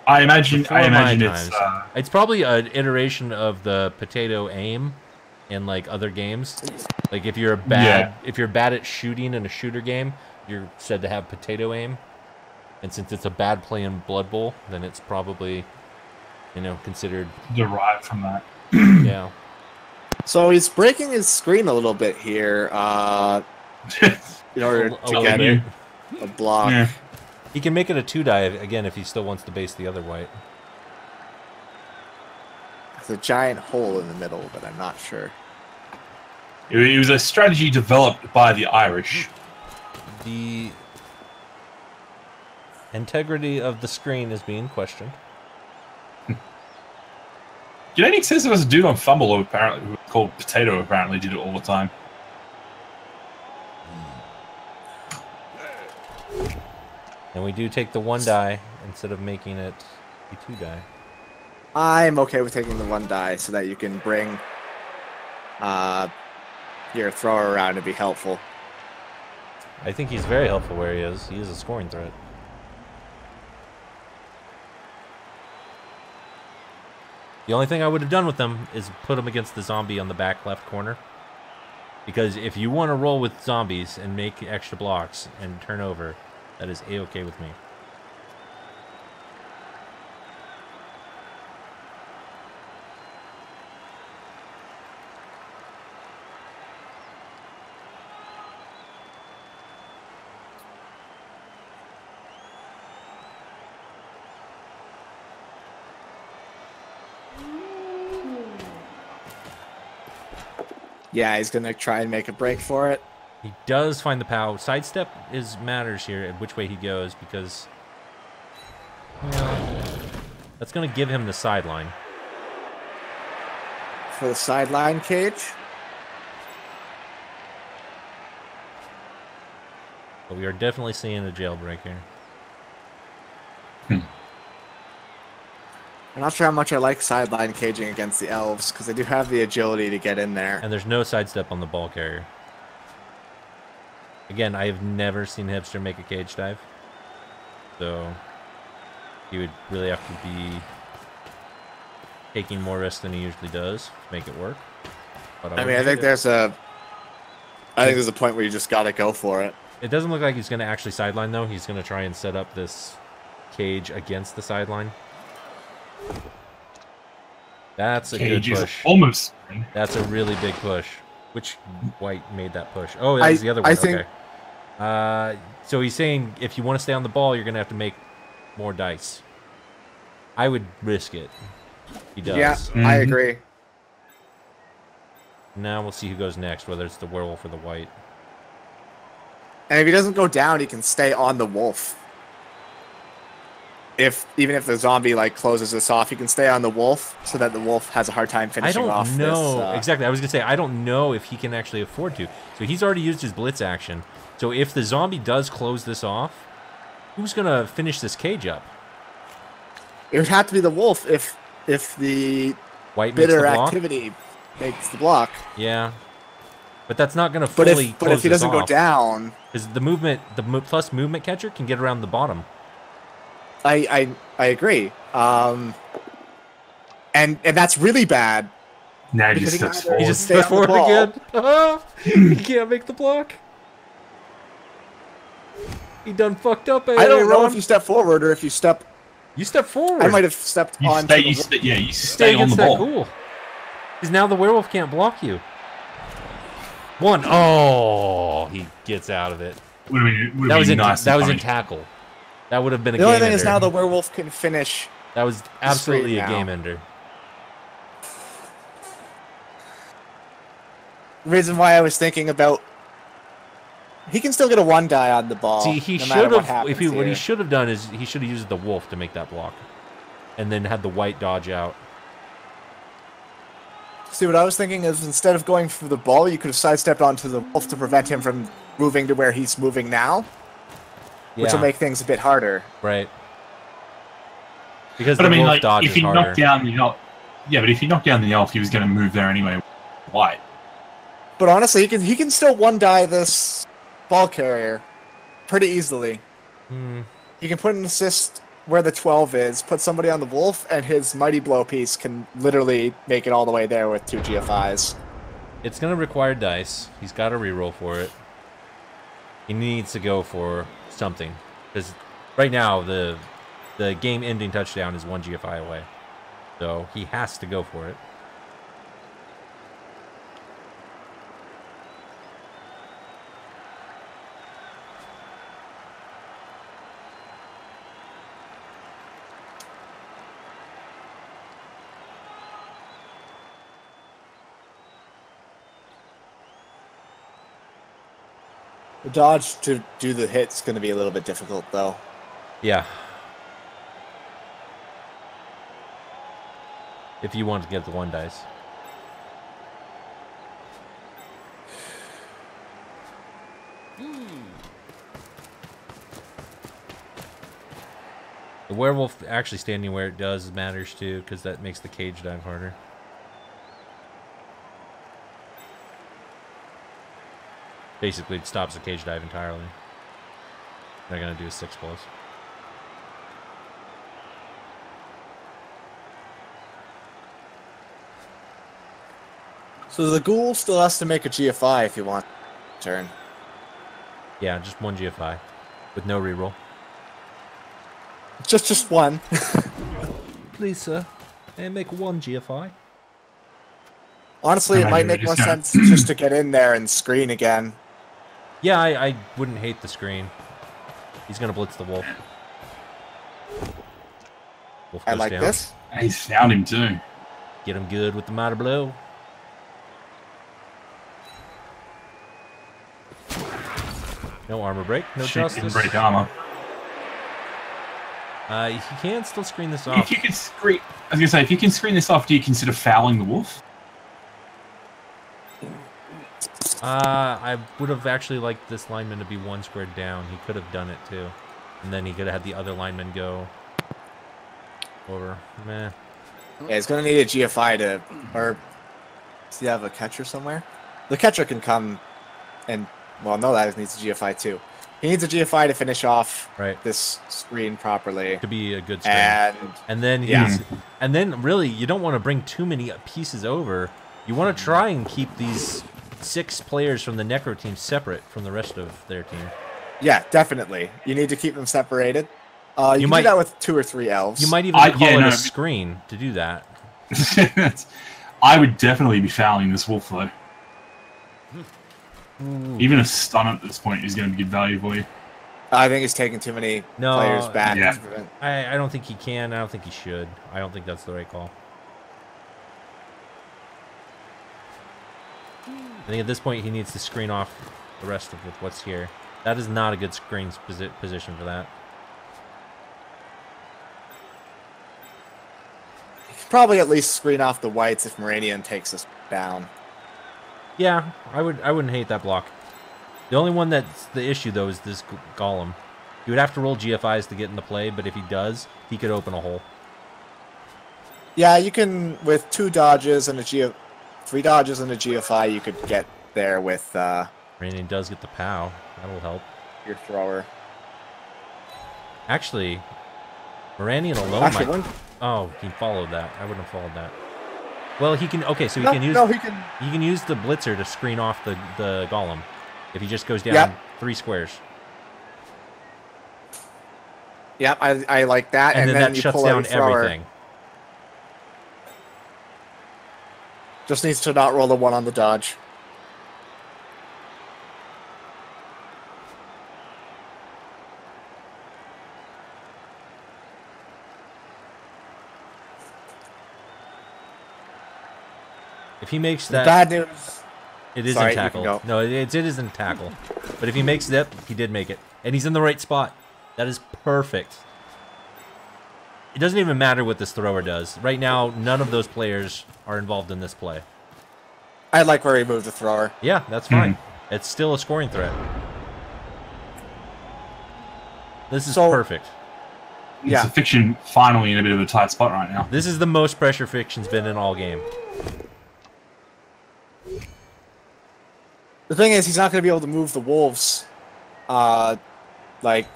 I imagine Before my it's... times. It's probably an iteration of the potato aim in like other games. Like if you're if you're bad at shooting in a shooter game, you're said to have potato aim. And since it's a bad play in Blood Bowl, then it's probably, you know, considered derived from that. yeah. So he's breaking his screen a little bit here in order to get a block. Yeah. He can make it a 2-die again if he still wants to base the other white. There's a giant hole in the middle, but I'm not sure. It was a strategy developed by the Irish. The integrity of the screen is being questioned. Genetic says there was a dude on Fumble who apparently who was called Potato apparently did it all the time. And we do take the 1-die instead of making it a 2-die. I'm okay with taking the 1-die so that you can bring your thrower around and be helpful. I think he's very helpful where he is. He is a scoring threat. The only thing I would have done with them is put him against the zombie on the back left corner. Because if you want to roll with zombies and make extra blocks and turn over, that is A-okay with me. Yeah, he's going to try and make a break for it. He does find the POW. Sidestep matters here, which way he goes, because that's going to give him the sideline. For the sideline cage. But we are definitely seeing a jailbreak here. I'm not sure how much I like sideline caging against the elves, because they do have the agility to get in there. And there's no sidestep on the ball carrier. Again, I have never seen Hipster make a cage dive. So he would really have to be taking more risk than he usually does to make it work. But I think there's a point where you just got to go for it. It doesn't look like he's going to actually sideline, though. He's going to try and set up this cage against the sideline. That's a good Cage is push. almost. That's a really big push. Which white made that push? Oh, that was the other one. Okay. So he's saying if you want to stay on the ball, you're going to have to make more dice. I would risk it. He does. Yeah, I agree. Now we'll see who goes next, whether it's the werewolf or the white. And if he doesn't go down, he can stay on the wolf. Even if the zombie like closes this off, he can stay on the wolf so that the wolf has a hard time finishing off this. I don't know. Exactly. I was going to say, I don't know if he can actually afford to. So he's already used his blitz action. So if the zombie does close this off, who's going to finish this cage up? It would have to be the wolf if the white bitter activity makes the block. Yeah. But that's not going to fully But if he doesn't go down... Because the plus movement catcher can get around the bottom. I agree. And that's really bad. Now he just steps forward. He just steps forward again. He can't make the block. He done fucked up. I don't know if you step forward or if you step... You step forward. I might have stepped on. You stay on the ball. Cool. Because now the werewolf can't block you. One. Oh, he gets out of it. That was in tackle. That would have been a game ender. The only thing is now the werewolf can finish. That was absolutely a game ender. The reason why I was thinking about... He can still get a 1 die on the ball. See, he should have. What he should have done is he should have used the wolf to make that block, and then had the white dodge out. See, what I was thinking is instead of going for the ball, you could have sidestepped onto the wolf to prevent him from moving to where he's moving now, which will make things a bit harder. Right. Because the wolf dodge is harder. Knocked down the elf, but if he knocked down the elf, he was going to move there anyway. White. But honestly, he can still 1 die this ball carrier pretty easily. He can put an assist where the 12 is, put somebody on the wolf, and his mighty blow piece can literally make it all the way there with 2 GFIs. It's going to require dice. He's got to reroll for it. He needs to go for something. Because right now, the game-ending touchdown is 1 GFI away. So he has to go for it. The dodge to do the hit's going to be a little bit difficult, though. Yeah. If you want to get the 1 dice. The werewolf actually standing where it does matters too, because that makes the cage dive harder. Basically, it stops the cage dive entirely. They're going to do a 6+. So the ghoul still has to make a GFI if you want turn. Yeah, just 1 GFI with no reroll. Just 1. Please, sir. And make 1 GFI. Honestly, it might make more sense just to get in there and screen again. Yeah, I wouldn't hate the screen. He's going to blitz the wolf. Wolf I like down. this. He found him too. Get him good with the mighty blow. No armor break, no justice. Didn't break armor. He can still screen this off. If you can screen, I was gonna say, if you can screen this off, do you consider fouling the wolf? I would have actually liked this lineman to be 1 squared down. He could have done it too, and then he could have had the other lineman go over. Meh. Yeah, he's gonna need a GFI to, or does he have a catcher somewhere? The catcher can come and, well, no, that needs a GFI too. He needs a GFI to finish off this screen properly. To be a good screen. And then and then really you don't want to bring too many pieces over. You want to try and keep these 6 players from the Necro team separate from the rest of their team. Yeah, definitely. You need to keep them separated. You might do that with 2 or 3 elves. You might even call it a screen to do that. I would definitely be fouling this wolf, though. Even a stun at this point is going to be good value for you. I think he's taking too many players back. Yeah. I don't think he can. I don't think he should. I don't think that's the right call. I think at this point he needs to screen off the rest of what's here. That is not a good screen position for that. He could probably at least screen off the whites if Moranian takes us down. Yeah, I wouldn't hate that block. The only one that's the issue though is this golem. You would have to roll GFIs to get into play, but if he does, he could open a hole. Yeah, you can with 2 dodges and 3 dodges and a GFI. You could get there with. Moranian does get the POW. That'll help. Your thrower. Actually, Moranian alone might. Oh, he followed that. I wouldn't have followed that. Well, he can. Okay, so he can use. No, he can use the blitzer to screen off the golem if he just goes down 3 squares. Yep, I like that. And then that you shuts pull down thrower. everything. Just needs to not roll the 1 on the dodge. If he makes that, bad news. It isn't Sorry, tackle. No, it isn't tackle. But if he makes it, he did make it, and he's in the right spot. That is perfect. It doesn't even matter what this thrower does. Right now, none of those players are involved in this play. I like where he moved the thrower. Yeah, that's fine. It's still a scoring threat. This is perfect. It's a Fiction finally in a bit of a tight spot right now. This is the most pressure Fiction's been in all game. The thing is, he's not going to be able to move the wolves, like,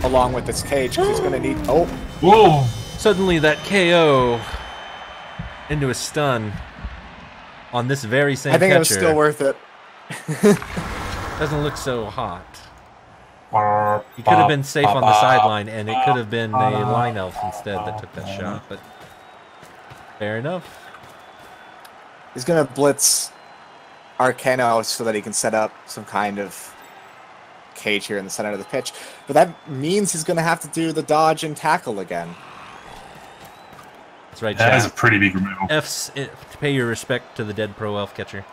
along with this cage, because he's going to need... Oh! Whoa! Suddenly that KO into a stun on this very same catcher. I think it was still worth it. Doesn't look so hot. He could have been safe on the sideline, and it could have been a line elf instead that took that shot, but fair enough. He's going to blitz Arcano so that he can set up some kind of cage here in the center of the pitch. But that means he's going to have to do the dodge and tackle again. That's right, That is a pretty big removal. F's to pay your respect to the dead pro elf catcher.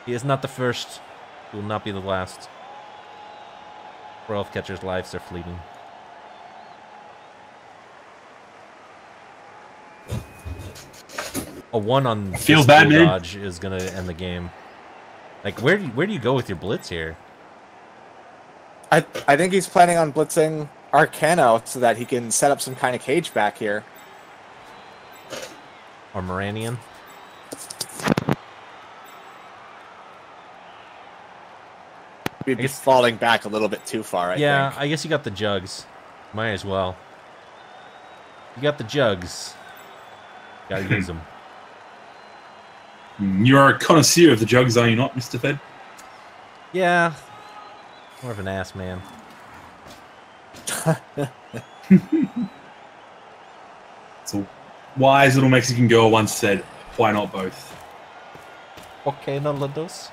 He is not the first. He will not be the last. Pro elf catchers' lives are fleeting. A 1 on feels bad, man. Dodge is gonna end the game. Like, where do you go with your blitz here? I think he's planning on blitzing Arcano so that he can set up some kind of cage back here. Or Moranian. We'd be falling back a little bit too far, I think. I guess you got the jugs. Might as well. You got the jugs. Gotta use them. You're a connoisseur of the jugs, are you not, Mr. Fed? Yeah. More of an ass man. So, wise little Mexican girl once said, why not both? Okay, no los dos.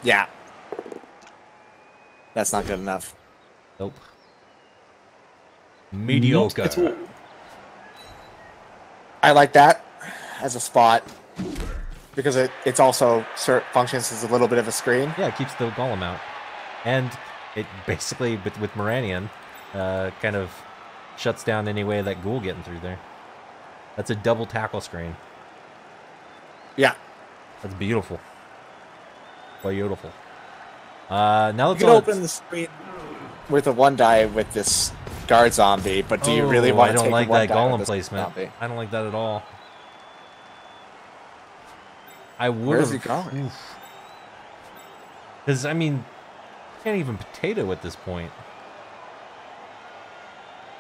Yeah. That's not good enough. Nope. Mediocre. I like that as a spot because it's also functions as a little bit of a screen. Yeah, it keeps the golem out. And it basically, with Moranian, kind of shuts down any way that ghoul getting through there. That's a double tackle screen. Yeah. That's beautiful. Beautiful. Now let's you can open the screen with a 1-die with this guard zombie, but do you really want to take I don't like that golem placement? Zombie? I don't like that at all. I would. Where's he going? Because I mean, you can't even potato at this point.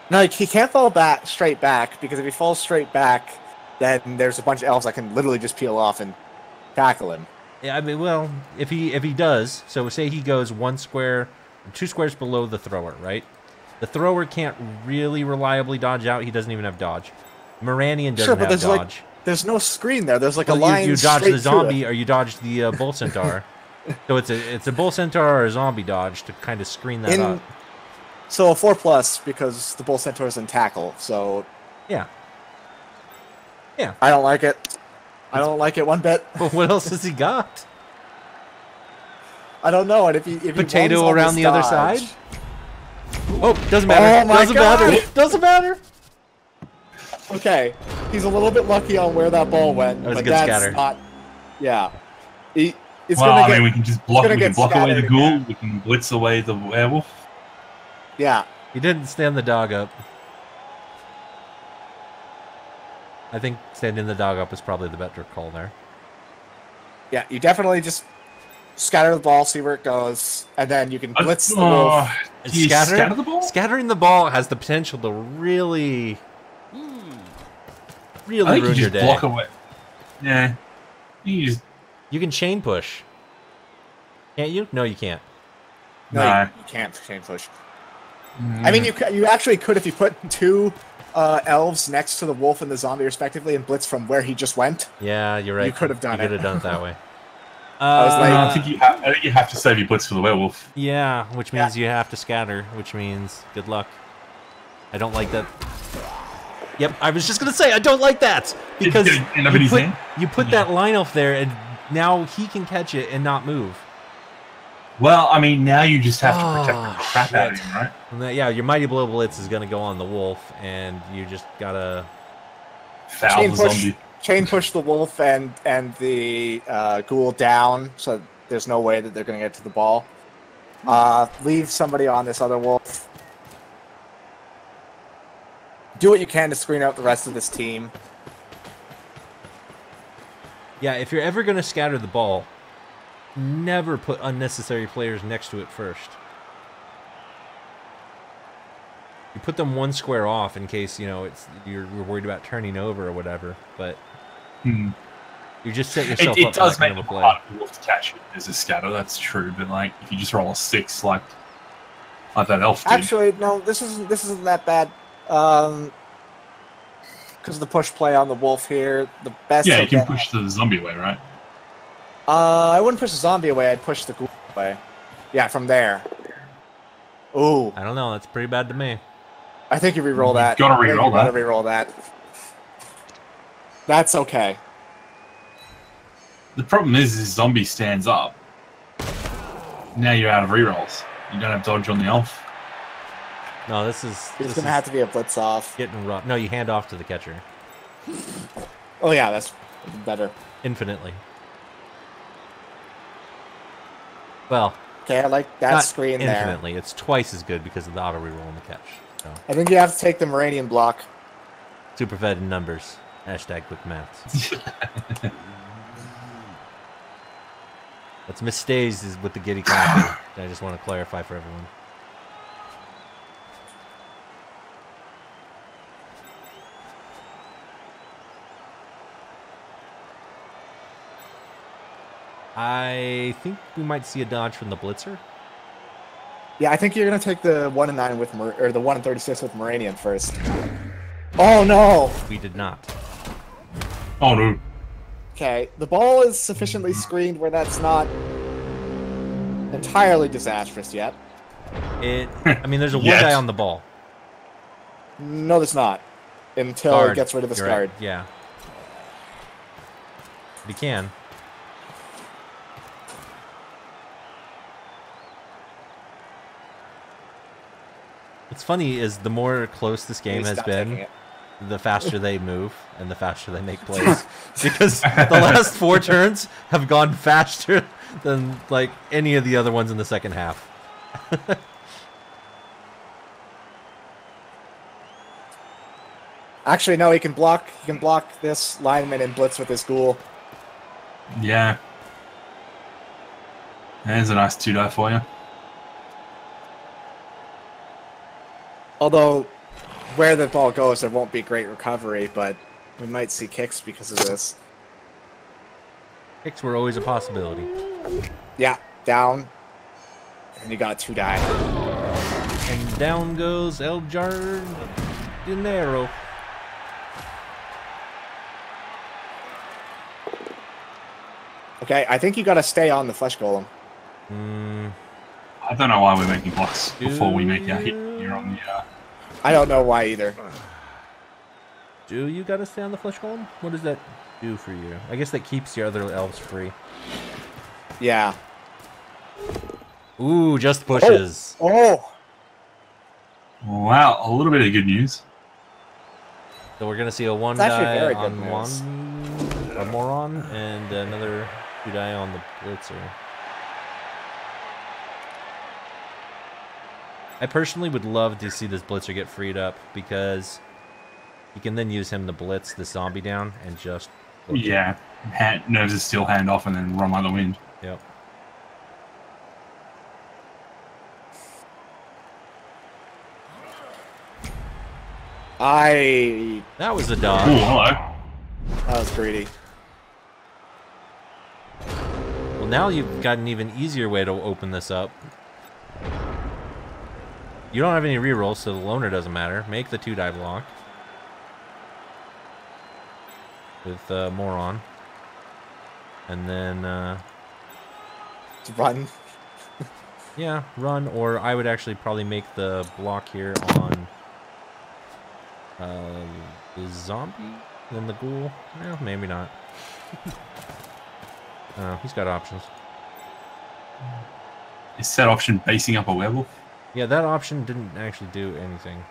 No, he can't fall straight back because if he falls straight back, then there's a bunch of elves that can literally just peel off and tackle him. Yeah, I mean, well, if he does, so say he goes 1 square 2 squares below the thrower, right? The thrower can't really reliably dodge out. He doesn't even have dodge. Moranian doesn't have dodge. There's no screen there. There's like a line. You dodge straight the zombie, or you dodge the bull centaur. So it's a bull centaur or a zombie dodge to kind of screen that up. So a 4+ because the bull centaur is in tackle. So yeah. I don't like it. I don't like it one bit. But what else has he got? I don't know. And if he potato around the other side. Oh, doesn't matter. Oh my God. Doesn't matter. Okay, he's a little bit lucky on where that ball went, that was but a good that's scatter. not. Yeah, it's well, gonna we can just block. We can block away the ghoul. We can blitz away the werewolf. Yeah, he didn't stand the dog up. I think standing the dog up is probably the better call there. Yeah, you definitely just scatter the ball, see where it goes, and then you can blitz the wolf. Scatter the ball? Scattering the ball has the potential to really ruin your day. Block away. Yeah. You can chain push. Can't you? No, you can't. No, you can't chain push. I mean, you actually could if you put 2 elves next to the wolf and the zombie respectively and blitz from where he just went. Yeah, you're right. You could have done it. You could have done it that way. I think you have to save your blitz for the werewolf. Yeah, which means you have to scatter, which means good luck. I don't like that. Yep, I was just going to say, I don't like that! Because you put that line off there, and now he can catch it and not move. Well, I mean, now you just have to protect the crap out of him, right? And yeah, your Mighty Blow Blitz is going to go on the wolf, and you just got to... foul the zombie. Chain push the wolf and the ghoul down, so there's no way that they're going to get to the ball. Leave somebody on this other wolf. Do what you can to screen out the rest of this team. Yeah, if you're ever going to scatter the ball, never put unnecessary players next to it first. You put them 1 square off in case, you're worried about turning over or whatever, but you just set yourself up. It does make it hard for the wolf to catch it as a scatter, that's true, but like if you just roll a 6 like that elf did. Actually, no, this isn't that bad. Because of the push play on the wolf here, the best. Yeah, you can push the zombie away, right? I wouldn't push the zombie away. I'd push the ghoul away. Yeah, from there. Ooh. I don't know. That's pretty bad to me. I think you re-roll that. Gotta re-roll that. Gotta re-roll that. That's okay. The problem is zombie stands up. Now you're out of re-rolls. You don't have dodge on the elf. No, this is... It's going to have to be a blitz off. Getting rough. No, you hand off to the catcher. Oh, yeah, that's better. Infinitely. Well... Okay, I like that screen there. Infinitely. It's twice as good because of the auto reroll and the catch. So. I think you have to take the Moranian block. Superfed in numbers. Hashtag quick maths. That's Miss Stays is with the giddy clapping. I just want to clarify for everyone. I think we might see a dodge from the blitzer. Yeah, I think you're gonna take the 1-9 with or the 1-36 with Moranian first. Oh no! We did not. Oh no. Okay, the ball is sufficiently screened where that's not entirely disastrous yet. I mean, there's a one guy on the ball. No, there's not. Until it gets rid of this guard. Right. Yeah. But he can. What's funny is the more close this game has been, the faster they move and the faster they make plays. Because the last 4 turns have gone faster than like any of the other ones in the second half. Actually, no, he can block this lineman and blitz with his ghoul. Yeah. There's a nice 2-die for you. Although, where the ball goes, there won't be great recovery, but we might see kicks because of this. Kicks were always a possibility. Yeah, down. And you got a 2-die. And down goes El Jardinero. Okay, I think you gotta stay on the flesh golem. I don't know why we're making blocks before we make our hit here on the... I don't know why either. Do you gotta stay on the flesh golem? What does that do for you? I guess that keeps your other elves free. Yeah. Ooh, just pushes. Oh! Wow, a little bit of good news. So we're gonna see a 1-die on a Moron and another 2-die on the Blitzer. I personally would love to see this Blitzer get freed up because you can then use him to blitz the zombie down and just... Yeah, nerves of steel hand off and then run like the wind. Yep. That was a dodge. Ooh, hello. That was greedy. Well, now you've got an even easier way to open this up. You don't have any rerolls, so the loner doesn't matter. Make the 2-die block. With Moron. And then... Run. Yeah, run, or I would actually probably make the block here on... the zombie? Then the ghoul? No, maybe not. He's got options. Is that option basing up a werewolf? Yeah, that option didn't actually do anything,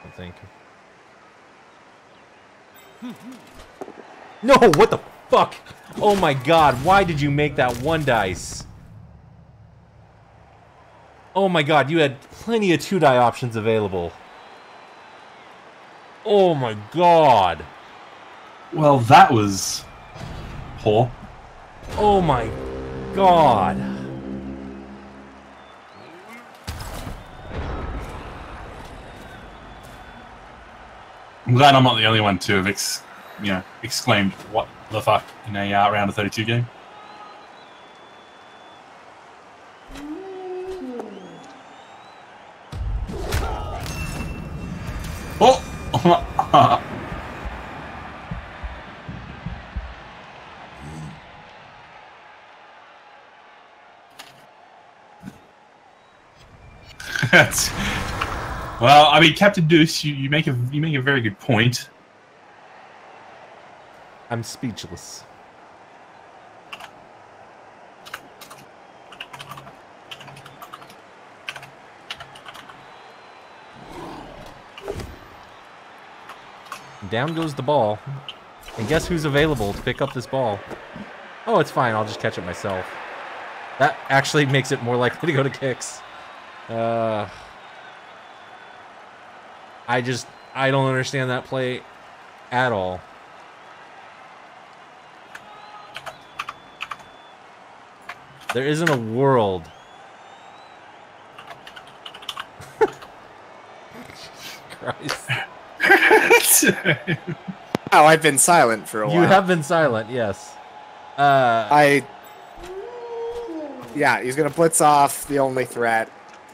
I think. No, what the fuck? Oh my god, why did you make that 1 dice? Oh my god, you had plenty of 2-die options available. Oh my god. Well, that was poor. Oh my god. I'm glad I'm not the only one to have exclaimed, what the fuck, in a round of 32 game. Oh! That's... Well, I mean, Captain Deuce, you make a very good point. I'm speechless. Down goes the ball. And guess who's available to pick up this ball? Oh, it's fine. I'll just catch it myself. That actually makes it more likely to go to kicks. I don't understand that play at all. There isn't a world. Christ. Oh, I've been silent for a while. You have been silent, yes. Yeah, he's gonna blitz off the only threat.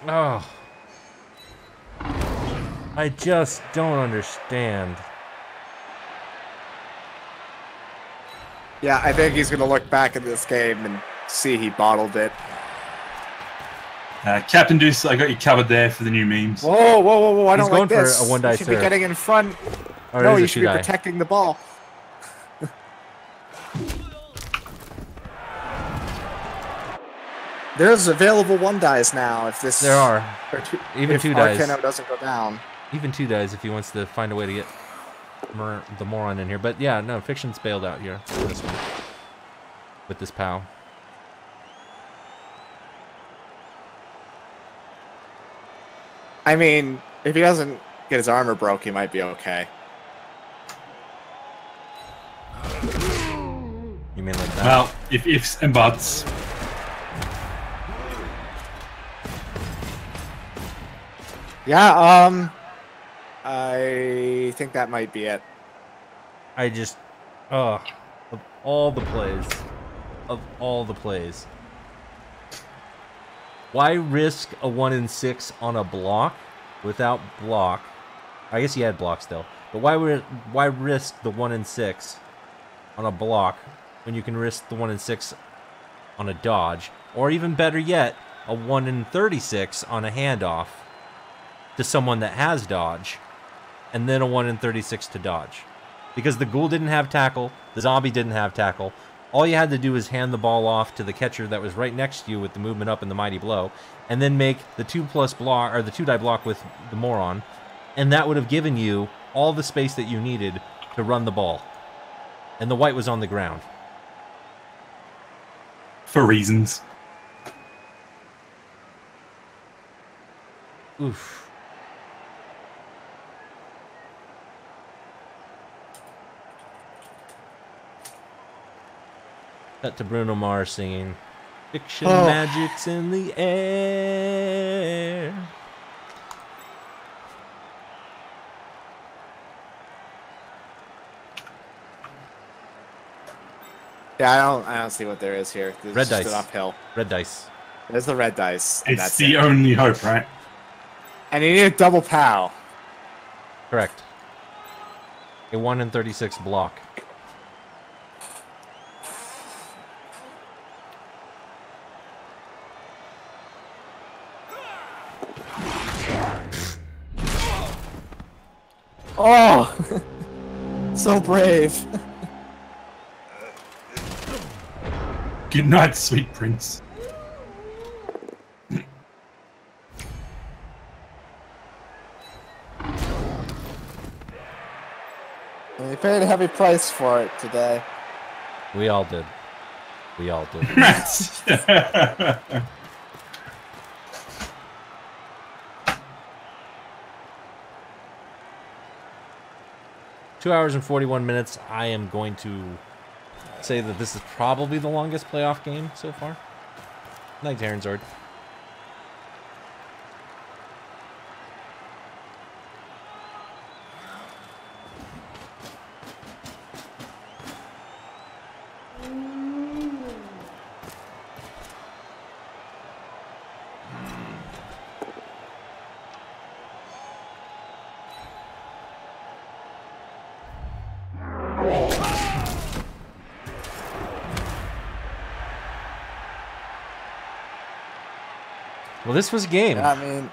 Oh. I just don't understand. Yeah, I think he's gonna look back at this game and see he bottled it. Captain Deuce, I got you covered there for the new memes. Whoa, whoa, whoa, whoa, I don't like this. For a 1-die you should be getting in front. Oh, no, you should be protecting the ball. There's available 1-dies now if this... There are. Even 2-dies. Arcano doesn't go down. Even 2-dies if he wants to find a way to get the Moron in here. But yeah, no, Fiction's bailed out here for this one. With this POW. I mean, if he doesn't get his armor broke, he might be okay. You mean like that? Well, if ifs and buts. Yeah, I think that might be it. I just... of all the plays. Of all the plays. Why risk a 1 in 6 on a block without block? I guess he had block still. But why risk the 1 in 6 on a block when you can risk the 1 in 6 on a dodge? Or even better yet, a 1 in 36 on a handoff to someone that has dodge, and then a 1 in 36 to dodge. Because the ghoul didn't have tackle, the zombie didn't have tackle. All you had to do was hand the ball off to the catcher that was right next to you with the movement up and the mighty blow, and then make the 2+ block, or the 2-die block with the moron, and that would have given you all the space that you needed to run the ball. And the white was on the ground. For reasons. Oof. Cut to Bruno Mars singing, "Fiction magic's in the air." Yeah, I don't see what there is here. It's Red just dice. an uphill. Red dice. There's the red dice. And It's that's the it. only hope, right? And you need a double POW. Correct. A 1 in 36 block. Oh! So brave. Good night, sweet prince. They paid a heavy price for it today. We all did. We all did. 2 hours and 41 minutes. I am going to say that this is probably the longest playoff game so far. Night, Terran Zord. Well, this was a game. Yeah, I mean,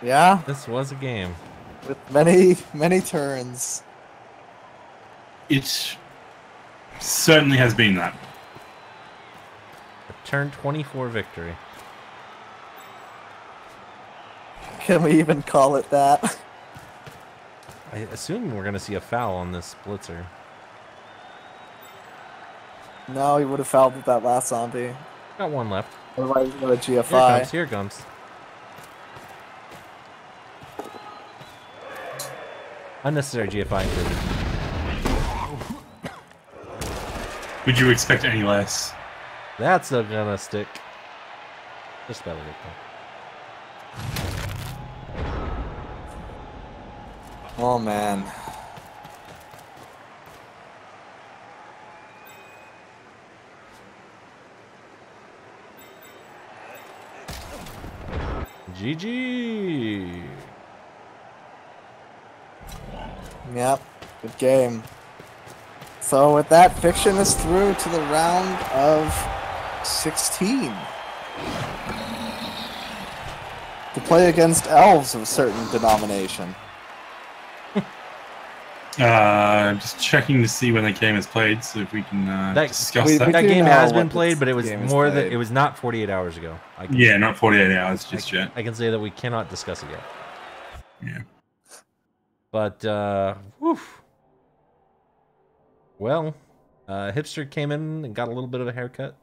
yeah, This was a game. with many turns. It certainly has been that. A turn 24 victory. Can we even call it that? I assume we're going to see a foul on this blitzer. No, he would have fouled with that last zombie. Got one left. Otherwise, he's got a Here it GFI. comes. Here it comes. Unnecessary GFI included. Would you expect any less? That's not gonna stick. Just about it. Oh man. GG. Yep, good game. So with that, Fiction is through to the round of 16. To play against elves of a certain denomination. Just checking to see when the game is played, so if we can discuss we that. That do game know has what been played, this but it was game is more than played. it was not 48 hours ago. I can, Yeah, not 48 hours just yet. I can say that we cannot discuss it yet. Yeah. But whew. Well, Hipster came in and got a little bit of a haircut.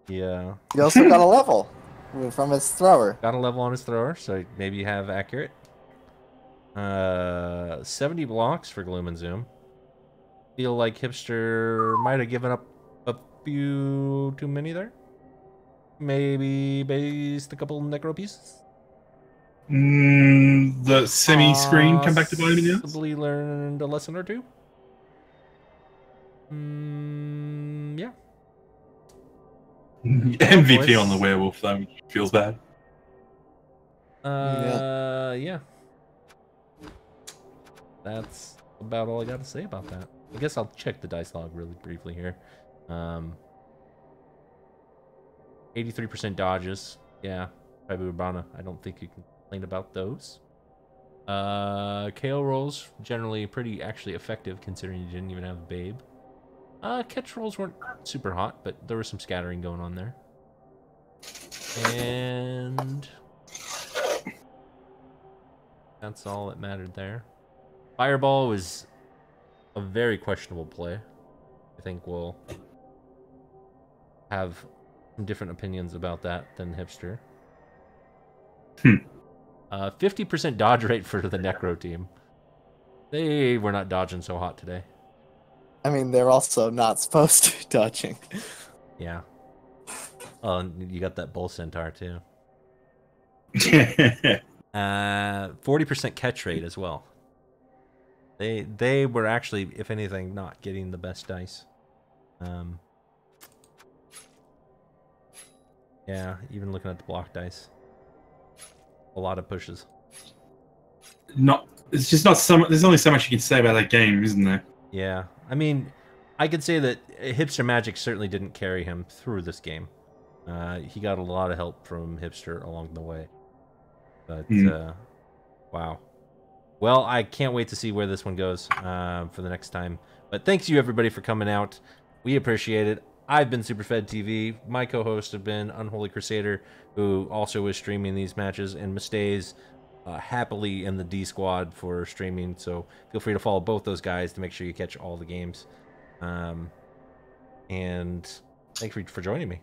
Yeah, He also got a level from his thrower. got a level on his thrower, so maybe you have accurate. 70 blocks for Gloom and Zoom. Feel like Hipster might have given up a few too many there. Maybe based a couple necro pieces. The semi-screen come back to bite me now? Possibly learned a lesson or two. Yeah. MVP boys. on the werewolf, though, which feels bad. Yeah. That's about all I got to say about that. I guess I'll check the dice log really briefly here. 83% dodges. Yeah. Tribu Urbana. I don't think you can complain about those. KO rolls, generally pretty actually effective considering you didn't even have a Babe. Catch rolls weren't super hot, but there was some scattering going on there. And that's all that mattered there. Fireball was a very questionable play. I think we'll have some different opinions about that than Hipster. 50% dodge rate for the Necro team. They were not dodging so hot today. I mean, they're also not supposed to be dodging. Yeah. Oh, and you got that Bull Centaur too. 40% catch rate as well. They were actually, if anything, not getting the best dice. Yeah, even looking at the block dice. A lot of pushes. It's just not so much. There's only so much you can say about that game, isn't there? Yeah, I mean, I could say that Hipster Magic certainly didn't carry him through this game. He got a lot of help from Hipster along the way. But, wow. Well, I can't wait to see where this one goes for the next time. But thanks you, everybody, for coming out. We appreciate it. I've been Superfed TV. My co-hosts have been Unholy Crusader, who also is streaming these matches, and Mistays happily in the D squad for streaming. So feel free to follow both those guys to make sure you catch all the games. And thank you for joining me.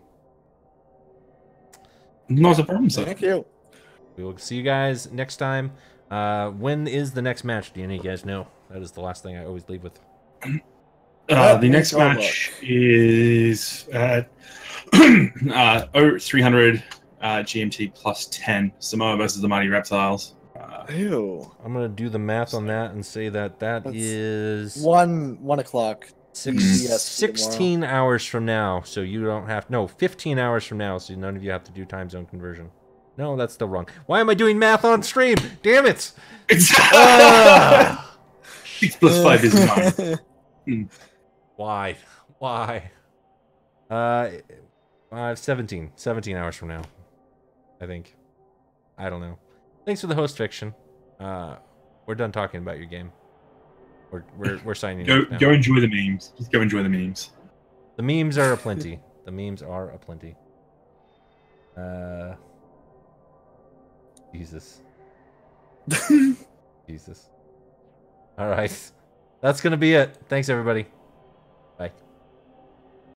Not a problem, sir. Thank you. We will see you guys next time. When is the next match? Do any of you guys know? That is the last thing I always leave with. The next match is at 0300 GMT plus 10. Samoa versus the Mighty Reptiles. Ew. I'm going to do the math on that and say that That's is 1 o'clock. 16 hours from now. So you don't have... No, 15 hours from now. So none of you have to do time zone conversion. No, that's still wrong. Why am I doing math on stream? Damn it! 6 plus 5 is 9. Why? 17 hours from now, I think. I don't know. Thanks for the host fiction. We're done talking about your game. We're signing off now. Go enjoy the memes. Just go enjoy the memes. The memes are aplenty. The memes are aplenty. Jesus. Jesus. All right. That's going to be it. Thanks, everybody.